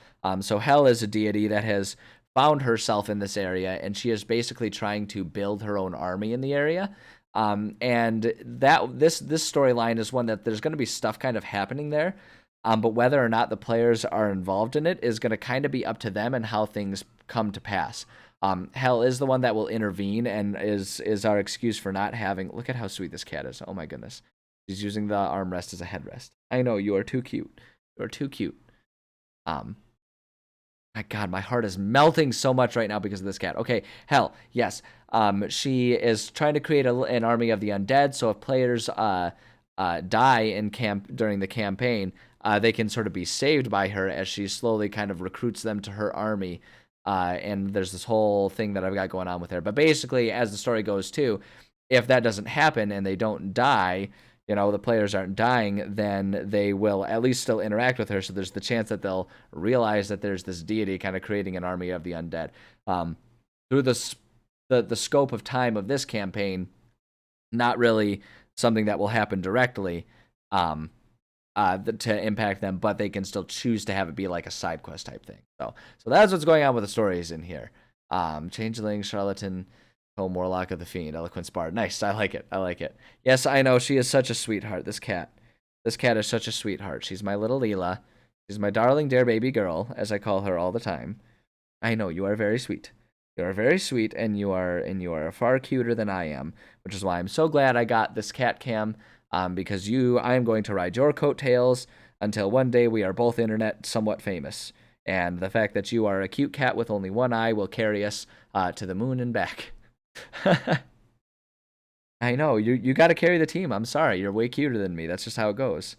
So Hel is a deity that has found herself in this area, and she is basically trying to build her own army in the area. And this storyline is one that there's going to be stuff kind of happening there, but whether or not the players are involved in it is going to kind of be up to them and how things come to pass. Hel is the one that will intervene and is our excuse for not having. Look at how sweet this cat is. Oh my goodness, she's using the armrest as a headrest. I know, you are too cute. You are too cute. My God, my heart is melting so much right now because of this cat. Okay, Hel, yes. She is trying to create an army of the undead, so if players die during the campaign, they can sort of be saved by her as she slowly kind of recruits them to her army. And there's this whole thing that I've got going on with her. But basically, as the story goes too, if that doesn't happen and they don't die, the players aren't dying, then they will at least still interact with her. So there's the chance that they'll realize that there's this deity kind of creating an army of the undead. Through the scope of time of this campaign, not really something that will happen directly to impact them, but they can still choose to have it be like a side quest type thing. So that's what's going on with the stories in here. Changeling, Charlatan, Home Warlock of the Fiend, Eloquence Bard. Nice, I like it. Yes, I know, she is such a sweetheart, this cat. This cat is such a sweetheart. She's my little Leela. She's my darling dear baby girl, as I call her all the time. I know, you are very sweet. You are very sweet, and you are far cuter than I am, which is why I'm so glad I got this cat cam, because I am going to ride your coattails until one day we are both internet somewhat famous. And the fact that you are a cute cat with only one eye will carry us to the moon and back. I know, you got to carry the team. I'm sorry, you're way cuter than me. That's just how it goes.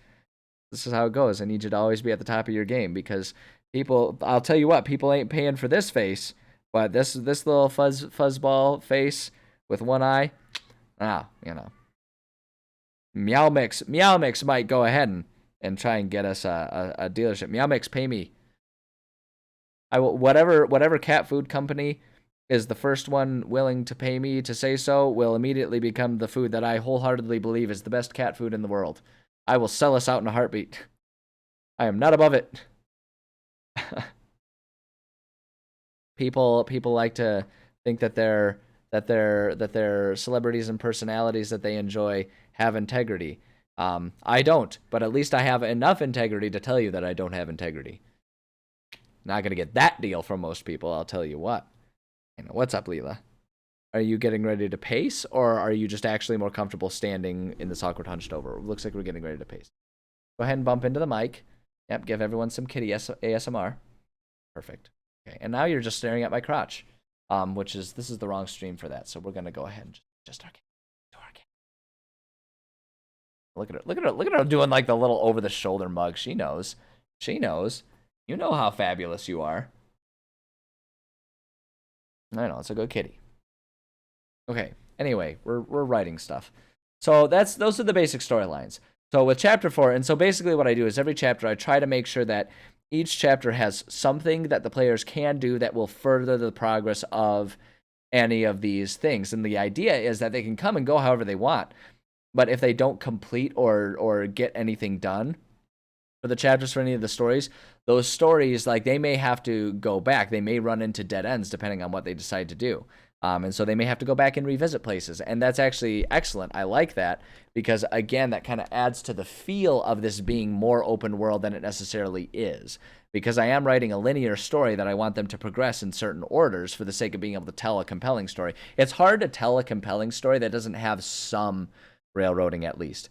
This is how it goes. I need you to always be at the top of your game, because I'll tell you what, people ain't paying for this face, but this little fuzzball face with one eye, Meow Mix might go ahead and try and get us a dealership. Meow Mix, pay me. I will, whatever cat food company is the first one willing to pay me to say so will immediately become the food that I wholeheartedly believe is the best cat food in the world. I will sell us out in a heartbeat. I am not above it. People like to think that their celebrities and personalities that they enjoy have integrity. I don't, but at least I have enough integrity to tell you that I don't have integrity. Not gonna get that deal from most people, I'll tell you what. What's up, Leela? Are you getting ready to pace, or are you just actually more comfortable standing in this awkward hunched over? It looks like we're getting ready to pace. Go ahead and bump into the mic. Yep, give everyone some kitty ASMR. Perfect. Okay, and now you're just staring at my crotch, this is the wrong stream for that, so we're gonna go ahead and just arcade. Look at her doing like the little over the shoulder mug. She knows. You know how fabulous you are. I know, it's a good kitty. Okay, anyway, we're writing stuff. So those are the basic storylines. So with chapter 4, and so basically what I do is every chapter I try to make sure that each chapter has something that the players can do that will further the progress of any of these things. And the idea is that they can come and go however they want, but if they don't complete or get anything done for the chapters for any of the stories, those stories, like, they may have to go back. They may run into dead ends depending on what they decide to do. And so they may have to go back and revisit places. And that's actually excellent. I like that because, again, that kind of adds to the feel of this being more open world than it necessarily is. because I am writing a linear story that I want them to progress in certain orders for the sake of being able to tell a compelling story. It's hard to tell a compelling story that doesn't have some railroading at least.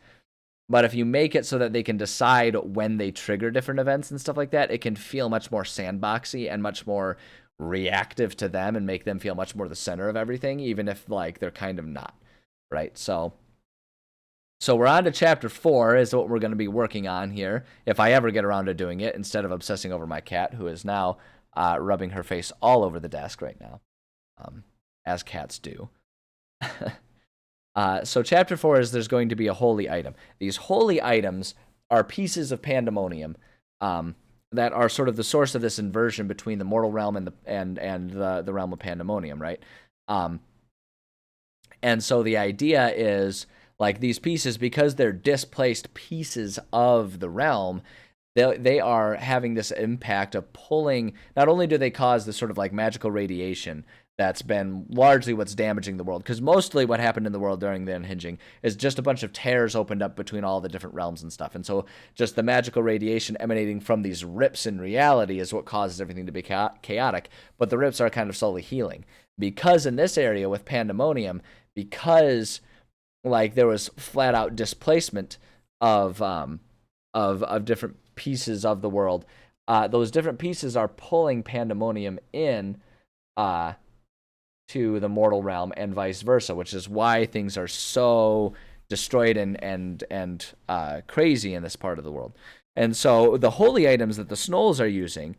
But if you make it so that they can decide when they trigger different events and stuff like that, it can feel much more sandboxy and much more reactive to them and make them feel much more the center of everything, even if like they're kind of not, right? So we're on to chapter 4 is what we're going to be working on here, if I ever get around to doing it, instead of obsessing over my cat, who is now rubbing her face all over the desk right now, as cats do. So chapter 4 is there's going to be a holy item. These holy items are pieces of pandemonium that are sort of the source of this inversion between the mortal realm and the realm of pandemonium, right? And so the idea is, like, these pieces, because they're displaced pieces of the realm, they are having this impact of pulling. Not only do they cause this sort of like magical radiation that's been largely what's damaging the world, because mostly what happened in the world during the unhinging is just a bunch of tears opened up between all the different realms and stuff. And so just the magical radiation emanating from these rips in reality is what causes everything to be chaotic. But the rips are kind of slowly healing. Because in this area with pandemonium, because like there was flat out displacement of different pieces of the world, those different pieces are pulling pandemonium in to the mortal realm and vice versa, which is why things are so destroyed and crazy in this part of the world. And so the holy items that the Snolls are using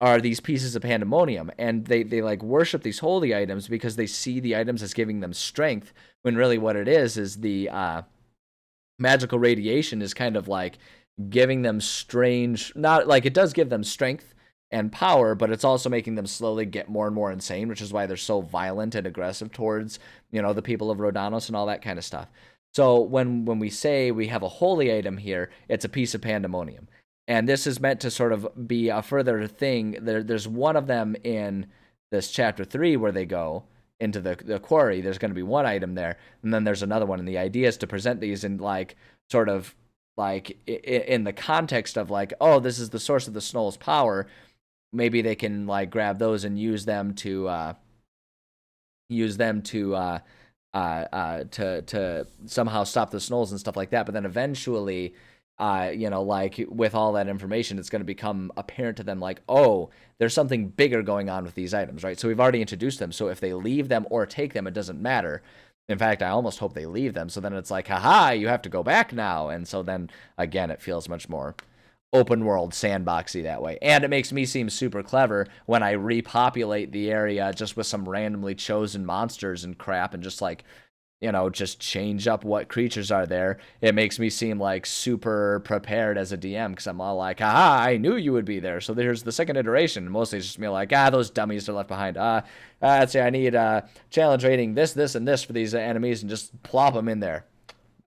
are these pieces of pandemonium, and they like worship these holy items because they see the items as giving them strength, when really what it is the magical radiation is kind of like giving them strange, not like it does give them strength and power, but it's also making them slowly get more and more insane, which is why they're so violent and aggressive towards, the people of Rhodanos and all that kind of stuff. So when we say we have a holy item here, it's a piece of pandemonium. And this is meant to sort of be a further thing. There's one of them in this chapter 3 where they go into the quarry. There's going to be one item there, and then there's another one. And the idea is to present these in like sort of like in the context of like, oh, this is the source of the Snolls' power. Maybe they can like grab those and use them to somehow stop the Snolls and stuff like that. But then eventually, like with all that information, it's going to become apparent to them like, oh, there's something bigger going on with these items, right? So we've already introduced them. So if they leave them or take them, it doesn't matter. In fact, I almost hope they leave them. So then it's like, haha, you have to go back now. And so then again, it feels much more open world sandboxy that way. And it makes me seem super clever when I repopulate the area just with some randomly chosen monsters and crap and just like, just change up what creatures are there. It makes me seem like super prepared as a DM because I'm all like, aha, I knew you would be there. So there's the second iteration. Mostly it's just me like, those dummies are left behind. Let's say I need challenge rating this, and this for these enemies and just plop them in there.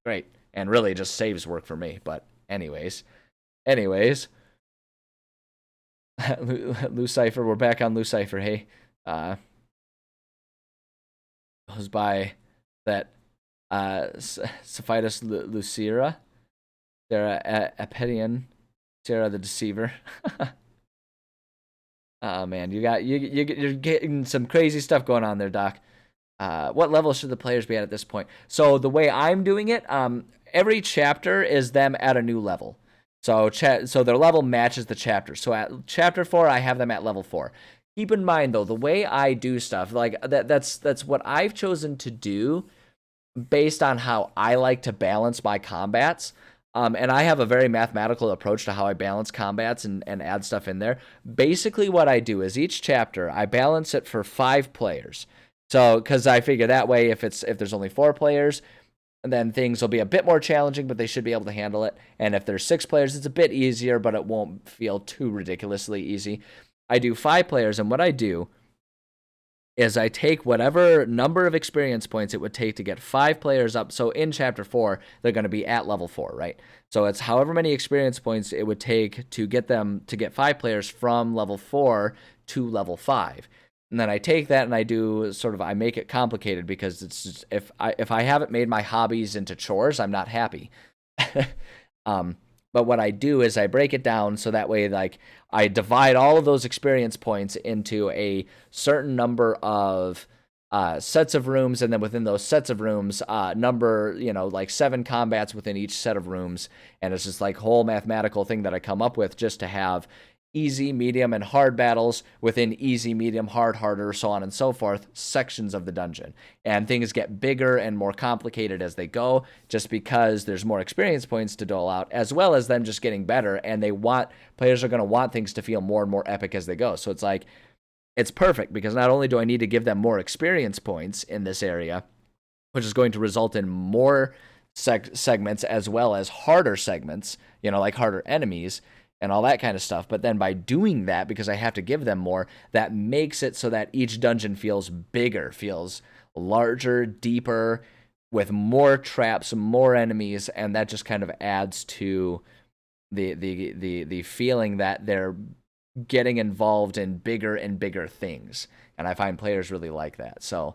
Great. And really just saves work for me. But anyways, Lucifer, we're back on Lucifer, hey. Goes by that Sephitus Lucera, Sarah Apetian, Sarah the Deceiver. Oh man, you're getting some crazy stuff going on there, Doc. What level should the players be at this point? So the way I'm doing it, every chapter is them at a new level. So their level matches the chapter. So at chapter 4, I have them at level 4. Keep in mind, though, the way I do stuff, like that's what I've chosen to do based on how I like to balance my combats. And I have a very mathematical approach to how I balance combats and add stuff in there. Basically, what I do is each chapter, I balance it for 5 players. So, because I figure that way, if there's only 4 players, then things will be a bit more challenging, but they should be able to handle it. And if there's 6 players, it's a bit easier, but it won't feel too ridiculously easy. I do 5 players, and what I do is I take whatever number of experience points it would take to get 5 players up. So in chapter 4, they're going to be at level 4, right? So it's however many experience points it would take to get 5 players from level 4 to level 5. And then I take that and I make it complicated because it's just, if I haven't made my hobbies into chores, I'm not happy. But But what I do is I break it down so that way, like, I divide all of those experience points into a certain number of sets of rooms, and then within those sets of rooms, number, like 7 combats within each set of rooms. And it's just like whole mathematical thing that I come up with just to have easy, medium, and hard battles within easy, medium, hard, harder, so on and so forth, sections of the dungeon. And things get bigger and more complicated as they go, just because there's more experience points to dole out, as well as them just getting better, and players are going to want things to feel more and more epic as they go. So it's like, it's perfect, because not only do I need to give them more experience points in this area, which is going to result in more segments as well as harder segments, like harder enemies, and all that kind of stuff. But then by doing that, because I have to give them more, that makes it so that each dungeon feels bigger, feels larger, deeper, with more traps, more enemies, and that just kind of adds to the feeling that they're getting involved in bigger and bigger things. And I find players really like that. So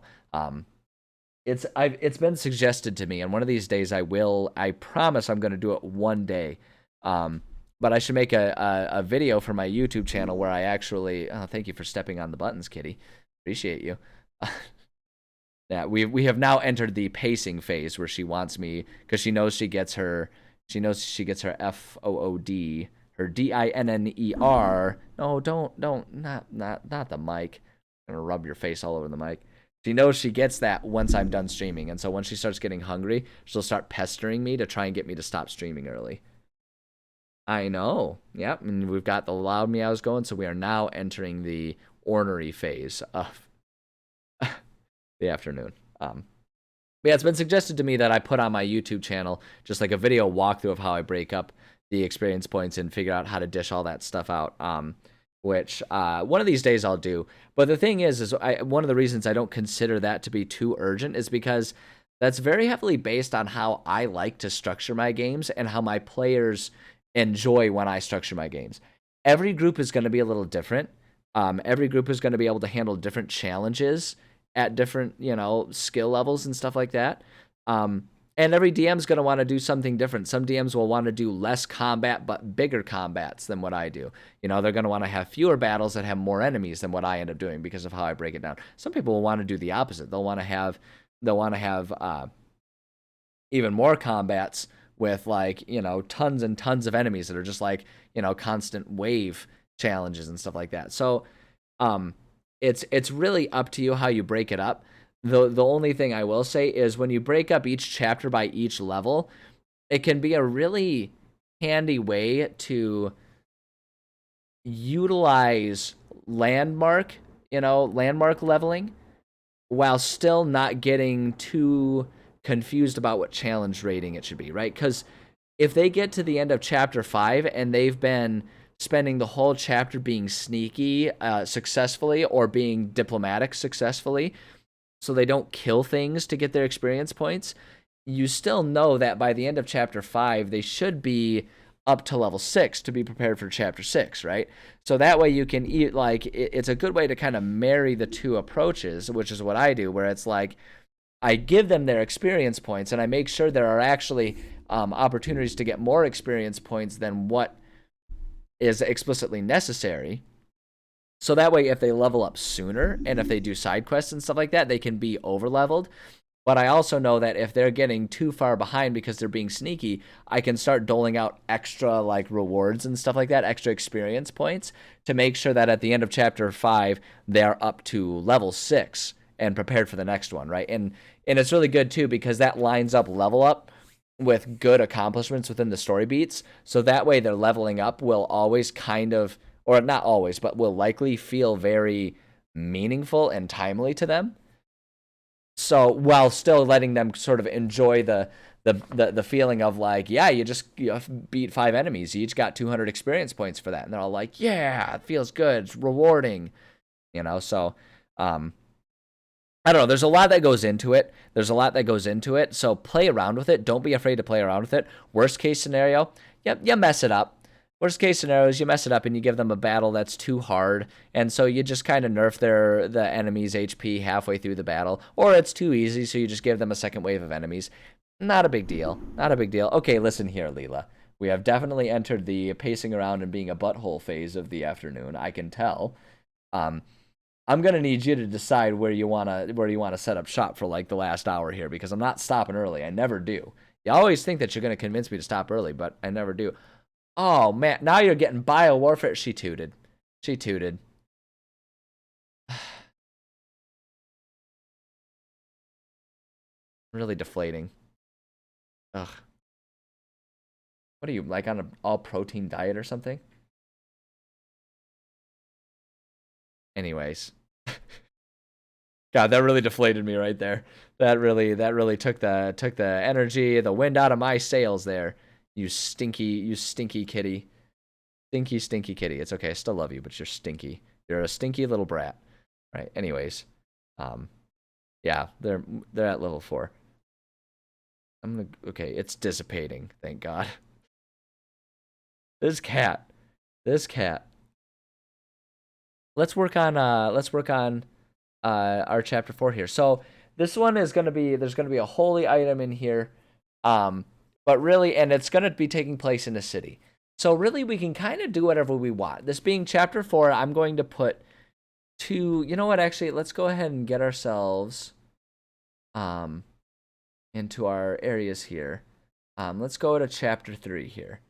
it's been suggested to me, and one of these days I promise I'm going to do it one day. But I should make a video for my YouTube channel where I actually... Oh, thank you for stepping on the buttons, kitty. Appreciate you. Yeah, we have now entered the pacing phase where she wants me, because she knows she gets her FOOD, her DINNER. No, don't, not the mic. I'm gonna rub your face all over the mic. She knows she gets that once I'm done streaming, and so when she starts getting hungry, she'll start pestering me to try and get me to stop streaming early. I know. Yep, and we've got the loud meows going, so we are now entering the ornery phase of the afternoon. But yeah, it's been suggested to me that I put on my YouTube channel just like a video walkthrough of how I break up the experience points and figure out how to dish all that stuff out, which one of these days I'll do. But the thing is one of the reasons I don't consider that to be too urgent is because that's very heavily based on how I like to structure my games and how my players enjoy when I structure my games. Every group is going to be a little different. Every group is going to be able to handle different challenges at different, skill levels and stuff like that. And every DM is going to want to do something different. Some DMs will want to do less combat but bigger combats than what I do. They're going to want to have fewer battles that have more enemies than what I end up doing because of how I break it down. Some people will want to do the opposite. They'll want to have even more combats with tons and tons of enemies that are just constant wave challenges and stuff like that. So it's really up to you how you break it up. The only thing I will say is when you break up each chapter by each level, it can be a really handy way to utilize landmark leveling while still not getting too confused about what challenge rating it should be, right? Because if they get to the end of chapter 5 and they've been spending the whole chapter being sneaky successfully or being diplomatic successfully, so they don't kill things to get their experience points, you still know that by the end of chapter 5 they should be up to level 6 to be prepared for chapter 6, right? So that way you can it's a good way to kind of marry the two approaches, which is what I do, where it's like I give them their experience points and I make sure there are actually opportunities to get more experience points than what is explicitly necessary. So that way if they level up sooner and if they do side quests and stuff like that, they can be over leveled. But I also know that if they're getting too far behind because they're being sneaky, I can start doling out extra rewards and stuff like that, extra experience points, to make sure that at the end of chapter 5 they're up to level 6 and prepared for the next one, right? And it's really good too because that lines up level up with good accomplishments within the story beats. So that way their leveling up will always or not always, but will likely feel very meaningful and timely to them. So while still letting them sort of enjoy the feeling of you beat 5 enemies, you each got 200 experience points for that, and they're all like, yeah, it feels good, it's rewarding, so I don't know, there's a lot that goes into it. So play around with it. Don't be afraid to play around with it. Worst case scenario, you mess it up. Worst case scenario is you mess it up and you give them a battle that's too hard, and so you just kind of nerf the enemy's HP halfway through the battle, or it's too easy, so you just give them a second wave of enemies. Not a big deal. Okay, listen here, Leela. We have definitely entered the pacing around and being a butthole phase of the afternoon. I can tell. I'm gonna need you to decide where you wanna set up shop for like the last hour here, because I'm not stopping early. I never do. You always think that you're gonna convince me to stop early, but I never do. Oh man, now you're getting biowarfare. She tooted. She tooted. Really deflating. Ugh. What are you, like on an all-protein diet or something? Anyways. God, that really deflated me right there. That really took the energy, the wind out of my sails there. You stinky kitty. Stinky kitty. It's okay, I still love you, but you're stinky. You're a stinky little brat. Right, anyways. Yeah, they're at level 4. Okay, it's dissipating, thank God. This cat. Let's work on our chapter 4 here. So this one is there's gonna be a holy item in here, but really, and it's gonna be taking place in a city. So really, we can kind of do whatever we want. This being chapter 4, I'm going to put 2. You know what? Actually, let's go ahead and get ourselves into our areas here. Let's go to chapter 3 here.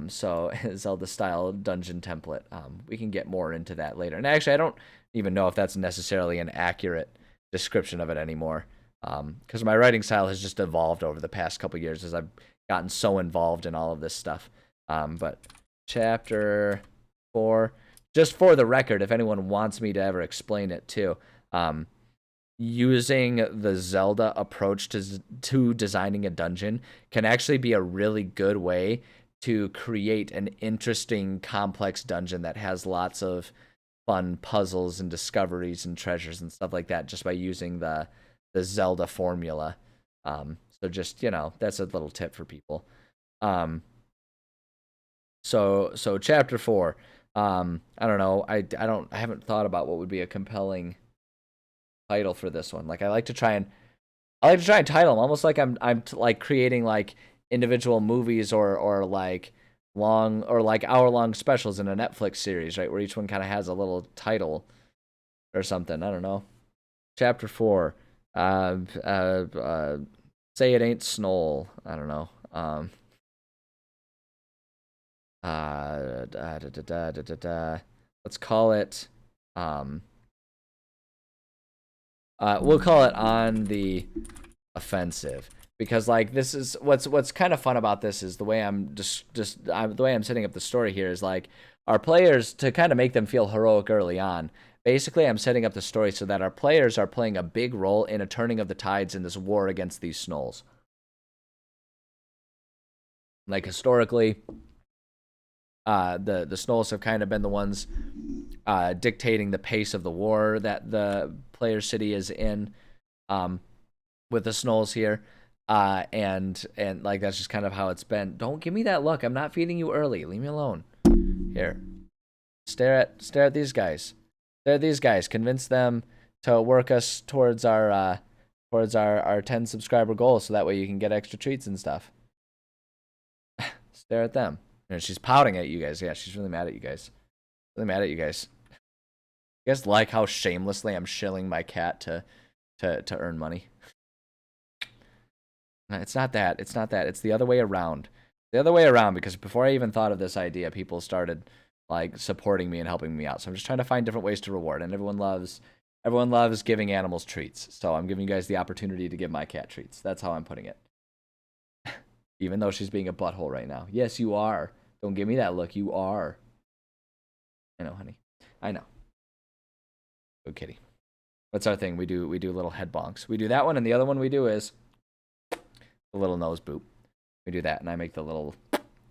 So Zelda style dungeon template. We can get more into that later. And actually, I don't even know if that's necessarily an accurate description of it anymore. Because my writing style has just evolved over the past couple years as I've gotten so involved in all of this stuff. But chapter 4, just for the record, if anyone wants me to ever explain it too, using the Zelda approach to designing a dungeon can actually be a really good way to create an interesting, complex dungeon that has lots of fun puzzles and discoveries and treasures and stuff like that, just by using the Zelda formula. So just, that's a little tip for people. So chapter 4. I don't know. I haven't thought about what would be a compelling title for this one. Like I like to try and title them almost like I'm like creating like individual movies or like long or like hour-long specials in a Netflix series, right? Where each one kind of has a little title or something. I don't know. Chapter 4. Say it ain't Snoll. I don't know. Let's call it we'll call it On the Offensive, because like this is what's kind of fun about this is the way I'm the way I'm setting up the story here is like our players, to kind of make them feel heroic early on. Basically, I'm setting up the story so that our players are playing a big role in a turning of the tides in this war against these Snolls. Like historically, the Snolls have kind of been the ones dictating the pace of the war that the player city is in, with the Snolls here, and like that's just kind of how it's been. Don't give me that look. I'm not feeding you early. Leave me alone. Here, stare at these guys. Stare at these guys. Convince them to work us towards our 10 subscriber goal, so that way you can get extra treats and stuff. Stare at them. And she's pouting at you guys. Yeah, she's really mad at you guys. Really mad at you guys. You guys like how shamelessly I'm shilling my cat to earn money? It's not that. It's not that. It's the other way around. The other way around, because before I even thought of this idea, people started like supporting me and helping me out. So I'm just trying to find different ways to reward, and everyone loves giving animals treats. So I'm giving you guys the opportunity to give my cat treats. That's how I'm putting it. Even though she's being a butthole right now. Yes, you are. Don't give me that look. You are. I know, honey. I know. Good kitty. What's our thing? We do little head bonks. We do that one, and the other one we do is the little nose boop. We do that, and I make the little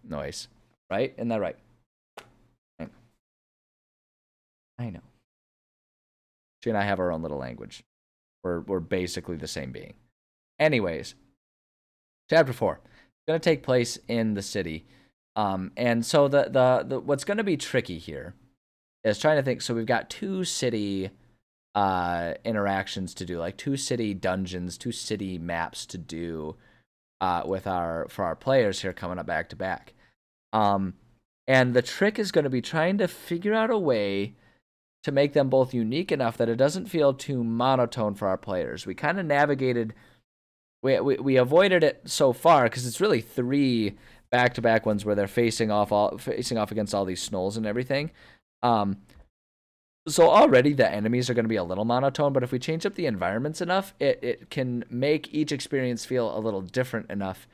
noise. Right? Isn't that right? I know. She and I have our own little language. We're basically the same being. Anyways, chapter 4. It's going to take place in the city. And so the what's going to be tricky here is trying to think. So we've got 2 city interactions to do, like 2 city dungeons, 2 city maps to do for our players here coming up back to back. And the trick is going to be trying to figure out a way to make them both unique enough that it doesn't feel too monotone for our players. We kind of navigated, we avoided it so far because it's really 3 back-to-back ones where they're facing off against all these Snolls and everything. So already the enemies are going to be a little monotone, but if we change up the environments enough, it can make each experience feel a little different enough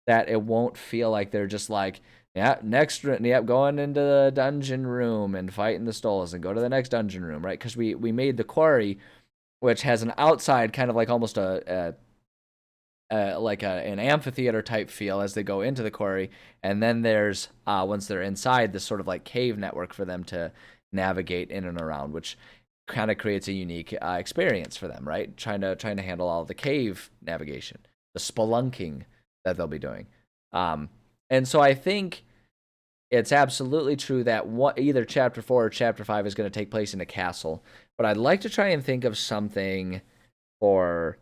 that it won't feel like they're just like, going into the dungeon room and fighting the Snolls and go to the next dungeon room, right? Because we made the quarry, which has an outside kind of like almost an amphitheater type feel as they go into the quarry, and then there's once they're inside, this sort of like cave network for them to navigate in and around, which kind of creates a unique experience for them, right? Trying to handle all the cave navigation, the spelunking that they'll be doing. And so I think it's absolutely true that either Chapter 4 or Chapter 5 is going to take place in a castle. But I'd like to try and think of something for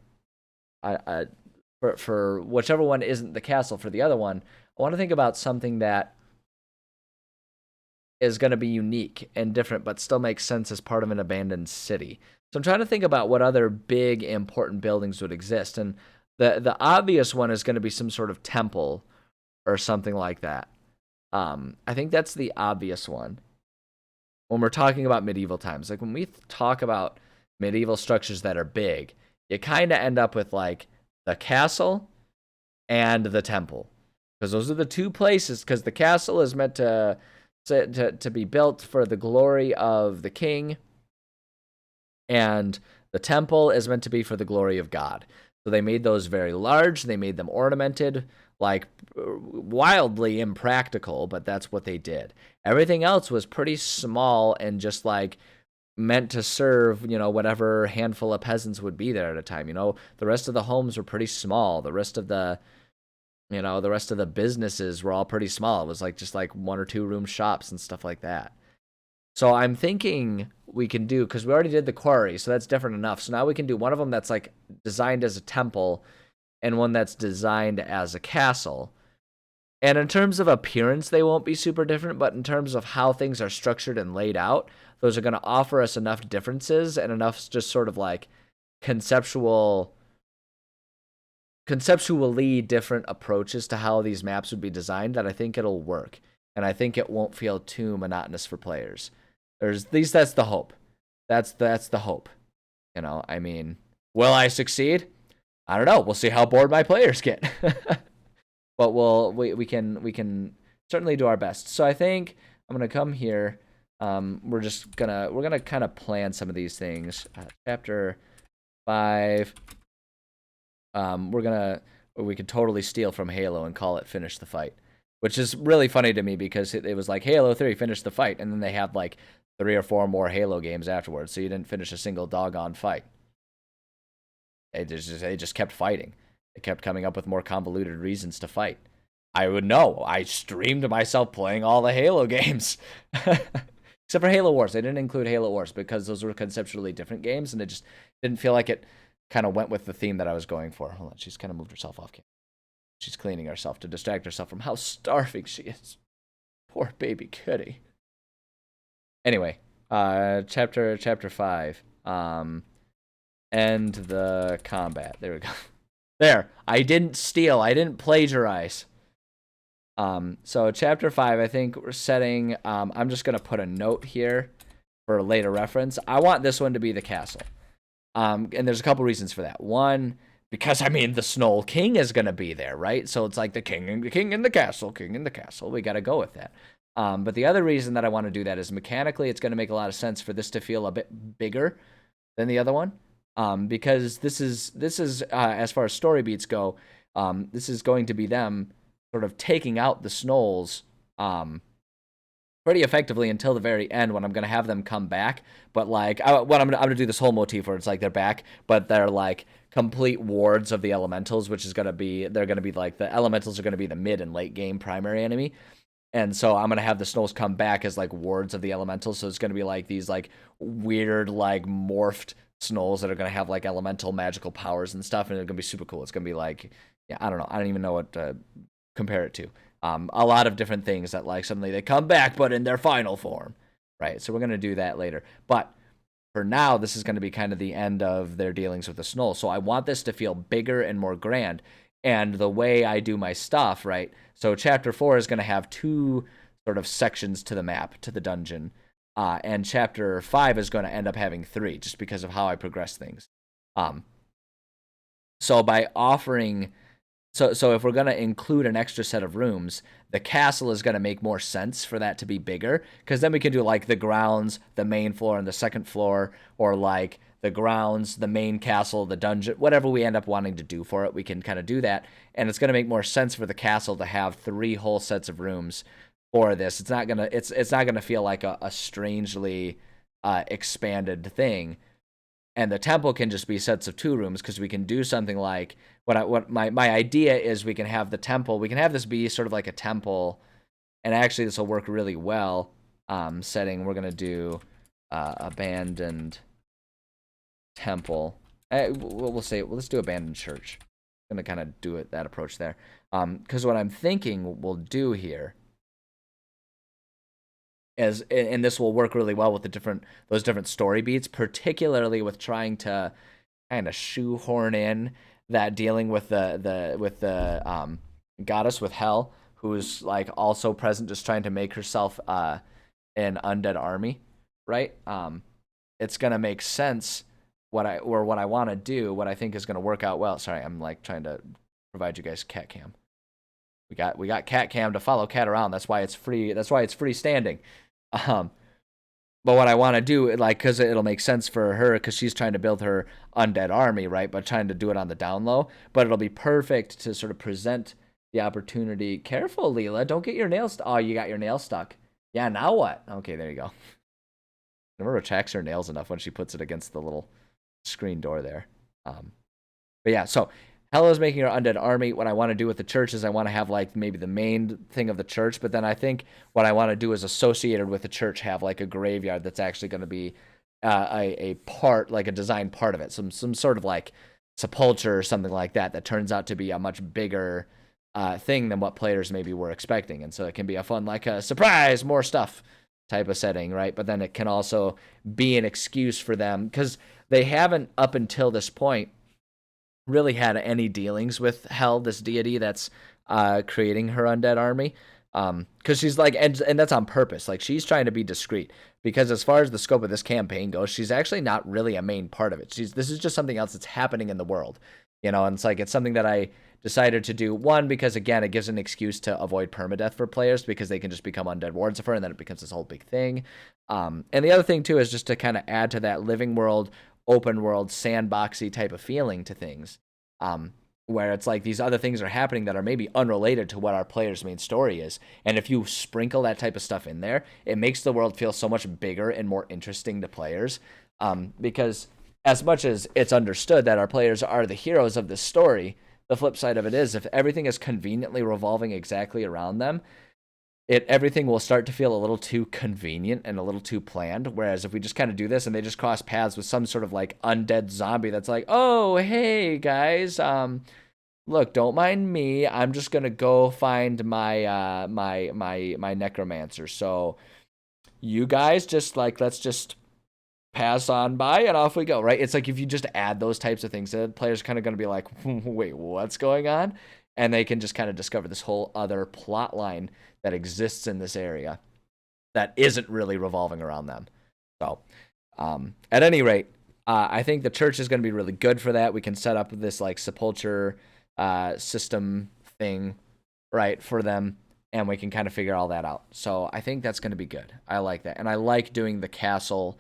whichever one isn't the castle. For the other one, I want to think about something that is going to be unique and different, but still makes sense as part of an abandoned city. So I'm trying to think about what other big, important buildings would exist. And the obvious one is going to be some sort of temple or something like that. I think that's the obvious one when we're talking about medieval times. Like when we talk about medieval structures that are big, you kind of end up with like the castle and the temple, because those are the 2 places. Because the castle is meant to be built for the glory of the king, and the temple is meant to be for the glory of God. So they made those very large. They made them ornamented, like wildly impractical, but that's what they did. Everything else was pretty small and just like meant to serve, whatever handful of peasants would be there at a time. The rest of the homes were pretty small. The rest of the businesses were all pretty small. It was like just like 1 or 2 room shops and stuff like that. So I'm thinking we can do, because we already did the quarry, so that's different enough. So now we can do one of them that's like designed as a temple and one that's designed as a castle. And in terms of appearance, they won't be super different, but in terms of how things are structured and laid out, those are going to offer us enough differences and enough just sort of like conceptually different approaches to how these maps would be designed that I think it'll work. And I think it won't feel too monotonous for players. At least that's the hope. That's the hope. I mean, will I succeed? I don't know. We'll see how bored my players get. But we can certainly do our best. So I think I'm gonna come here. We're gonna kind of plan some of these things. Chapter 5. We could totally steal from Halo and call it Finish the Fight, which is really funny to me because it was like Halo 3, finish the fight, and then they had like 3 or 4 more Halo games afterwards, so you didn't finish a single doggone fight. They just kept fighting. They kept coming up with more convoluted reasons to fight. I would know. I streamed myself playing all the Halo games. Except for Halo Wars. They didn't include Halo Wars because those were conceptually different games, and it just didn't feel like it kind of went with the theme that I was going for. Hold on, she's kind of moved herself off camera. She's cleaning herself to distract herself from how starving she is. Poor baby kitty. Anyway, chapter 5. End the combat. There we go. There. I didn't steal. I didn't plagiarize. So chapter 5, I think we're setting, I'm just going to put a note here for later reference. I want this one to be the castle. And there's a couple reasons for that. One, because, I mean, the Snoll King is going to be there, right? So it's like the king in the castle, king in the castle. We got to go with that. But the other reason that I want to do that is mechanically it's going to make a lot of sense for this to feel a bit bigger than the other one. Because this is as far as story beats go, this is going to be them sort of taking out the Snolls pretty effectively until the very end when I'm going to have them come back. But like, I'm going to do this whole motif where it's like they're back, but they're like complete wards of the elementals, which is going to be, they're going to be like, the elementals are going to be the mid and late game primary enemy. And so I'm going to have the Snolls come back as like wards of the elementals. So it's going to be like these like weird, like morphed Snolls that are going to have like elemental magical powers and stuff. And it's going to be super cool. It's going to be like, yeah, I don't know. I don't even know what to compare it to. A lot of different things that like suddenly they come back, but in their final form, right? So we're going to do that later. But for now, this is going to be kind of the end of their dealings with the Snoll. So I want this to feel bigger and more grand. And the way I do my stuff, right? So chapter 4 is going to have 2 sort of sections to the map, to the dungeon. And chapter 5 is going to end up having 3, just because of how I progress things. So by offering... So if we're going to include an extra set of rooms, the castle is going to make more sense for that to be bigger, because then we can do like the grounds, the main floor, and the second floor, or like the grounds, the main castle, the dungeon, whatever we end up wanting to do for it, we can kind of do that. And it's going to make more sense for the castle to have 3 whole sets of rooms for this. It's not gonna feel like a strangely expanded thing. And the temple can just be sets of 2 rooms, because we can do something like my idea is we can have the temple. We can have this be sort of like a temple, and actually this will work really well. Setting, we're gonna do abandoned temple. We'll say let's do abandoned church. I'm gonna kind of do it that approach there. Because what I'm thinking we'll do here is, and this will work really well with those different story beats, particularly with trying to kind of shoehorn in that dealing with the goddess with Hel, who's like also present, just trying to make herself an undead army, right? It's gonna make sense what I want to do, what I think is gonna work out well. Sorry, I'm like trying to provide you guys cat cam. We got cat cam to follow cat around. That's why it's free. That's why it's freestanding. But what I want to do, like, because it'll make sense for her, because she's trying to build her undead army, right? But trying to do it on the down low. But it'll be perfect to sort of present the opportunity. Careful, Leela. Don't get your nails. Oh, you got your nail stuck. Yeah, now what? Okay, there you go. Never retracts her nails enough when she puts it against the little screen door there. But yeah, so Hela's making her undead army. What I want to do with the church is I want to have like maybe the main thing of the church, but then I think what I want to do is associated with the church have like a graveyard that's actually going to be a part, like a design part of it, some sort of like sepulcher or something like that turns out to be a much bigger thing than what players maybe were expecting. And so it can be a fun, like a surprise, more stuff type of setting, right? But then it can also be an excuse for them, because they haven't up until this point really had any dealings with Hel, this deity that's creating her undead army, because she's like, and that's on purpose, like she's trying to be discreet, because as far as the scope of this campaign goes, she's actually not really a main part of it. This is just something else that's happening in the world, and it's something that I decided to do, one, because again it gives an excuse to avoid permadeath for players, because they can just become undead wards of her, and then it becomes this whole big thing. And the other thing too is just to kind of add to that living world, open world, sandboxy type of feeling to things, where it's like these other things are happening that are maybe unrelated to what our player's main story is. And if you sprinkle that type of stuff in there, it makes the world feel so much bigger and more interesting to players, because as much as it's understood that our players are the heroes of this story, the flip side of it is, if everything is conveniently revolving exactly around them, everything will start to feel a little too convenient and a little too planned. Whereas if we just kind of do this and they just cross paths with some sort of like undead zombie that's like, oh, hey guys, look, don't mind me. I'm just gonna go find my my necromancer. So you guys just like, let's just pass on by and off we go, right? It's like if you just add those types of things, the players are kind of gonna be like, wait, what's going on? And they can just kind of discover this whole other plot line that exists in this area that isn't really revolving around them. So, at any rate, I think the church is going to be really good for that. We can set up this like sepulcher system thing, right, for them, and we can kind of figure all that out. So I think that's going to be good. I like that, and I like doing the castle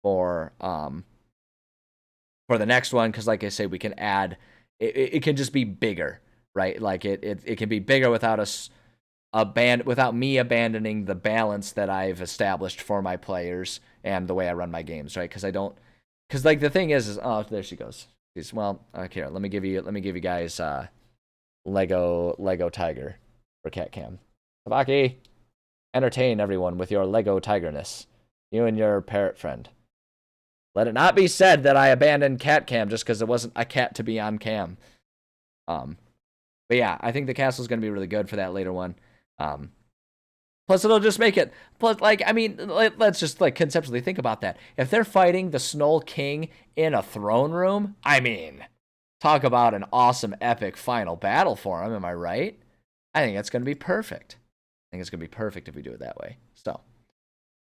for the next one, because like I say, we can add. It can just be bigger, right? Like it can be bigger without us. Without me abandoning the balance that I've established for my players and the way I run my games, right? Because like the thing is oh, there she goes. Well, okay, let me give you guys Lego Tiger for cat cam. Sabaki, entertain everyone with your Lego Tigerness. You and your parrot friend. Let it not be said that I abandoned cat cam just because it wasn't a cat to be on cam. But yeah, I think the castle is going to be really good for that later one. Plus, it'll just make it. Plus, like, I mean, let's just like conceptually think about that. If they're fighting the Snoll King in a throne room, I mean, talk about an awesome, epic final battle for him. Am I right? I think that's going to be perfect. I think it's going to be perfect if we do it that way. So,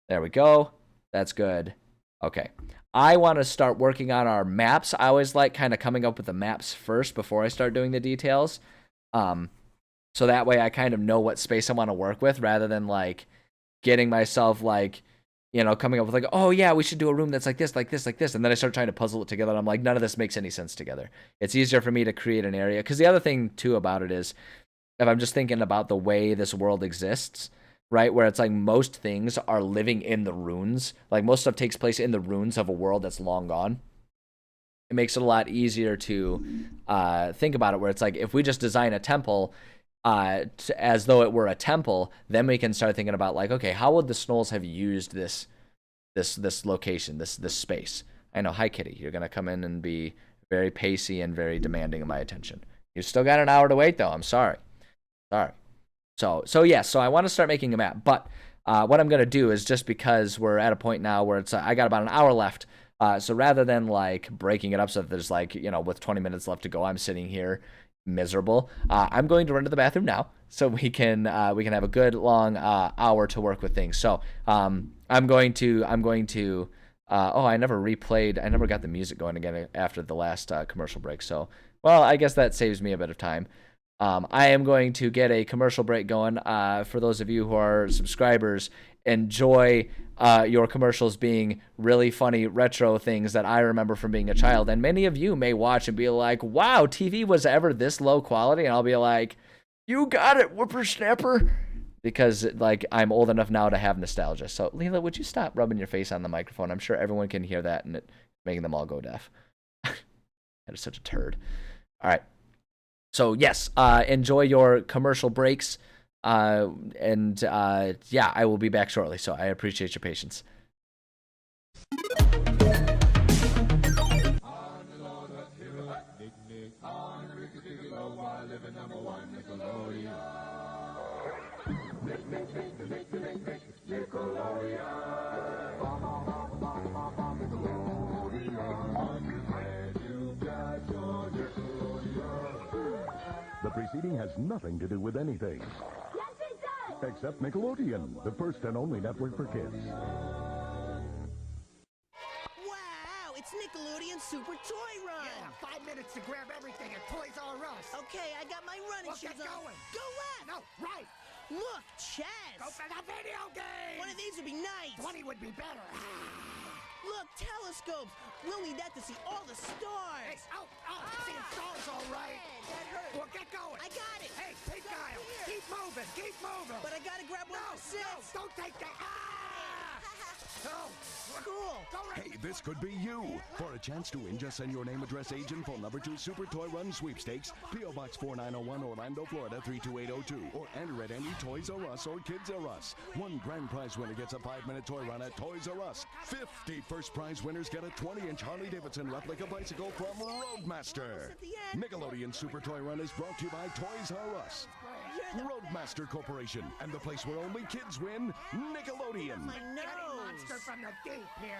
there we go. That's good. Okay. I want to start working on our maps. I always like kind of coming up with the maps first before I start doing the details. So that way I kind of know what space I want to work with rather than like getting myself like, you know, coming up with like, oh yeah, we should do a room that's like this, like this, like this. And then I start trying to puzzle it together. And I'm like, none of this makes any sense together. It's easier for me to create an area. Because the other thing too about it is if I'm just thinking about the way this world exists, right, where it's like most things are living in the ruins. Like most stuff takes place in the ruins of a world that's long gone. It makes it a lot easier to think about it where it's like if we just design a temple as though it were a temple, then we can start thinking about like, okay, how would the Snolls have used this location, this space? I know, hi Kitty, you're gonna come in and be very pacey and very demanding of my attention. You still got an hour to wait though. I'm sorry. So I want to start making a map, but what I'm gonna do is just because we're at a point now where it's I got about an hour left. So rather than like breaking it up so that there's like, you know, with 20 minutes left to go, I'm sitting here miserable. I'm going to run to the bathroom now so we can have a good long hour to work with things. So I'm going to I never got the music going again after the last commercial break. So, well, I guess that saves me a bit of time. I am going to get a commercial break going. For those of you who are subscribers, enjoy your commercials being really funny retro things that I remember from being a child. And many of you may watch and be like, wow, TV was ever this low quality? And I'll be like, you got it, whippersnapper. Because like I'm old enough now to have nostalgia. So Leela, would you stop rubbing your face on the microphone? I'm sure everyone can hear that and it making them all go deaf. That is such a turd. All right. So yes, enjoy your commercial breaks. Yeah, I will be back shortly, so I appreciate your patience. The preceding has nothing to do with anything. Yes, it does! Except Nickelodeon, the first and only network for kids. Wow, it's Nickelodeon Super Toy Run! Yeah, 5 minutes to grab everything at Toys R Us. Okay, I got my running shoes get on. going. Go left! No, right! Look, chess! Go for the video game! One of these would be nice! 20 would be better. Look, telescopes! We'll need that to see all the stars! Hey, seeing stars all right. That hurt. Well, get going. I got it! Hey, Pink Guile, keep moving, keep moving! But I gotta grab one for six! No, don't take that! No! Cool! Hey, this could be you. For a chance to win, just send your name, address, age, and phone number to Super Toy Run Sweepstakes, P.O. Box 4901, Orlando, Florida 32802, or enter at any Toys R Us or Kids R Us. One grand prize winner gets a 5-minute toy run at Toys R Us. 50 first prize winners get a 20-inch Harley-Davidson replica bicycle from Roadmaster. Nickelodeon Super Toy Run is brought to you by Toys R Us, Roadmaster Corporation, and the place where only kids win, Nickelodeon. Monster from the deep here.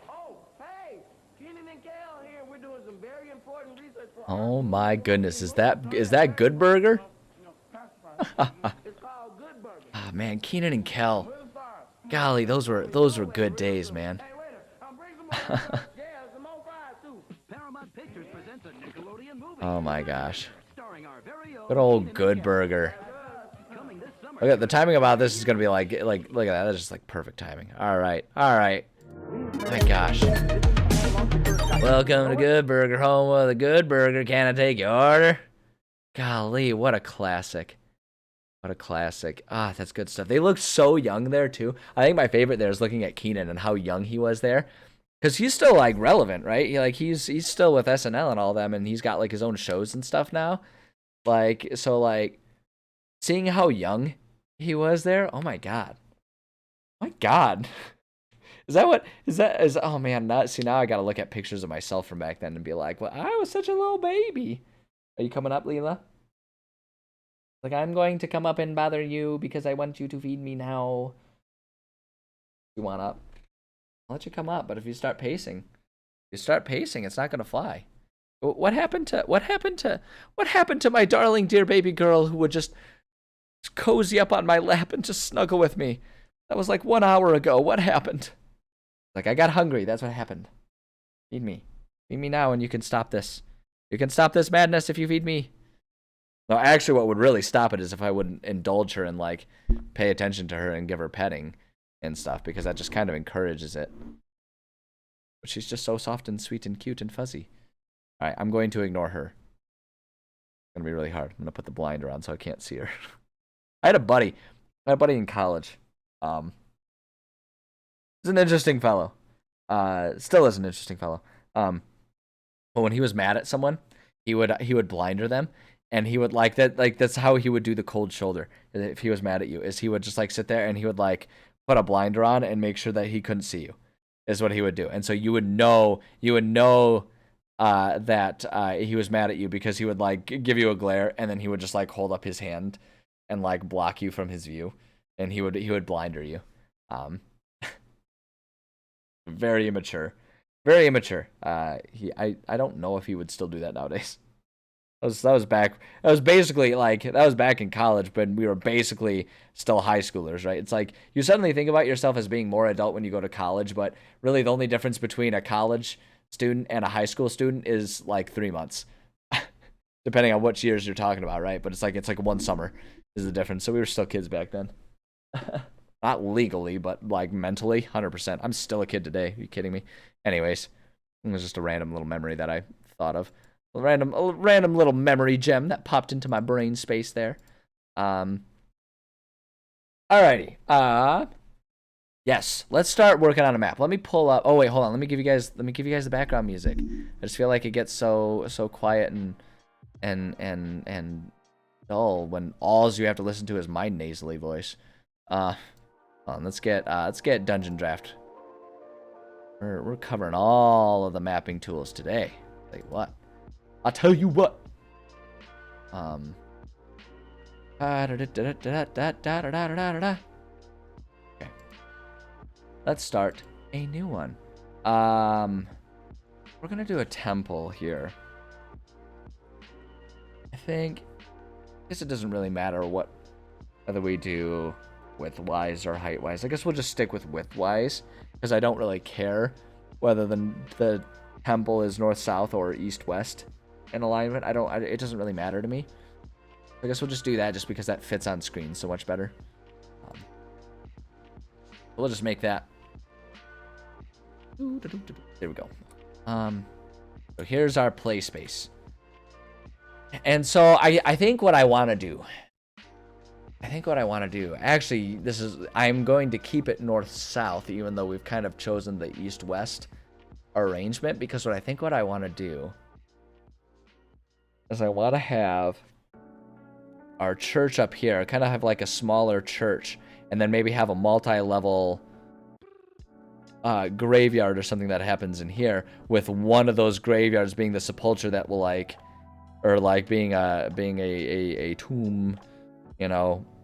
Oh, hey, Keenan and Kale here. We're doing some very important research for. Oh my goodness, is that Good Burger? It's called Good Burger. Ah man, Keenan and Kel. Golly, those were good days, man. Paramount Pictures presents a Nickelodeon movie. Oh my gosh. Good old Good Burger. Look at the timing about this is gonna be like look at that. That's just like perfect timing. All right. My gosh. Welcome to Good Burger, home of the Good Burger. Can I take your order? Golly, what a classic. What a classic. Ah, that's good stuff. They look so young there too. I think my favorite there is looking at Keenan and how young he was there. Cause he's still like relevant, right? He's still with SNL and all them, and he's got like his own shows and stuff now. Like, so like seeing how young he was there. Oh my God. Oh man, now I gotta look at pictures of myself from back then and be like, well, I was such a little baby. Are you coming up, Leela? Like, I'm going to come up and bother you because I want you to feed me now. You want up? I'll let you come up, but if you start pacing, it's not gonna fly. What happened to my darling dear baby girl who would just cozy up on my lap and just snuggle with me? That was like 1 hour ago. What happened? Like, I got hungry. That's what happened. Feed me. Feed me now and you can stop this. You can stop this madness if you feed me. No, actually what would really stop it is if I wouldn't indulge her and like pay attention to her and give her petting and stuff, because that just kind of encourages it. But she's just so soft and sweet and cute and fuzzy. Alright, I'm going to ignore her. It's gonna be really hard. I'm gonna put the blinder on so I can't see her. I had a buddy in college. He's an interesting fellow. Still is an interesting fellow. But when he was mad at someone, he would blinder them, and he would like that. Like, that's how he would do the cold shoulder if he was mad at you. Is he would just like sit there and he would like put a blinder on and make sure that he couldn't see you. Is what he would do, and so you would know that he was mad at you because he would like give you a glare, and then he would just like hold up his hand and like block you from his view, and he would blinder you. Very immature. I don't know if he would still do that nowadays. That was back in college, but we were basically still high schoolers, right? It's like you suddenly think about yourself as being more adult when you go to college, but really the only difference between a college student and a high school student is like 3 months. Depending on which years you're talking about, right? But it's like 1 summer is the difference. So we were still kids back then. Not legally, but like mentally, 100%. I'm still a kid today. Are you kidding me? Anyways, it was just a random little memory that I thought of. A random little memory gem that popped into my brain space there. Alrighty. Yes, let's start working on a map. Let me pull up. Oh wait, hold on. Let me give you guys the background music. I just feel like it gets so quiet and dull when all you have to listen to is my nasally voice. Hold on, let's get Dungeon Draft. We're covering all of the mapping tools today. Like what? I'll tell you what. Okay. Let's start a new one. We're gonna do a temple here. I guess it doesn't really matter whether we do width-wise or height-wise. I guess we'll just stick with width-wise, because I don't really care whether the temple is north-south or east-west in alignment. It doesn't really matter to me. I guess we'll just do that just because that fits on screen so much better. We'll just make that. There we go. So here's our play space. And so I think what I want to do. Actually, I'm going to keep it north-south, even though we've kind of chosen the east-west arrangement, because what I want to do is I want to have our church up here, kind of have like a smaller church, and then maybe have a multi-level graveyard or something that happens in here, with one of those graveyards being the sepulcher that will being a tomb,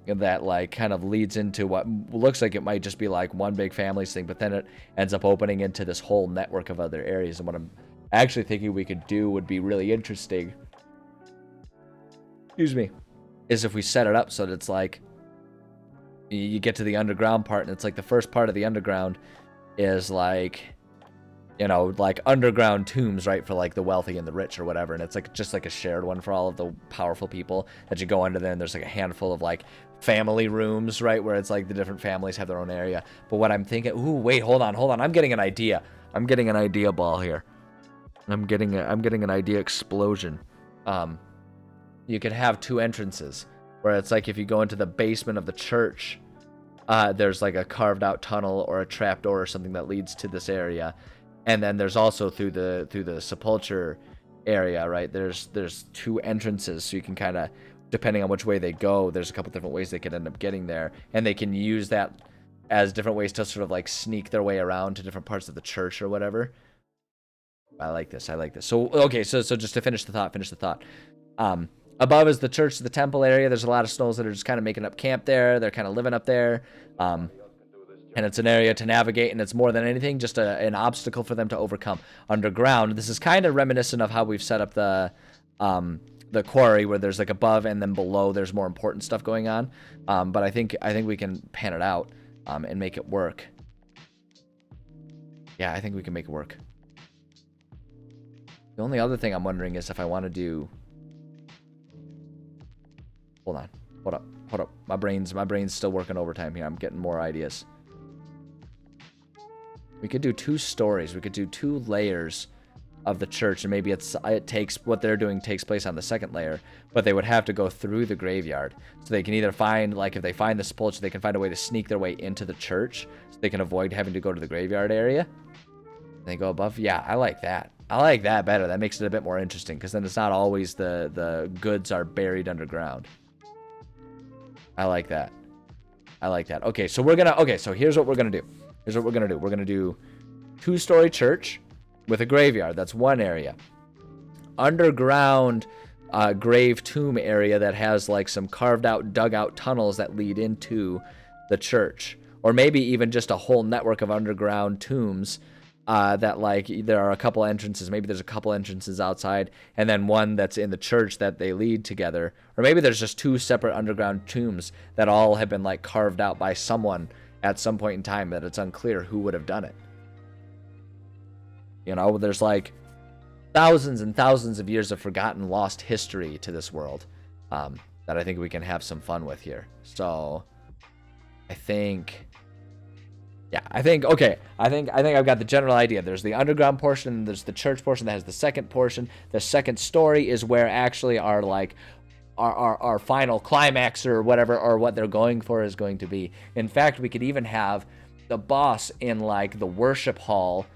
that like kind of leads into what looks like it might just be like one big family's thing, but then it ends up opening into this whole network of other areas. And what I'm actually thinking we could do would be really interesting, is if we set it up so that it's like you get to the underground part, and it's like the first part of the underground is like, like underground tombs, right, for like the wealthy and the rich or whatever, and it's like just like a shared one for all of the powerful people that you go under there, and there's like a handful of like family rooms, right, where it's like the different families have their own area. But what I'm thinking, wait, hold on, I'm getting an idea ball here. I'm getting an idea explosion. You could have 2 entrances, where it's like if you go into the basement of the church, there's like a carved out tunnel or a trapdoor or something that leads to this area. And then there's also through the sepulcher area, right? There's 2 entrances, so you can kind of, depending on which way they go, there's a couple different ways they could end up getting there, and they can use that as different ways to sort of like sneak their way around to different parts of the church or whatever. I like this. So okay, so just to finish the thought. Above is the church, the temple area. There's a lot of Snolls that are just kind of making up camp there. They're kind of living up there. And it's an area to navigate, and it's more than anything just an obstacle for them to overcome. Underground, this is kind of reminiscent of how we've set up the quarry, where there's like above and then below there's more important stuff going on. But I think we can pan it out and make it work. Yeah, I think we can make it work. The only other thing I'm wondering is if I want to do... Hold on. Hold up. My brain's still working overtime here. I'm getting more ideas. We could do 2 stories. We could do 2 layers of the church, and maybe what they're doing takes place on the second layer, but they would have to go through the graveyard. So they can either find, like, if they find the sepulchre, they can find a way to sneak their way into the church, so they can avoid having to go to the graveyard area. And they go above. Yeah, I like that. I like that better. That makes it a bit more interesting, because then it's not always the goods are buried underground. I like that. I like that. Okay, so here's what we're gonna do. We're gonna do 2-story church with a graveyard. That's one area. Underground grave tomb area that has like some carved out, dug out tunnels that lead into the church, or maybe even just a whole network of underground tombs. That, like, there are a couple entrances. Maybe there's a couple entrances outside, and then one that's in the church that they lead together. Or maybe there's just 2 separate underground tombs that all have been, like, carved out by someone at some point in time, that it's unclear who would have done it. You know, there's, like, thousands and thousands of years of forgotten, lost history to this world that I think we can have some fun with here. So, I think I've got the general idea. There's the underground portion, there's the church portion that has the second portion. The second story is where actually our final climax or whatever, or what they're going for, is going to be. In fact, we could even have the boss in, like, the worship hall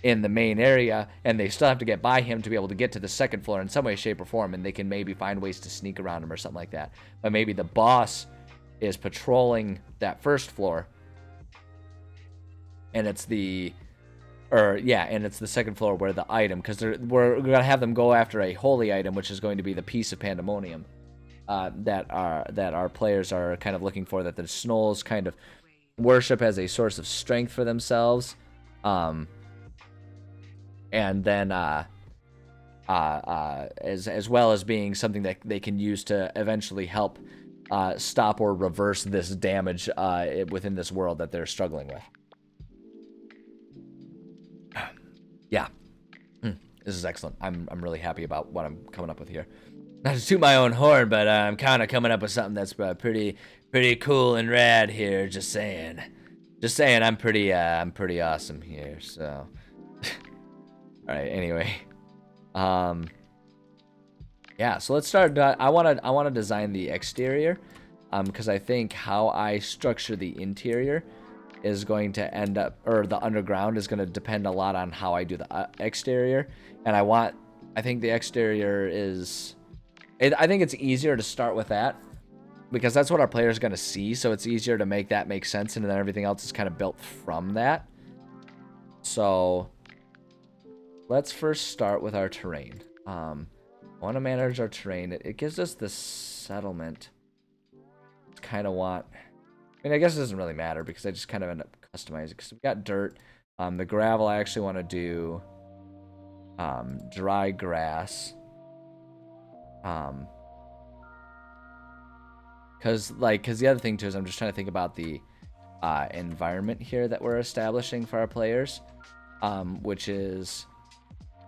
in the main area, and they still have to get by him to be able to get to the second floor in some way, shape, or form, and they can maybe find ways to sneak around him or something like that. But maybe the boss is patrolling that first floor, and it's the second floor where the item, because we're gonna have them go after a holy item, which is going to be the piece of pandemonium that our players are kind of looking for, that the Snolls kind of worship as a source of strength for themselves, and then as well as being something that they can use to eventually help stop or reverse this damage within this world that they're struggling with. Yeah, this is excellent. I'm really happy about what I'm coming up with here. Not to toot my own horn, but I'm kind of coming up with something that's pretty cool and rad here. Just saying, I'm pretty awesome here. So, all right. Anyway, yeah. So let's start. I want to design the exterior, because I think how I structure the interior is going to end up, or the underground is going to depend a lot on how I do the exterior. And I think the exterior is, I think it's easier to start with that, because that's what our players are going to see. So it's easier to make that make sense, and then everything else is kind of built from that. So let's first start with our terrain. I want to manage our terrain. It gives us the settlement. Kind of want, I mean, I guess it doesn't really matter, because I just kind of end up customizing, because we got dirt. The gravel, I actually want to do dry grass. Because the other thing too is I'm just trying to think about the environment here that we're establishing for our players, which is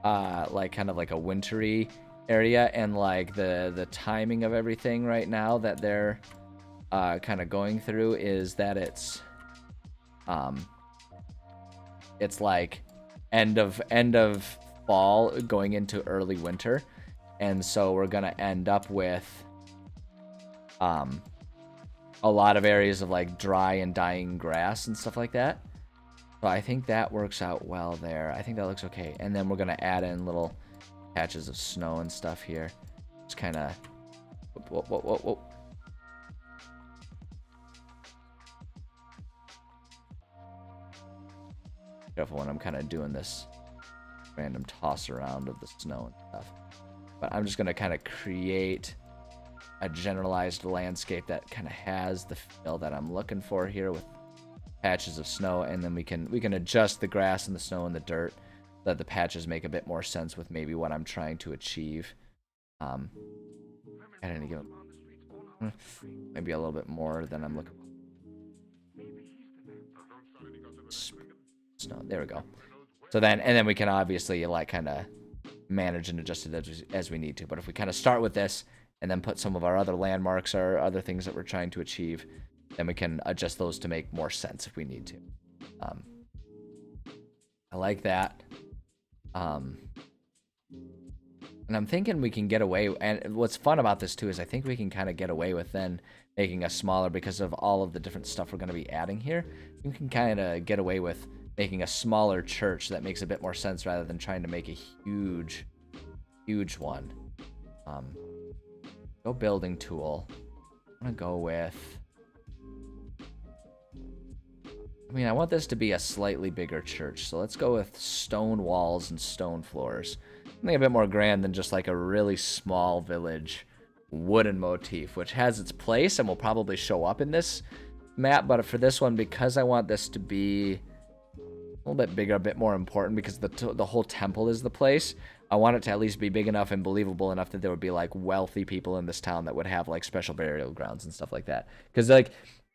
like kind of like a wintry area, and like the timing of everything right now that they're kind of going through is that it's like end of fall going into early winter, and so we're gonna end up with a lot of areas of like dry and dying grass and stuff like that. So I think that works out well there. I think that looks okay. And then we're gonna add in little patches of snow and stuff here. Just kind of whoa. Careful when I'm kind of doing this random toss around of the snow and stuff. But I'm just going to kind of create a generalized landscape that kind of has the feel that I'm looking for here with patches of snow, and then we can adjust the grass and the snow and the dirt so that the patches make a bit more sense with maybe what I'm trying to achieve. At any given, maybe a little bit more than I'm looking. Snow, there we go. So then we can obviously like kind of manage and adjust it as we need to. But if we kind of start with this and then put some of our other landmarks or other things that we're trying to achieve, then we can adjust those to make more sense if we need to. I like that. And I'm thinking we can get away, and what's fun about this too is I think we can kind of get away with then making a smaller, because of all of the different stuff we're going to be adding here. We can kind of get away with making a smaller church that makes a bit more sense rather than trying to make a huge one. Go building tool. I'm gonna go with, I mean, I want this to be a slightly bigger church, so let's go with stone walls and stone floors. Something a bit more grand than just like a really small village wooden motif, which has its place and will probably show up in this map. But for this one, because I want this to be a little bit bigger, a bit more important, because the whole temple is the place, I want it to at least be big enough and believable enough that there would be like wealthy people in this town that would have like special burial grounds and stuff like that. Because like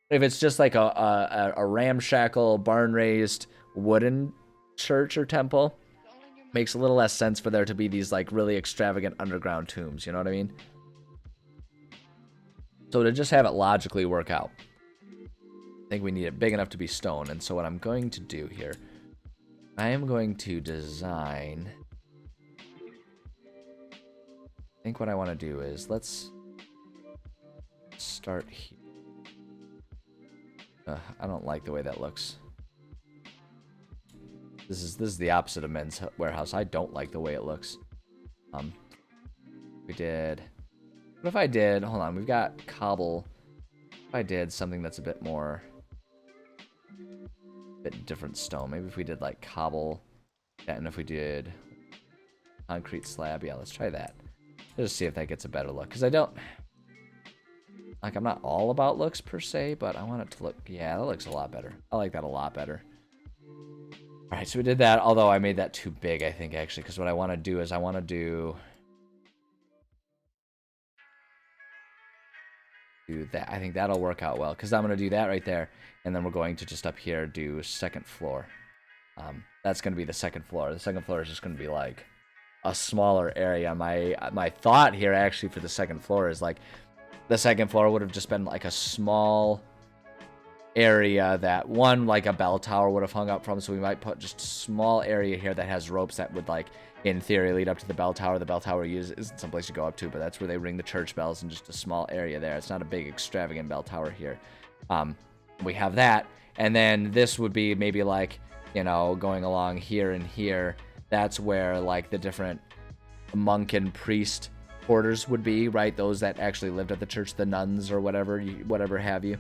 if it's just like a ramshackle barn raised wooden church or temple, makes a little less sense for there to be these like really extravagant underground tombs, you know what I mean? So to just have it logically work out, I think we need it big enough to be stone. And so what I'm going to do here, I am going to design, I think what I want to do is, let's start here. I don't like the way that looks. This is the opposite of Men's Warehouse. I don't like the way it looks. We did, what if I did, hold on, we've got cobble. If I did something that's a bit more, different stone, maybe if we did like cobble, and if we did concrete slab, yeah, let's try that. Just see if that gets a better look, because I don't, like, I'm not all about looks per se, but I want it to look, yeah, that looks a lot better. I like that a lot better. All right, so we did that, although I made that too big, I think, actually, because what I want to do is I want to do that. I think that'll work out well, because I'm going to do that right there, and then we're going to just up here do second floor. That's going to be the second floor. The second floor is just going to be like a smaller area. My thought here actually for the second floor is like the second floor would have just been like a small area that one, like a bell tower would have hung up from, so we might put just a small area here that has ropes that would, like, in theory lead up to the bell tower. The bell tower isn't someplace to go up to, but that's where they ring the church bells, in just a small area there. It's not a big extravagant bell tower here. We have that, and then this would be maybe like, you know, going along here and here. That's where like the different monk and priest quarters would be, right? Those that actually lived at the church, the nuns or whatever have you.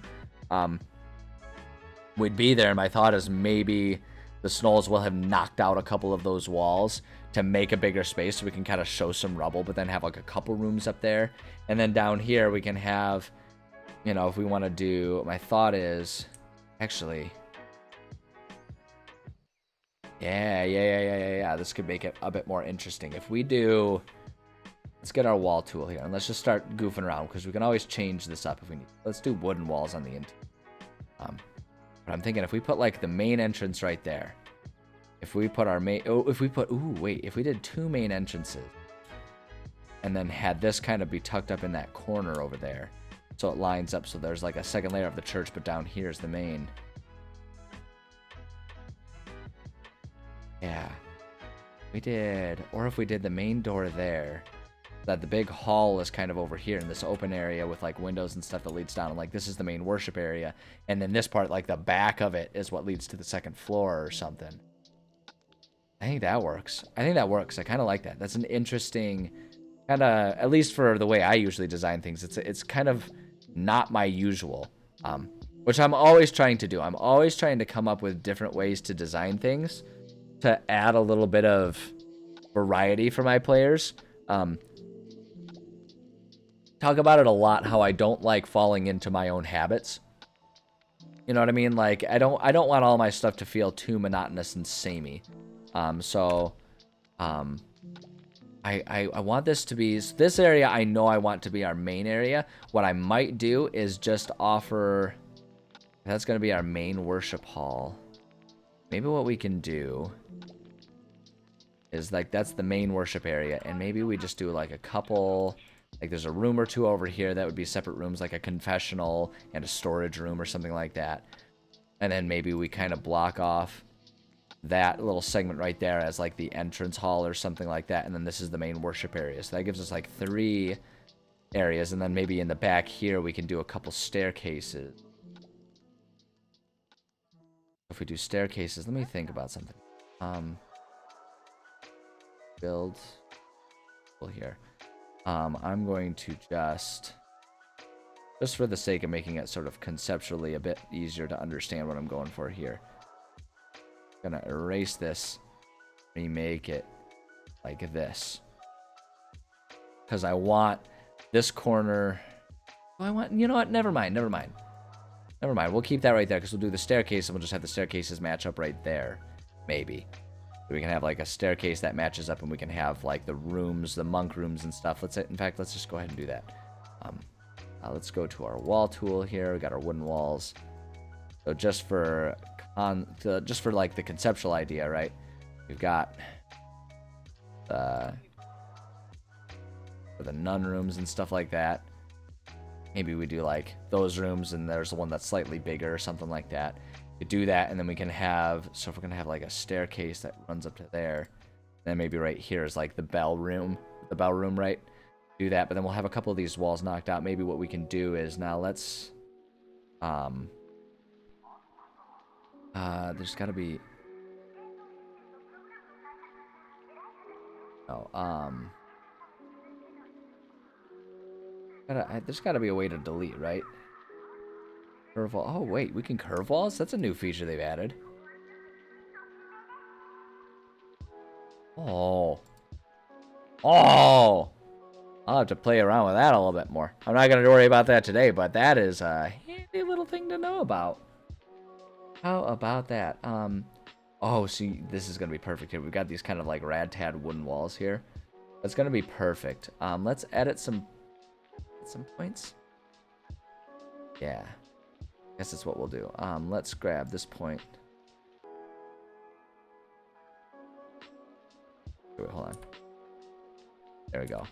We'd be there, and my thought is maybe the Snolls will have knocked out a couple of those walls to make a bigger space so we can kind of show some rubble, but then have like a couple rooms up there. And then down here we can have, you know, if we want to do, my thought is, actually, yeah, this could make it a bit more interesting. If we do, let's get our wall tool here, and let's just start goofing around, because we can always change this up if we need. Let's do wooden walls on the interior. But I'm thinking if we put like the main entrance right there, if we put our main, if we did two main entrances and then had this kind of be tucked up in that corner over there, so it lines up, so there's like a second layer of the church, but down here is the main. Yeah, we did, or if we did the main door there, that the big hall is kind of over here in this open area with like windows and stuff that leads down, and like this is the main worship area, and then this part, like the back of it, is what leads to the second floor or something. I think that works. I kind of like that. That's an interesting kind of, at least for the way I usually design things, it's kind of not my usual, which I'm always trying to do. I'm always trying to come up with different ways to design things to add a little bit of variety for my players. talk about it a lot, how I don't like falling into my own habits. You know what I mean? Like, I don't want all my stuff to feel too monotonous and samey. I want this to be, this area I know I want to be our main area. What I might do is just offer, that's going to be our main worship hall. Maybe what we can do is, like, that's the main worship area, and maybe we just do, like, a couple, like, there's a room or two over here that would be separate rooms, like a confessional and a storage room or something like that. And then maybe we kind of block off that little segment right there as, like, the entrance hall or something like that, and then this is the main worship area. So that gives us, like, 3 areas, and then maybe in the back here we can do a couple staircases. If we do staircases, let me think about something. Build here. I'm going to just for the sake of making it sort of conceptually a bit easier to understand what I'm going for here, I'm gonna erase this, remake it like this, because I want this corner. Oh, I want, you know what? Never mind. We'll keep that right there because we'll do the staircase and we'll just have the staircases match up right there. Maybe. We can have like a staircase that matches up and we can have like the rooms, the monk rooms and stuff. In fact, let's just go ahead and do that. Let's go to our wall tool here. We got our wooden walls. So just for like the conceptual idea, right? We've got the nun rooms and stuff like that. Maybe we do like those rooms and there's the one that's slightly bigger or something like that. We do that and then we can have, so if we're going to have like a staircase that runs up to there, then maybe right here is like the bell room, right? Do that, but then we'll have a couple of these walls knocked out. Maybe what we can do is now let's, there's got to be, there's got to be a way to delete, right? Curve wall. Oh, wait, we can curve walls? That's a new feature they've added. Oh. I'll have to play around with that a little bit more. I'm not going to worry about that today, but that is a handy little thing to know about. How about that? Oh, see, this is going to be perfect here. We've got these kind of like rad-tad wooden walls here. That's going to be perfect. Let's edit some points. Yeah. I guess that's what we'll do. Let's grab this point. Wait, hold on. There we go.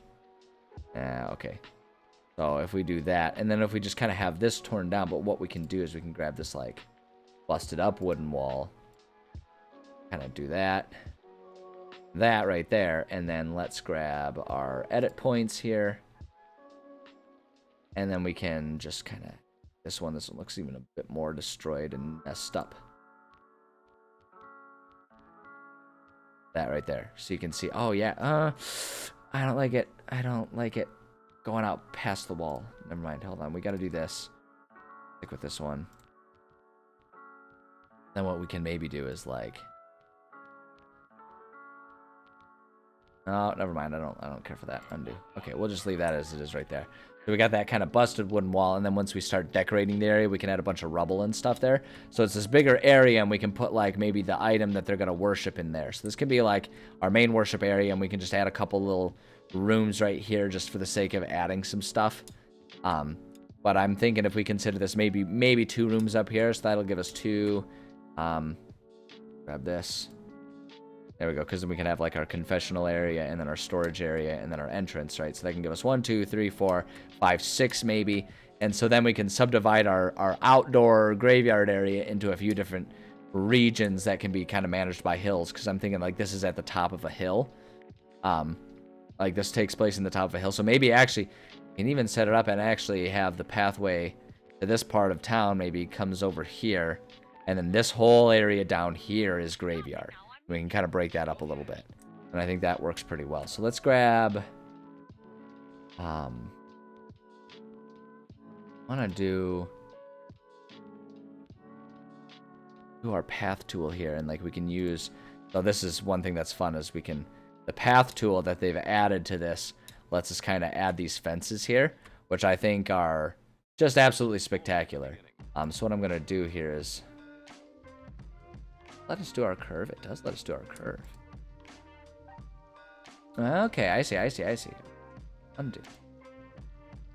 Okay. So if we do that, and then if we just kind of have this torn down, but what we can do is we can grab this like busted up wooden wall. Kind of do that. That right there, and then let's grab our edit points here. And then we can just kind of, this one looks even a bit more destroyed and messed up. That right there. So you can see, oh yeah, I don't like it. I don't like it going out past the wall. Never mind, hold on. We got to do this. Stick with this one. Then what we can maybe do is like, oh, never mind. I don't care for that. Undo. Okay, we'll just leave that as it is right there. So we got that kind of busted wooden wall, and then once we start decorating the area, we can add a bunch of rubble and stuff there. So it's this bigger area, and we can put like maybe the item that they're going to worship in there. So this could be like our main worship area, and we can just add a couple little rooms right here just for the sake of adding some stuff. But I'm thinking if we consider this maybe 2 rooms up here, so that'll give us 2. Grab this. There we go, because then we can have like our confessional area and then our storage area and then our entrance, right? So that can give us 1, 2, 3, 4, 5, 6 maybe. And so then we can subdivide our outdoor graveyard area into a few different regions that can be kind of managed by hills, because I'm thinking like this is at the top of a hill. Like this takes place in the top of a hill. So maybe actually you can even set it up and actually have the pathway to this part of town maybe comes over here. And then this whole area down here is graveyard. We can kind of break that up a little bit. And I think that works pretty well. So let's grab... I want to do our path tool here. And like we can use... So this is one thing that's fun is we can... The path tool that they've added to this lets us kind of add these fences here. which I think are just absolutely spectacular. So what I'm going to do here is let us do our curve. It does let us do our curve. Okay, I see. Undo.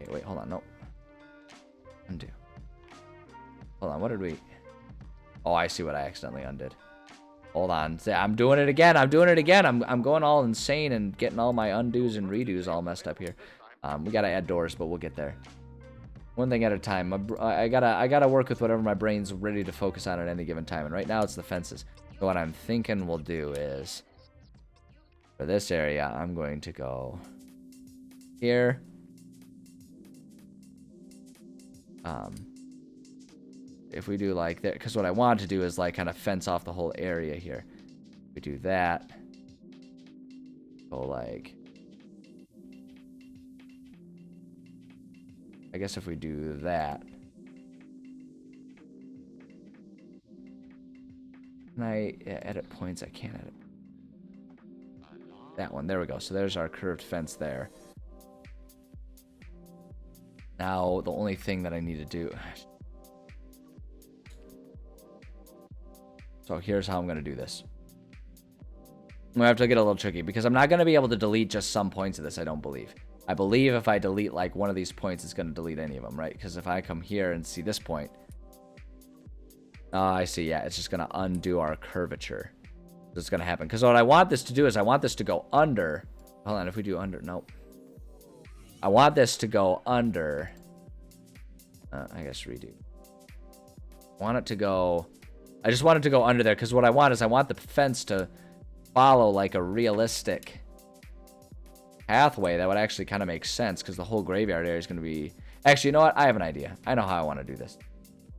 Okay, wait, hold on. Nope. Undo. Hold on, what did we... Oh, I see what I accidentally undid. Hold on. I'm doing it again. I'm going all insane and getting all my undos and redos all messed up here. We gotta add doors, but we'll get there. One thing at a time. I gotta work with whatever my brain's ready to focus on at any given time. And right now it's the fences. So what I'm thinking we'll do is, for this area, I'm going to go here. If we do like that, because what I want to do is like kind of fence off the whole area here. If we do that, go like, I guess if we do that, can I edit points? I can't edit that one. There we go. So there's our curved fence there. Now the only thing that I need to do, so here's how I'm going to do this. I'm going to have to get a little tricky because I'm not going to be able to delete just some points of this, I don't believe. I believe if I delete like one of these points, it's going to delete any of them, right? Because if I come here and see this point, oh, I see, yeah, it's just going to undo our curvature. That's going to happen. Because what I want this to do is I want this to go under. Hold on, if we do under, nope. I want this to go under. I guess redo. I want it to go... I just want it to go under there because what I want is I want the fence to follow like a realistic pathway that would actually kind of make sense because the whole graveyard area is going to be... Actually, you know what? I have an idea. I know how I want to do this.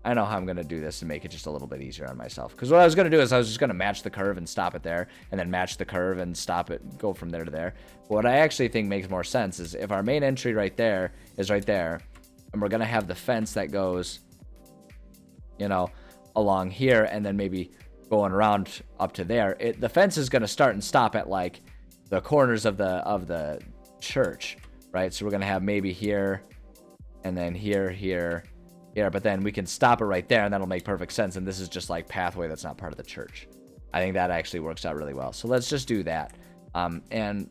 I know how I'm going to do this and make it just a little bit easier on myself. Because what I was going to do is I was just going to match the curve and stop it there, and then match the curve and stop it, go from there to there. But what I actually think makes more sense is if our main entry right there is right there, and we're going to have the fence that goes, you know, along here, and then maybe going around up to there. The fence is going to start and stop at like the corners of the church, right? So we're going to have maybe here, and then here, but then we can stop it right there, and that'll make perfect sense. And this is just like pathway that's not part of the church. I think that actually works out really well. So let's just do that. And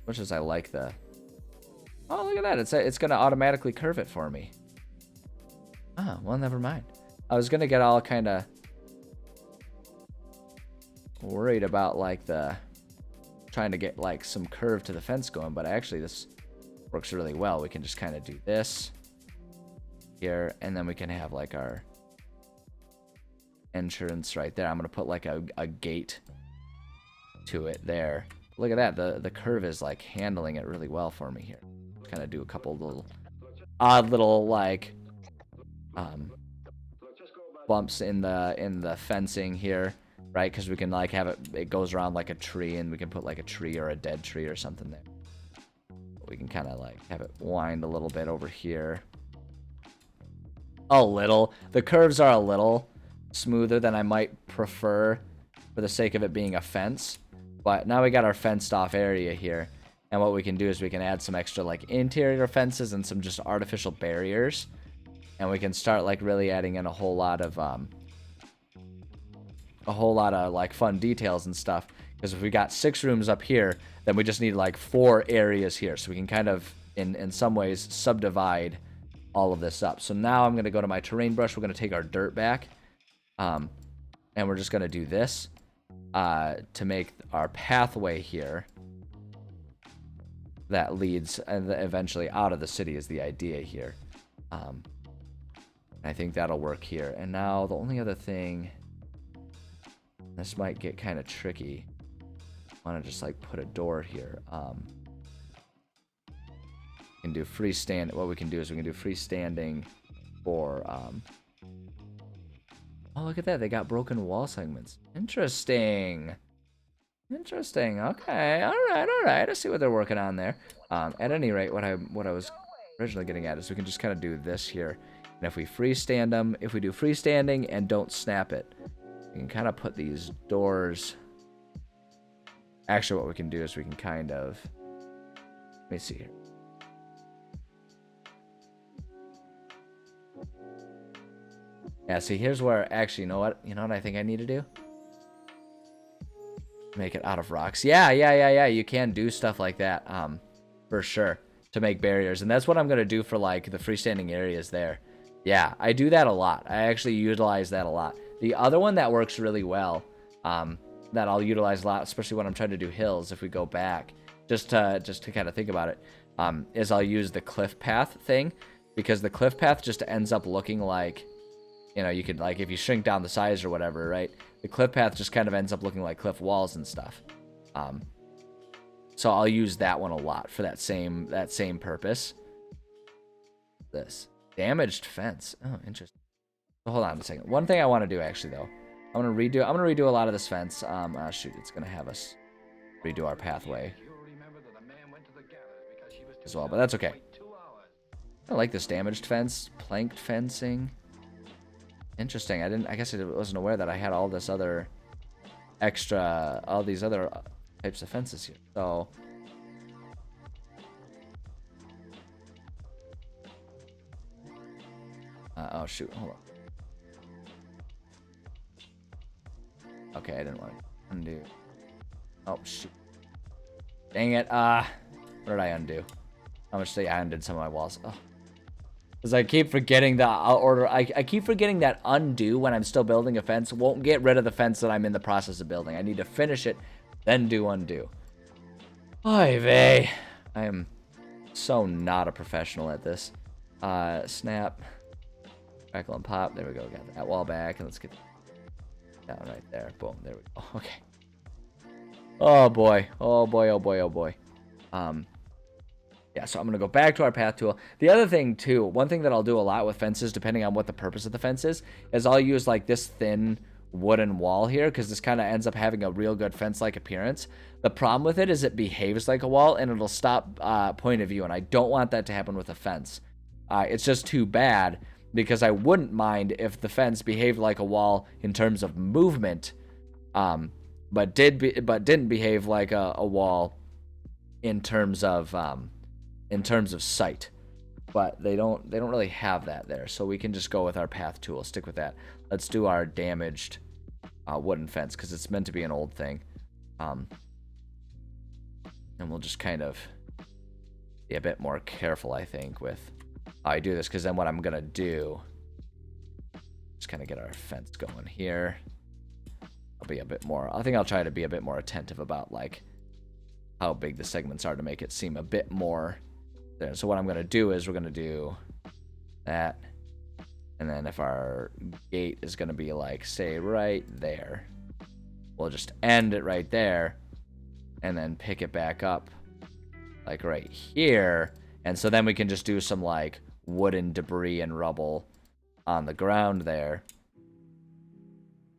much as I like the... Oh, look at that. It's going to automatically curve it for me. Oh, well, never mind. I was going to get all kind of worried about like trying to get like some curve to the fence going, but actually this works really well. We can just kind of do this here, and then we can have like our entrance right there. I'm going to put like a gate to it there. Look at that. The curve is like handling it really well for me here. Kind of do a couple little odd little like bumps in the fencing here, right? Because we can like have it goes around like a tree, and we can put like a tree or a dead tree or something there. We can kind of like have it wind a little bit over here. A little. The curves are a little smoother than I might prefer for the sake of it being a fence. But now we got our fenced off area here. And what we can do is we can add some extra like interior fences and some just artificial barriers. And we can start like really adding in a whole lot of like fun details and stuff. Because if we got 6 rooms up here, then we just need like 4 areas here. So we can kind of, in some ways, subdivide all of this up. So now I'm going to go to my terrain brush. We're going to take our dirt back. And we're just going to do this to make our pathway here that leads eventually out of the city is the idea here. I think that'll work here. And now the only other thing, this might get kind of tricky. I want to just like put a door here. We can do freestand. What we can do is we can do freestanding for oh, look at that. They got broken wall segments. Interesting. Okay. All right. I see what they're working on there. At any rate, what I was originally getting at is we can just kind of do this here. And if we freestand them, if we do freestanding and don't snap it, we can kind of put these doors. Actually, what we can do is we can kind of Let me see here. Yeah, see, here's where, actually, you know what I think I need to do? Make it out of rocks. Yeah, you can do stuff like that, for sure, to make barriers. And that's what I'm going to do for, like, the freestanding areas there. Yeah, I do that a lot. I actually utilize that a lot. The other one that works really well, that I'll utilize a lot, especially when I'm trying to do hills, if we go back, just to kind of think about it, is I'll use the cliff path thing, because the cliff path just ends up looking like, you know, you could, like, if you shrink down the size or whatever, right? The cliff path just kind of ends up looking like cliff walls and stuff. So I'll use that one a lot for that same purpose. This damaged fence. Oh, interesting. So hold on a second. One thing I want to do actually though, I'm gonna redo a lot of this fence. Shoot, it's gonna have us redo our pathway as well, but that's okay. I like this damaged fence, planked fencing. Interesting. I guess I wasn't aware that I had all this other all these other types of fences here. So oh shoot, hold on. Okay, I didn't want to undo. Oh shoot. Dang it. What did I undo? How much did I undid some of my walls? Oh. Because I keep forgetting the order. I keep forgetting that undo when I'm still building a fence won't get rid of the fence that I'm in the process of building. I need to finish it, then do undo. Oy vey. I am so not a professional at this. Snap. Crackle and pop. There we go. Got that wall back. And let's get down right there. Boom. There we go. Okay. Oh boy. Oh boy. Oh boy. Oh boy. Yeah, so I'm going to go back to our path tool. The other thing, too, one thing that I'll do a lot with fences, depending on what the purpose of the fence is I'll use, like, this thin wooden wall here, because this kind of ends up having a real good fence-like appearance. The problem with it is it behaves like a wall, and it'll stop point of view, and I don't want that to happen with a fence. It's just too bad, because I wouldn't mind if the fence behaved like a wall in terms of movement, but didn't behave like a wall in terms of sight. But they don't really have that there, so we can just go with our path tool. Stick with that. Let's do our damaged wooden fence, because it's meant to be an old thing, and we'll just kind of be a bit more careful, I think, with how I do this, because then what I'm gonna do, just kind of get our fence going here. I'll be a bit more, I think I'll try to be a bit more attentive about, like, how big the segments are to make it seem a bit more there. So what I'm going to do is we're going to do that, and then if our gate is going to be, like, say right there, we'll just end it right there and then pick it back up like right here. And so then we can just do some, like, wooden debris and rubble on the ground there,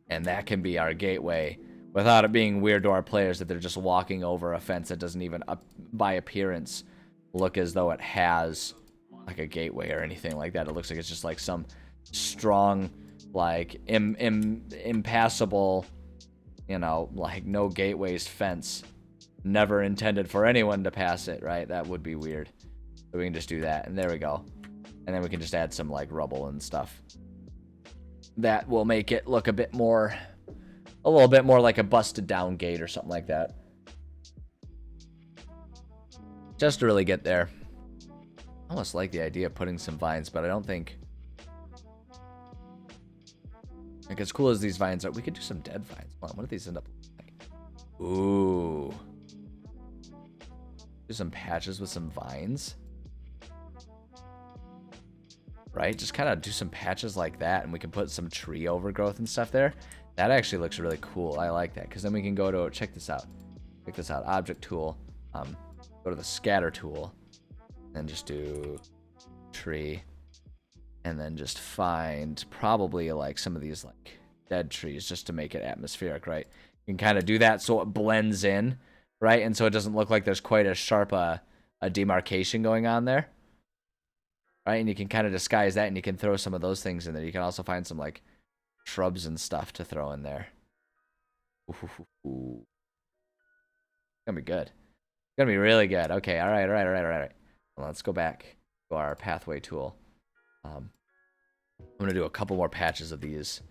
and that can be our gateway without it being weird to our players that they're just walking over a fence that doesn't even, by appearance, look as though it has, like, a gateway or anything like that. It looks like it's just, like, some strong, like, impassable, you know, like, no gateways fence. Never intended for anyone to pass it, right? That would be weird. So we can just do that, and there we go. And then we can just add some, like, rubble and stuff. That will make it look a little bit more like a busted down gate or something like that. Just to really get there. I almost like the idea of putting some vines, but I don't think, like, as cool as these vines are, we could do some dead vines. Hold on, what do these end up like? Ooh. Do some patches with some vines. Right? Just kind of do some patches like that, and we can put some tree overgrowth and stuff there. That actually looks really cool. I like that, because then we can go to, check this out. Check this out. Object tool. Go to the scatter tool, and just do tree, and then just find probably, like, some of these, like, dead trees, just to make it atmospheric, right? You can kind of do that so it blends in, right? And so it doesn't look like there's quite as sharp a demarcation going on there, right? And you can kind of disguise that, and you can throw some of those things in there. You can also find some, like, shrubs and stuff to throw in there. Ooh. It's gonna be good. gonna be really good. Okay, all right. Well, let's go back to our pathway tool. I'm gonna do a couple more patches of these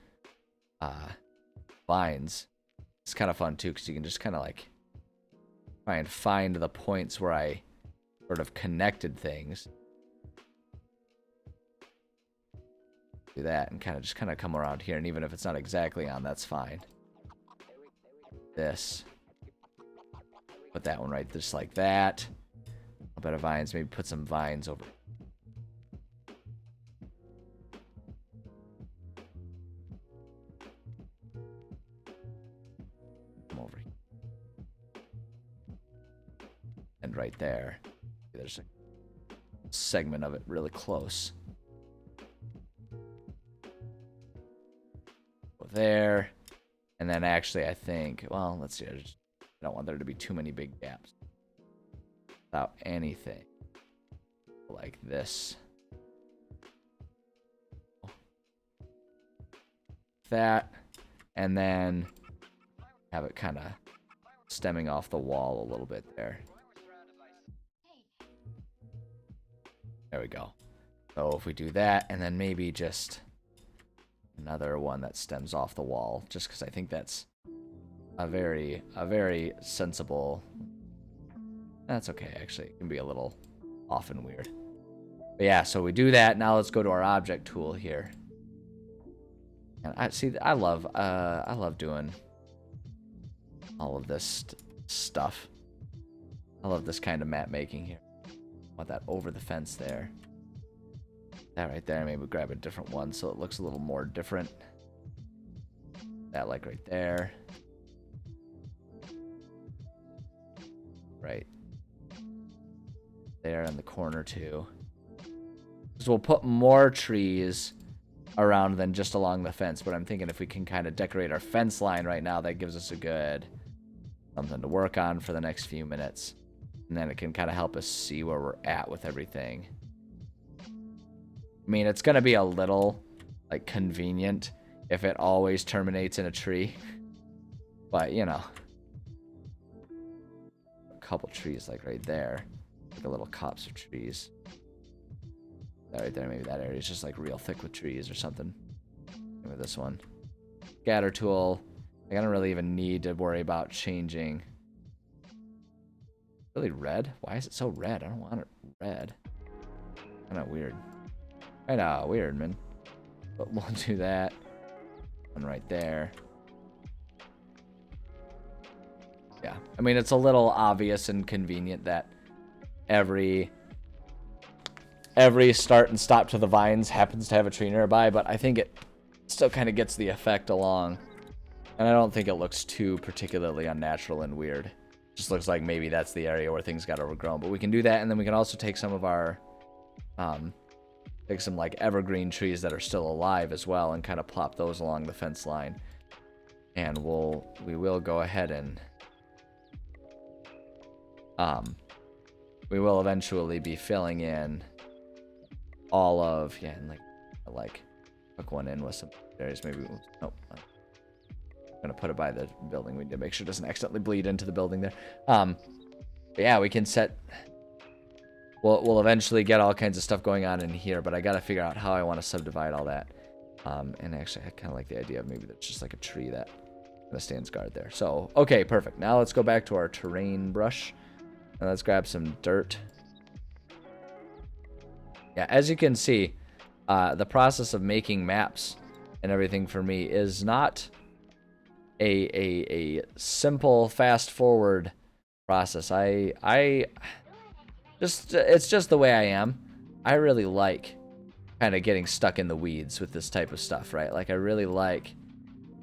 vines. It's kind of fun too, because you can just kind of like try and find the points where I sort of connected things. Do that and just kind of come around here, and even if it's not exactly on, that's fine. This. Put that one right just like that. A bit of vines, maybe put some vines over. Come over here. And right there. There's a segment of it really close. Go there. And then actually I think, well, let's see. I don't want there to be too many big gaps. Without anything. Like this. That. And then have it kind of stemming off the wall a little bit there. There we go. So if we do that, and then maybe just another one that stems off the wall, just because I think that's a very sensible. That's okay, actually. It can be a little off and weird. But yeah, so we do that. Now let's go to our object tool here. And I love doing all of this stuff. I love this kind of map making here. Want that over the fence there. That right there, maybe grab a different one so it looks a little more different. That like right there. Right there in the corner too. So we'll put more trees around than just along the fence, but I'm thinking if we can kind of decorate our fence line right now, that gives us a good something to work on for the next few minutes. And then it can kind of help us see where we're at with everything. I mean, it's going to be a little, like, convenient if it always terminates in a tree. But, you know. A couple trees, like, right there. Like a little copse of trees. That right there, maybe that area is just, like, real thick with trees or something. Maybe this one. Scatter tool. I don't really even need to worry about changing. Really red? Why is it so red? I don't want it red. Kind of weird. I know, weird, man. But we'll do that. One right there. Yeah. I mean, it's a little obvious and convenient that every start and stop to the vines happens to have a tree nearby, but I think it still kind of gets the effect along. And I don't think it looks too particularly unnatural and weird. Just looks like maybe that's the area where things got overgrown. But we can do that, and then we can also take some of our take some like evergreen trees that are still alive as well and kind of plop those along the fence line. And we will go ahead and we will eventually be filling in all of, yeah, and like hook one in with some areas. Maybe nope. I'm gonna put it by the building. We need to make sure it doesn't accidentally bleed into the building there. But yeah, we can set. We'll eventually get all kinds of stuff going on in here, but I gotta figure out how I want to subdivide all that. And actually, I kind of like the idea of maybe that's just like a tree that kind of stands guard there. So okay, perfect. Now let's go back to our terrain brush, and let's grab some dirt. Yeah, as you can see, the process of making maps and everything for me is not a simple fast forward process. It's just the way I am. I really like kind of getting stuck in the weeds with this type of stuff, right? Like I really like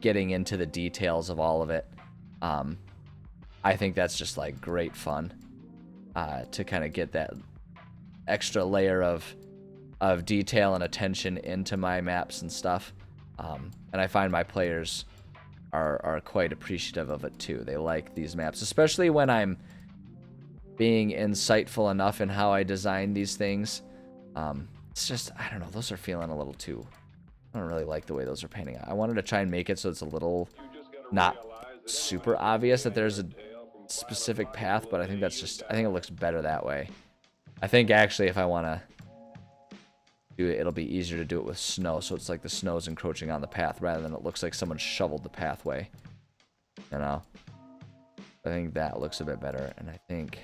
getting into the details of all of it. I think that's just like great fun to kind of get that extra layer of detail and attention into my maps and stuff. And I find my players are quite appreciative of it too. They like these maps, especially when I'm being insightful enough in how I design these things. It's just, I don't know, those are feeling a little too, I don't really like the way those are painting. I wanted to try and make it so it's a little not super obvious that there's specific path, but I think that's just, I think it looks better that way. I think actually if I want to do it, it'll be easier to do it with snow, so it's like the snow's encroaching on the path rather than it looks like someone shoveled the pathway. You know? I think that looks a bit better, and I think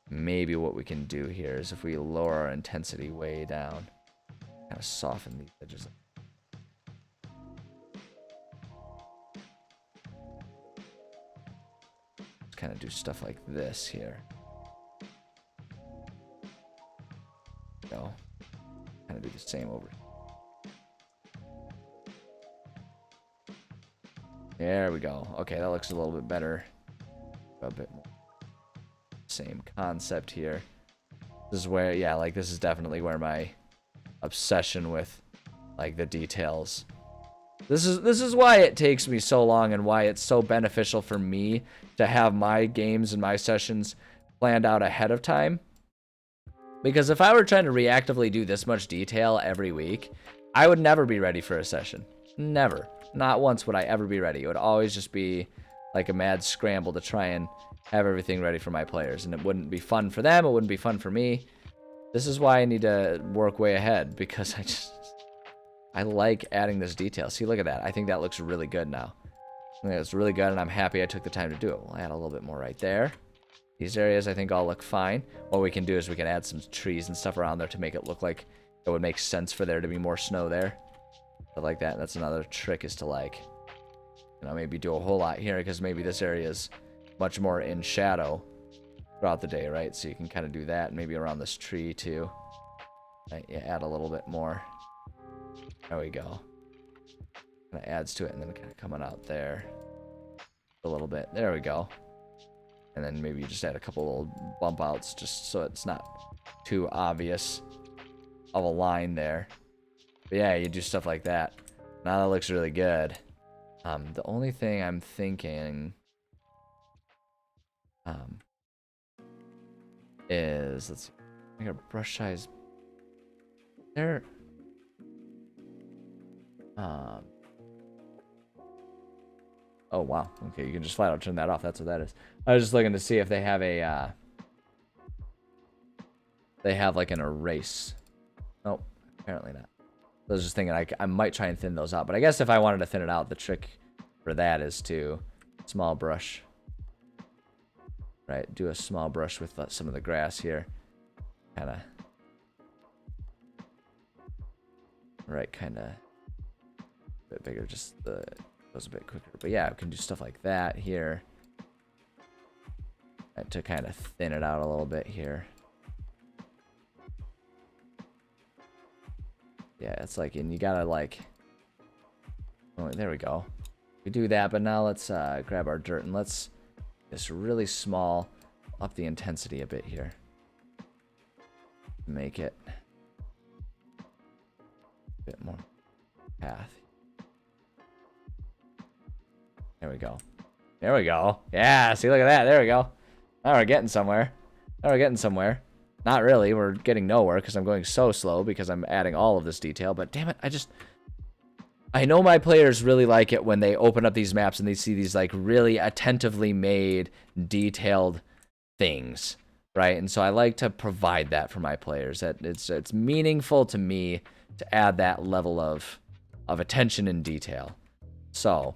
maybe what we can do here is if we lower our intensity way down, kind of soften these edges. Just kind of do stuff like this here. Go. Kind of do the same over here. There we go. Okay, that looks a little bit better. A bit more. Same concept here. This is where, yeah, like this is definitely where my obsession with like the details. This is why it takes me so long and why it's so beneficial for me to have my games and my sessions planned out ahead of time. Because if I were trying to reactively do this much detail every week, I would never be ready for a session. Never. Not once would I ever be ready. It would always just be like a mad scramble to try and have everything ready for my players. And it wouldn't be fun for them. It wouldn't be fun for me. This is why I need to work way ahead, because I like adding this detail. See, look at that. I think that looks really good now. I think it's really good, and I'm happy I took the time to do it. We'll add a little bit more right there. These areas I think all look fine. What we can do is we can add some trees and stuff around there to make it look like it would make sense for there to be more snow there. But like that, that's another trick, is to like, you know, maybe do a whole lot here because maybe this area is much more in shadow throughout the day, right? So you can kind of do that, maybe around this tree too. Right? Yeah, add a little bit more. There we go. Kind of adds to it, and then kind of coming out there a little bit. There we go. And then maybe you just add a couple little bump outs just so it's not too obvious of a line there. But yeah, you do stuff like that. Now that looks really good. The only thing I'm thinking is, let's see, make a brush size there. Oh wow, okay, you can just flat out turn that off. That's what that is. I was just looking to see if they have a they have like an erase. Nope, apparently not. I was just thinking I might try and thin those out, but I guess if I wanted to thin it out, the trick for that is to small brush. Right, do a small brush with some of the grass here. Kind of. Right, kind of. A bit bigger, just the goes a bit quicker. But yeah, we can do stuff like that here. Right, to kind of thin it out a little bit here. Yeah, it's like, and you gotta like, oh, there we go. We do that, but now let's grab our dirt and let's just really small, up the intensity a bit here. Make it a bit more path. There we go. There we go. Yeah, see, look at that. There we go. Now we're getting somewhere. Now we're getting somewhere. Not really. We're getting nowhere because I'm going so slow because I'm adding all of this detail. But damn it, I know my players really like it when they open up these maps and they see these like really attentively made, detailed things, right? And so I like to provide that for my players. That it's meaningful to me to add that level of attention and detail. So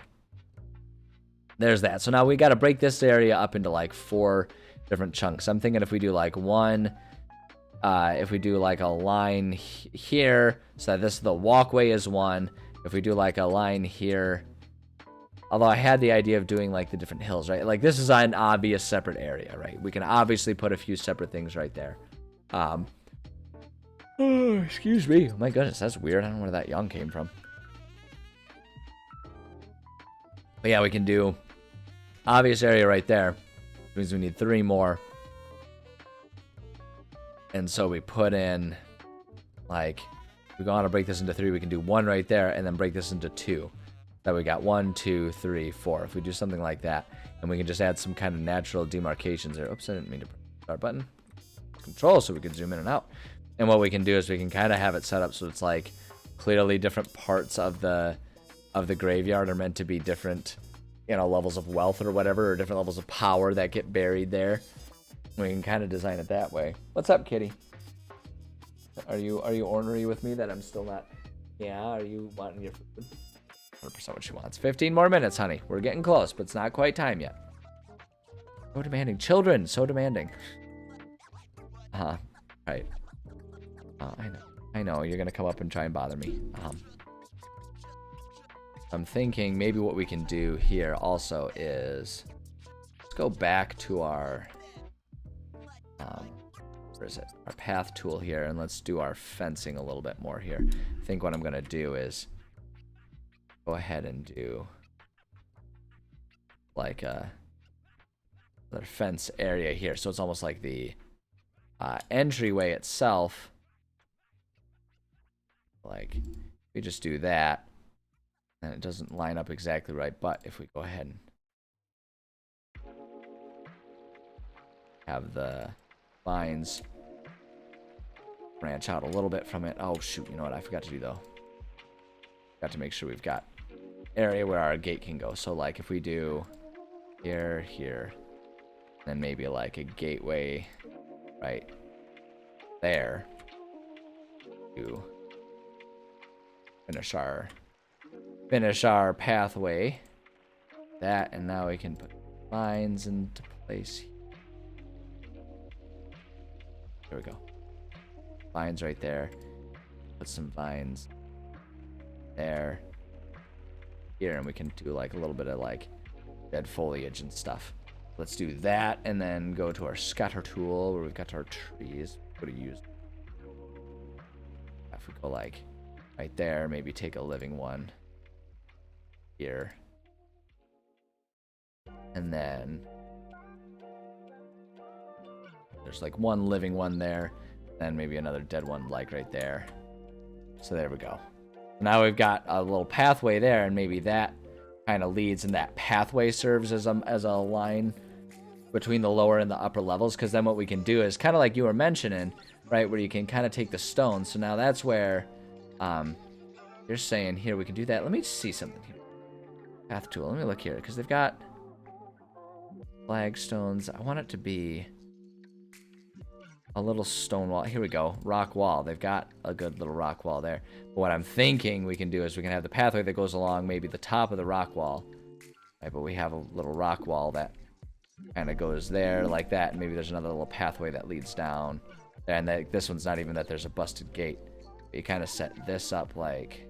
there's that. So now we got to break this area up into like 4 different chunks. I'm thinking if we do like one, if we do like a line here, so that the walkway is one. If we do like a line here, although I had the idea of doing like the different hills, right? Like this is an obvious separate area, right? We can obviously put a few separate things right there. Oh, excuse me. Oh my goodness, that's weird. I don't know where that yawn came from. But yeah, we can do obvious area right there. Which means we need 3 more. And so we put in, like, if we go on to break this into 3, we can do 1 right there and then break this into 2. That we got 1, 2, 3, 4. If we do something like that, and we can just add some kind of natural demarcations there. Oops, I didn't mean to press the start button. Control, so we can zoom in and out. And what we can do is we can kind of have it set up so it's like clearly different parts of the graveyard are meant to be different levels of wealth or whatever, or different levels of power that get buried there. We can kind of design it that way. What's up, kitty? Are you ornery with me that I'm still not? Yeah, are you wanting your food? 100% what she wants. 15 more minutes, honey. We're getting close, but it's not quite time yet. So demanding. Children, so demanding. Right. I know. You're going to come up and try and bother me. I'm thinking maybe what we can do here also is let's go back to our where is it? Our path tool here, and let's do our fencing a little bit more here. I think what I'm going to do is go ahead and do like a fence area here. So it's almost like the entryway itself. Like, we just do that, and it doesn't line up exactly right. But if we go ahead and have the vines branch out a little bit from it. Oh, shoot. You know what I forgot to do, though? Got to make sure we've got area where our gate can go. So, like, if we do here, then maybe, like, a gateway right there to finish our pathway. That, and now we can put vines into place here. There we go. Vines right there. Put some vines there. Here, and we can do like a little bit of like dead foliage and stuff. Let's do that, and then go to our scatter tool where we've got our trees. What do you use? If we go like right there, maybe take a living one here. And then there's like one living one there, then maybe another dead one like right there. So there we go. Now we've got a little pathway there, and maybe that kind of leads, and that pathway serves as a line between the lower and the upper levels, because then what we can do is kind of like you were mentioning, right, where you can kind of take the stone. So now that's where you're saying here we can do that. Let me see something here. Path tool. Let me look here, because they've got flagstones. I want it to be a little stone wall. Here we go. Rock wall. They've got a good little rock wall there. But what I'm thinking we can do is we can have the pathway that goes along maybe the top of the rock wall. Right, but we have a little rock wall that kind of goes there like that. And maybe there's another little pathway that leads down. And this one's not even that there's a busted gate. But you kind of set this up like...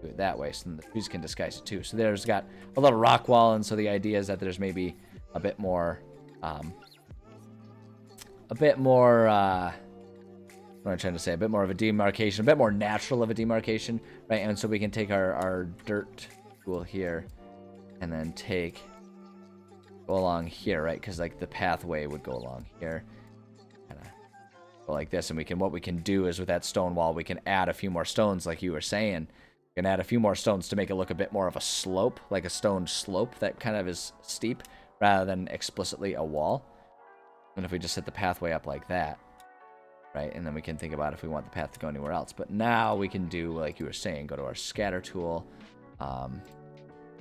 do it that way, so then the trees can disguise it too. So there's got a little rock wall, and so the idea is that there's maybe a bit more what am I trying to say, a bit more of a demarcation, a bit more natural of a demarcation, right? And so we can take our dirt tool here and then go along here, right? Because like the pathway would go along here, kind of go like this. And what we can do is with that stone wall, we can add a few more stones, like you were saying. We can add a few more stones to make it look a bit more of a slope, like a stone slope that kind of is steep, rather than explicitly a wall. And if we just set the pathway up like that, right, and then we can think about if we want the path to go anywhere else. But now we can do, like you were saying, go to our scatter tool.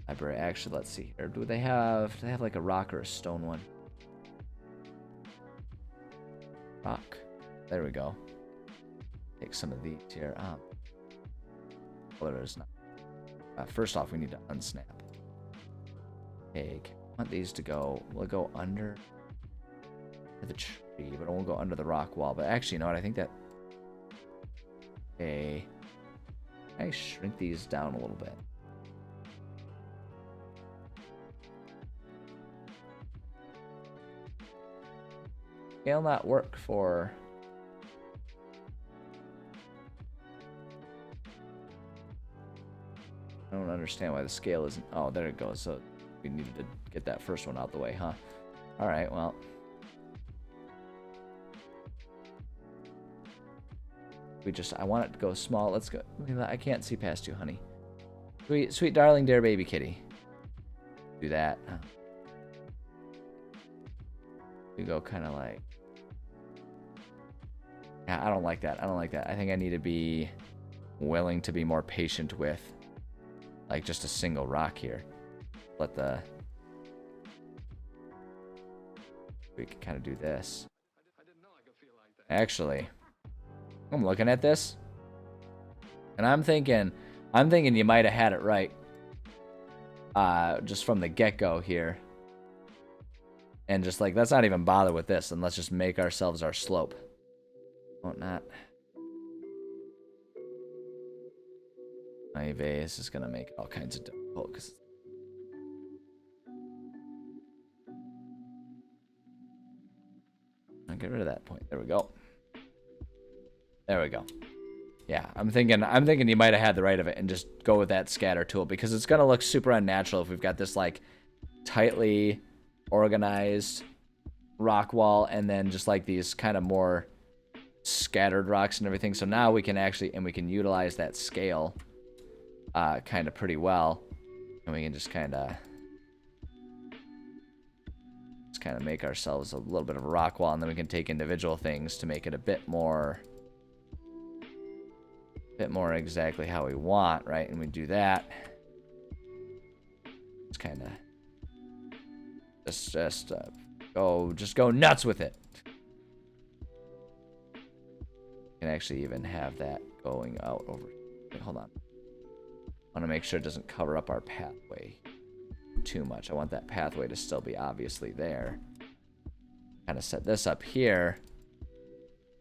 Library, actually, let's see here. Do they have like a rock or a stone one? Rock. There we go. Take some of these here. There's not. First off, we need to unsnap. Okay, I want these to go. We'll go under the tree, but it won't go under the rock wall. But actually, you know what? I think that. Okay, I shrink these down a little bit. Scale not work for. I don't understand why the scale isn't... Oh, there it goes. So we needed to get that first one out the way, huh? All right, well. I want it to go small. Let's go. I can't see past you, honey. Sweet darling, dear baby kitty. Do that. We go kind of like... Yeah, I don't like that. I think I need to be willing to be more patient with like just a single rock here. We can kind of do this. Actually, I'm looking at this and I'm thinking you might have had it right. Just from the get-go here. And just like, let's not even bother with this, and let's just make ourselves our slope. Whatnot. My vase is gonna make all kinds of difficult because I'll get rid of that point. There we go. There we go. Yeah, I'm thinking you might have had the right of it and just go with that scatter tool, because it's gonna look super unnatural if we've got this like tightly organized rock wall and then just like these kind of more scattered rocks and everything. So now we can actually, and we can utilize that scale kind of pretty well, and we can just kind of make ourselves a little bit of a rock wall, and then we can take individual things to make it a bit more exactly how we want, right? And we do that. It's kind of just go nuts with it. You can actually even have that going out over. Wait, hold on. I want to make sure it doesn't cover up our pathway too much. I want that pathway to still be obviously there. Kind of set this up here.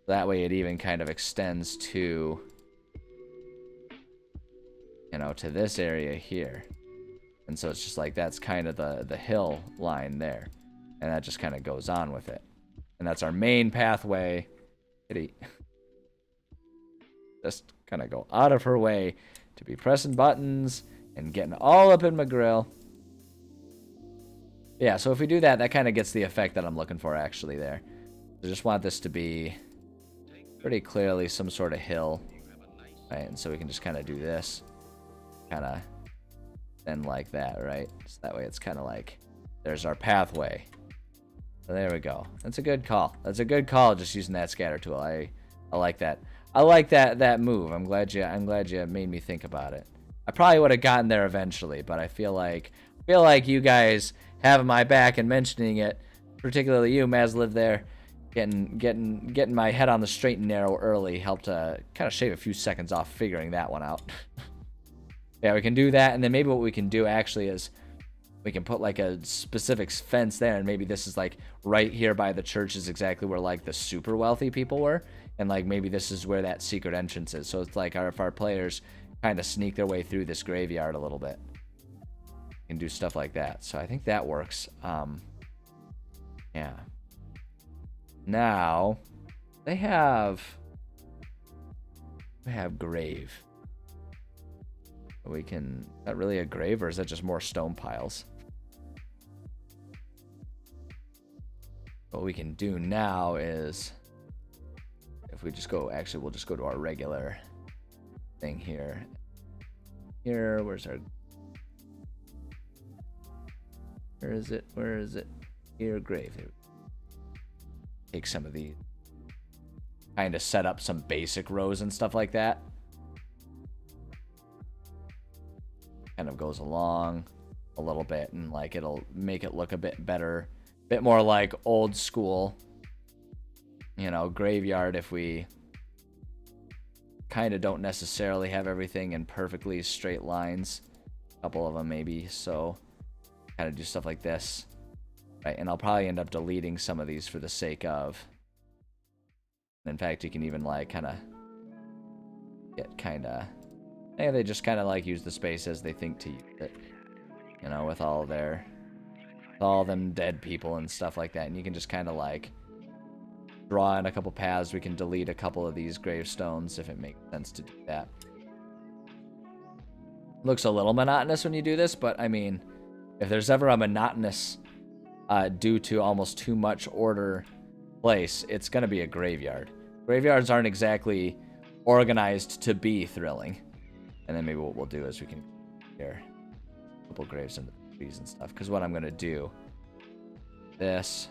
That way it even kind of extends to, you know, to this area here. And so it's just like, that's kind of the hill line there. And that just kind of goes on with it. And that's our main pathway. Just kind of go out of her way to be pressing buttons and getting all up in my grill. Yeah, so if we do that, that kind of gets the effect that I'm looking for actually there. I just want this to be pretty clearly some sort of hill. Right, and so we can just kind of do this. Kind of then like that, right? So that way it's kind of like, there's our pathway. So there we go. That's a good call. That's a good call, just using that scatter tool. I like that. I like that move. I'm glad you made me think about it. I probably would have gotten there eventually, but I feel like you guys having my back and mentioning it, particularly you, Mazliv, there, getting my head on the straight and narrow early helped kind of shave a few seconds off figuring that one out. Yeah, we can do that, and then maybe what we can do actually is we can put like a specific fence there, and maybe this is like right here by the church is exactly where like the super wealthy people were, and like maybe this is where that secret entrance is. So it's like if our players kind of sneak their way through this graveyard a little bit, we can do stuff like that. So I think that works. Yeah. Now they have grave. We can, is that really a grave, or is that just more stone piles? What we can do now is, if we just go, actually we'll just go to our regular thing here. Here, where's our, where is it? Here, grave. Here. Take some of these, kind of set up some basic rows and stuff like that. Kind of goes along a little bit, and like it'll make it look a bit better, a bit more like old school, you know, graveyard. If we kind of don't necessarily have everything in perfectly straight lines, a couple of them maybe, so kind of do stuff like this, right? And I'll probably end up deleting some of these for the sake of, in fact, you can even like kind of get kind of, yeah, they just kind of like use the space as they think to use it, you know, with all them dead people and stuff like that. And you can just kind of like draw in a couple paths. We can delete a couple of these gravestones if it makes sense to do that. Looks a little monotonous when you do this, but I mean, if there's ever a monotonous due to almost too much order place, it's going to be a graveyard. Graveyards aren't exactly organized to be thrilling. And then maybe what we'll do is we can here a couple graves into the trees and stuff. Because what I'm going to do, this,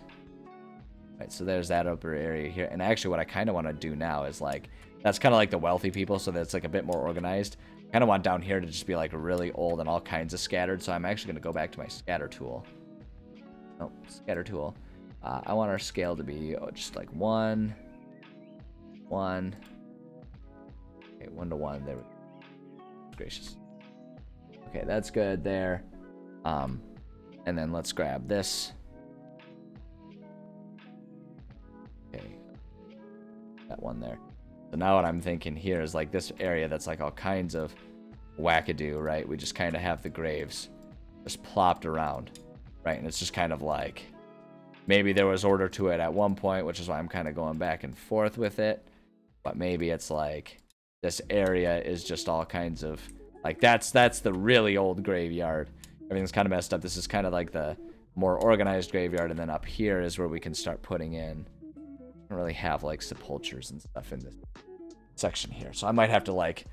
right? So there's that upper area here. And actually, what I kind of want to do now is like That's kind of like the wealthy people, so that's like a bit more organized. Kind of want down here to just be like really old and all kinds of scattered, so I'm actually going to go back to my scatter tool. Oh, scatter tool. I want our scale to be just like 1, 1. Okay, 1 to 1. There we go. Gracious. Okay, that's good there. And then let's grab this. Okay, that one there. So now what I'm thinking here is like this area that's like all kinds of wackadoo, right? We just kind of have the graves just plopped around, right? And it's just kind of like maybe there was order to it at one point, which is why I'm kind of going back and forth with it. But maybe it's like this area is just all kinds of like that's the really old graveyard. Everything's kind of messed up. This is kind of like the more organized graveyard, and then up here is where we can start putting in. I don't really have like sepulchers and stuff in this section here, so I might have to like.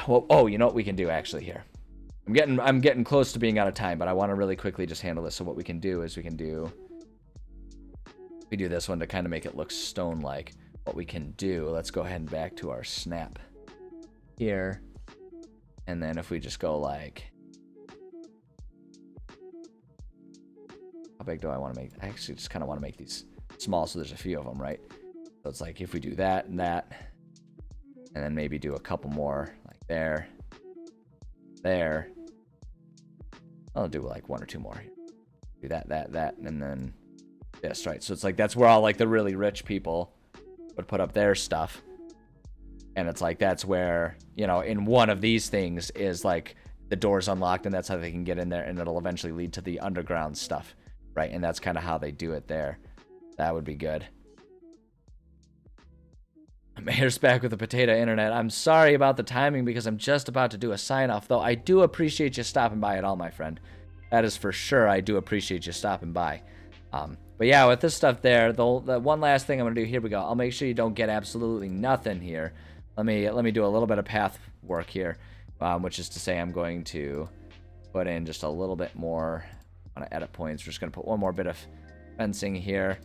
Well, oh, you know what we can do actually here. I'm getting close to being out of time, but I want to really quickly just handle this. So what we can do is we do this one to kind of make it look stone-like. What we can do, let's go ahead and back to our snap here, and then if we just go like. How big do I want to make? I actually just kind of want to make these small so there's a few of them, right? So it's like if we do that and that, and then maybe do a couple more like there. I'll do like 1 or 2 more. Do that, and then this, right? So it's like that's where all like the really rich people would put up their stuff. And it's like that's where, you know, in one of these things is like the door's unlocked and that's how they can get in there, and it'll eventually lead to the underground stuff. Right, and that's kind of how they do it there. That would be good. Mayor's back with the potato internet. I'm sorry about the timing because I'm just about to do a sign-off, though I do appreciate you stopping by at all, my friend. That is for sure. I do appreciate you stopping by. But yeah, with this stuff there, the one last thing I'm going to do, here we go. I'll make sure you don't get absolutely nothing here. Let me do a little bit of path work here, which is to say I'm going to put in just a little bit more. On edit points, we're just going to put one more bit of fencing here.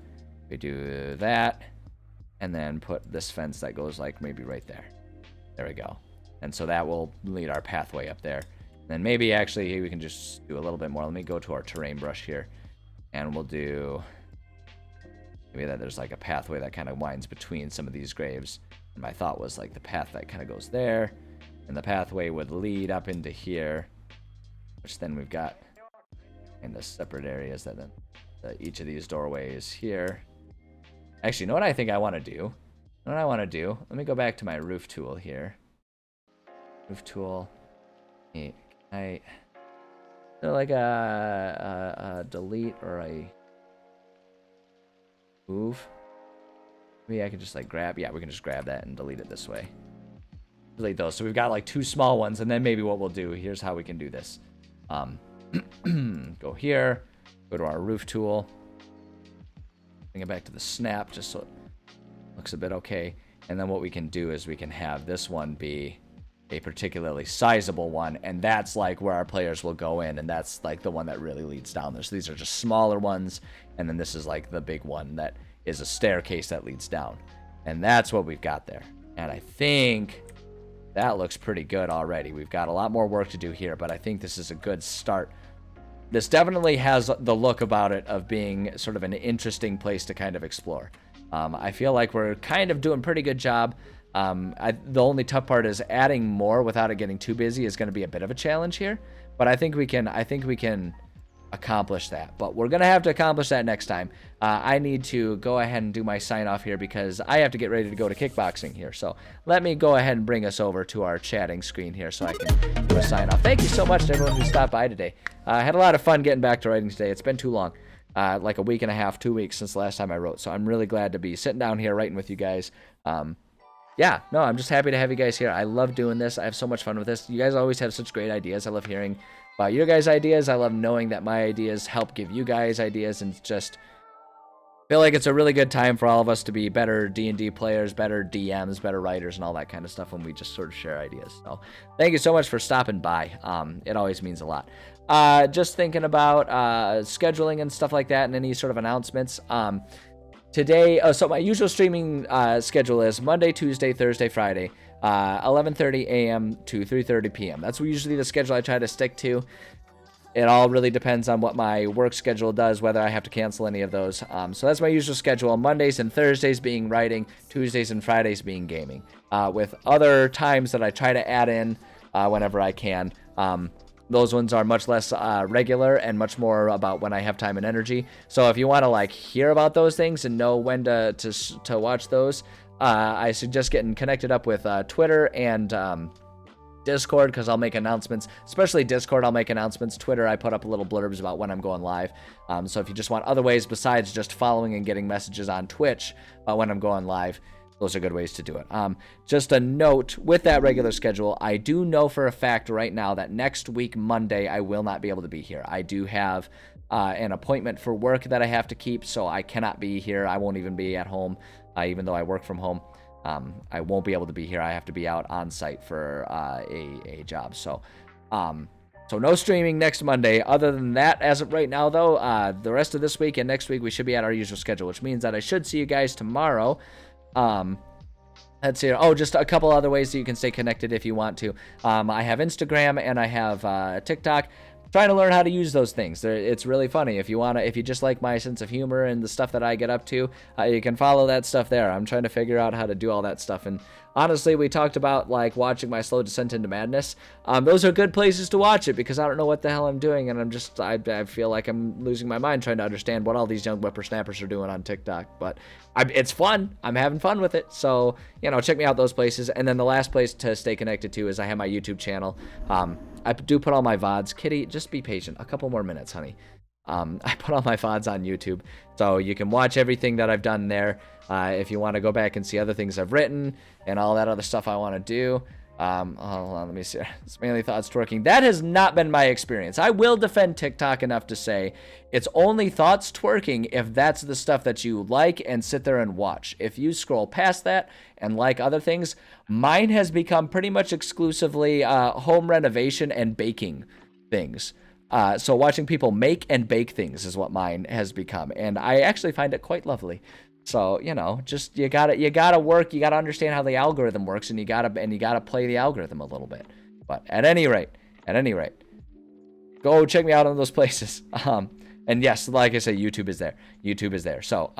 We do that, and then put this fence that goes like maybe right there. There we go. And so that will lead our pathway up there. And then maybe actually we can just do a little bit more. Let me go to our terrain brush here, and we'll do maybe that there's like a pathway that kind of winds between some of these graves. And my thought was like the path that kind of goes there, and the pathway would lead up into here, which then we've got into separate areas that then each of these doorways here. Actually, you know what I think I want to do? Let me go back to my roof tool here. Roof tool. Is there like a delete or a move? Maybe I could just like grab. Yeah, we can just grab that and delete it this way. Delete those. So we've got like 2 small ones, and then maybe what we'll do. Here's how we can do this. Go here, go to our roof tool, bring it back to the snap just so it looks a bit okay, and then what we can do is we can have this one be a particularly sizable one, and that's like where our players will go in, and that's like the one that really leads down there. So these are just smaller ones, and then this is like the big one that is a staircase that leads down, and that's what we've got there. And I think that looks pretty good already. We've got a lot more work to do here, but I think this is a good start. This definitely has the look about it of being sort of an interesting place to kind of explore. I feel like we're kind of doing a pretty good job. The only tough part is adding more without it getting too busy is going to be a bit of a challenge here, but I think we can accomplish that. But we're going to have to accomplish that next time. I need to go ahead and do my sign off here because I have to get ready to go to kickboxing here. So let me go ahead and bring us over to our chatting screen here so I can do a sign off. Thank you so much to everyone who stopped by today. I had a lot of fun getting back to writing today. It's been too long. Like a week and a half, 2 weeks since the last time I wrote. So I'm really glad to be sitting down here writing with you guys. Yeah, no, I'm just happy to have you guys here. I love doing this. I have so much fun with this. You guys always have such great ideas. I love hearing about your guys' ideas. I love knowing that my ideas help give you guys ideas, and just feel like it's a really good time for all of us to be better D&D players, better DMs, better writers, and all that kind of stuff when we just sort of share ideas. So thank you so much for stopping by. It always means a lot. Just thinking about scheduling and stuff like that and any sort of announcements. today, so my usual streaming schedule is Monday, Tuesday, Thursday, Friday, 11:30 a.m. to 3:30 p.m. That's usually the schedule I try to stick to. It all really depends on what my work schedule does, whether I have to cancel any of those. So that's my usual schedule. Mondays and Thursdays being writing, Tuesdays and Fridays being gaming, with other times that I try to add in whenever I can. Those ones are much less regular and much more about when I have time and energy. So if you want to like hear about those things and know when to watch those, I suggest getting connected up with Twitter and Discord, because I'll make announcements, especially Discord. I'll make announcements. Twitter, I put up little blurbs about when I'm going live. So if you just want other ways besides just following and getting messages on Twitch about when I'm going live, those are good ways to do it. Just a note, with that regular schedule, I do know for a fact right now that next week, Monday, I will not be able to be here. I do have an appointment for work that I have to keep, so I cannot be here. I won't even be at home, even though I work from home. I won't be able to be here. I have to be out on site for a job. So no streaming next Monday. Other than that, as of right now, though, the rest of this week and next week, we should be at our usual schedule, which means that I should see you guys tomorrow. Let's see. Oh, just a couple other ways that you can stay connected if you want to. I have Instagram and I have TikTok. Trying to learn how to use those things. It's really funny. If you just like my sense of humor and the stuff that I get up to, you can follow that stuff there. I'm trying to figure out how to do all that stuff. And honestly, we talked about like watching my slow descent into madness. Those are good places to watch it, because I don't know what the hell I'm doing, and I feel like I'm losing my mind trying to understand what all these young whippersnappers are doing on TikTok. But it's fun. I'm having fun with it. So check me out those places. And then the last place to stay connected to is I have my YouTube channel. I do put all my VODs. Kitty, just be patient. A couple more minutes, honey. I put all my VODs on YouTube, so you can watch everything that I've done there. If you want to go back and see other things I've written and all that other stuff I want to do. Hold on, let me see. It's mainly thoughts twerking. That has not been my experience. I will defend TikTok enough to say it's only thoughts twerking if that's the stuff that you like and sit there and watch. If you scroll past that and like other things, mine has become pretty much exclusively home renovation and baking things. So watching people make and bake things is what mine has become, and I actually find it quite lovely. So, just you gotta work, you gotta understand how the algorithm works, and you gotta play the algorithm a little bit. But at any rate, go check me out on those places. And yes, like I say, YouTube is there. So,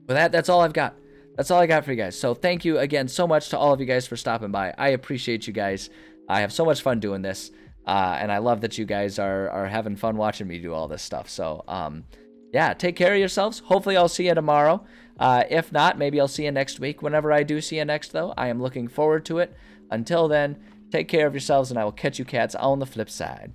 with that, that's all I've got. That's all I got for you guys. So thank you again so much to all of you guys for stopping by. I appreciate you guys. I have so much fun doing this. And I love that you guys are having fun watching me do all this stuff. So, yeah, take care of yourselves. Hopefully I'll see you tomorrow. If not, maybe I'll see you next week. Whenever I do see you next, though, I am looking forward to it. Until then, take care of yourselves, and I will catch you cats on the flip side.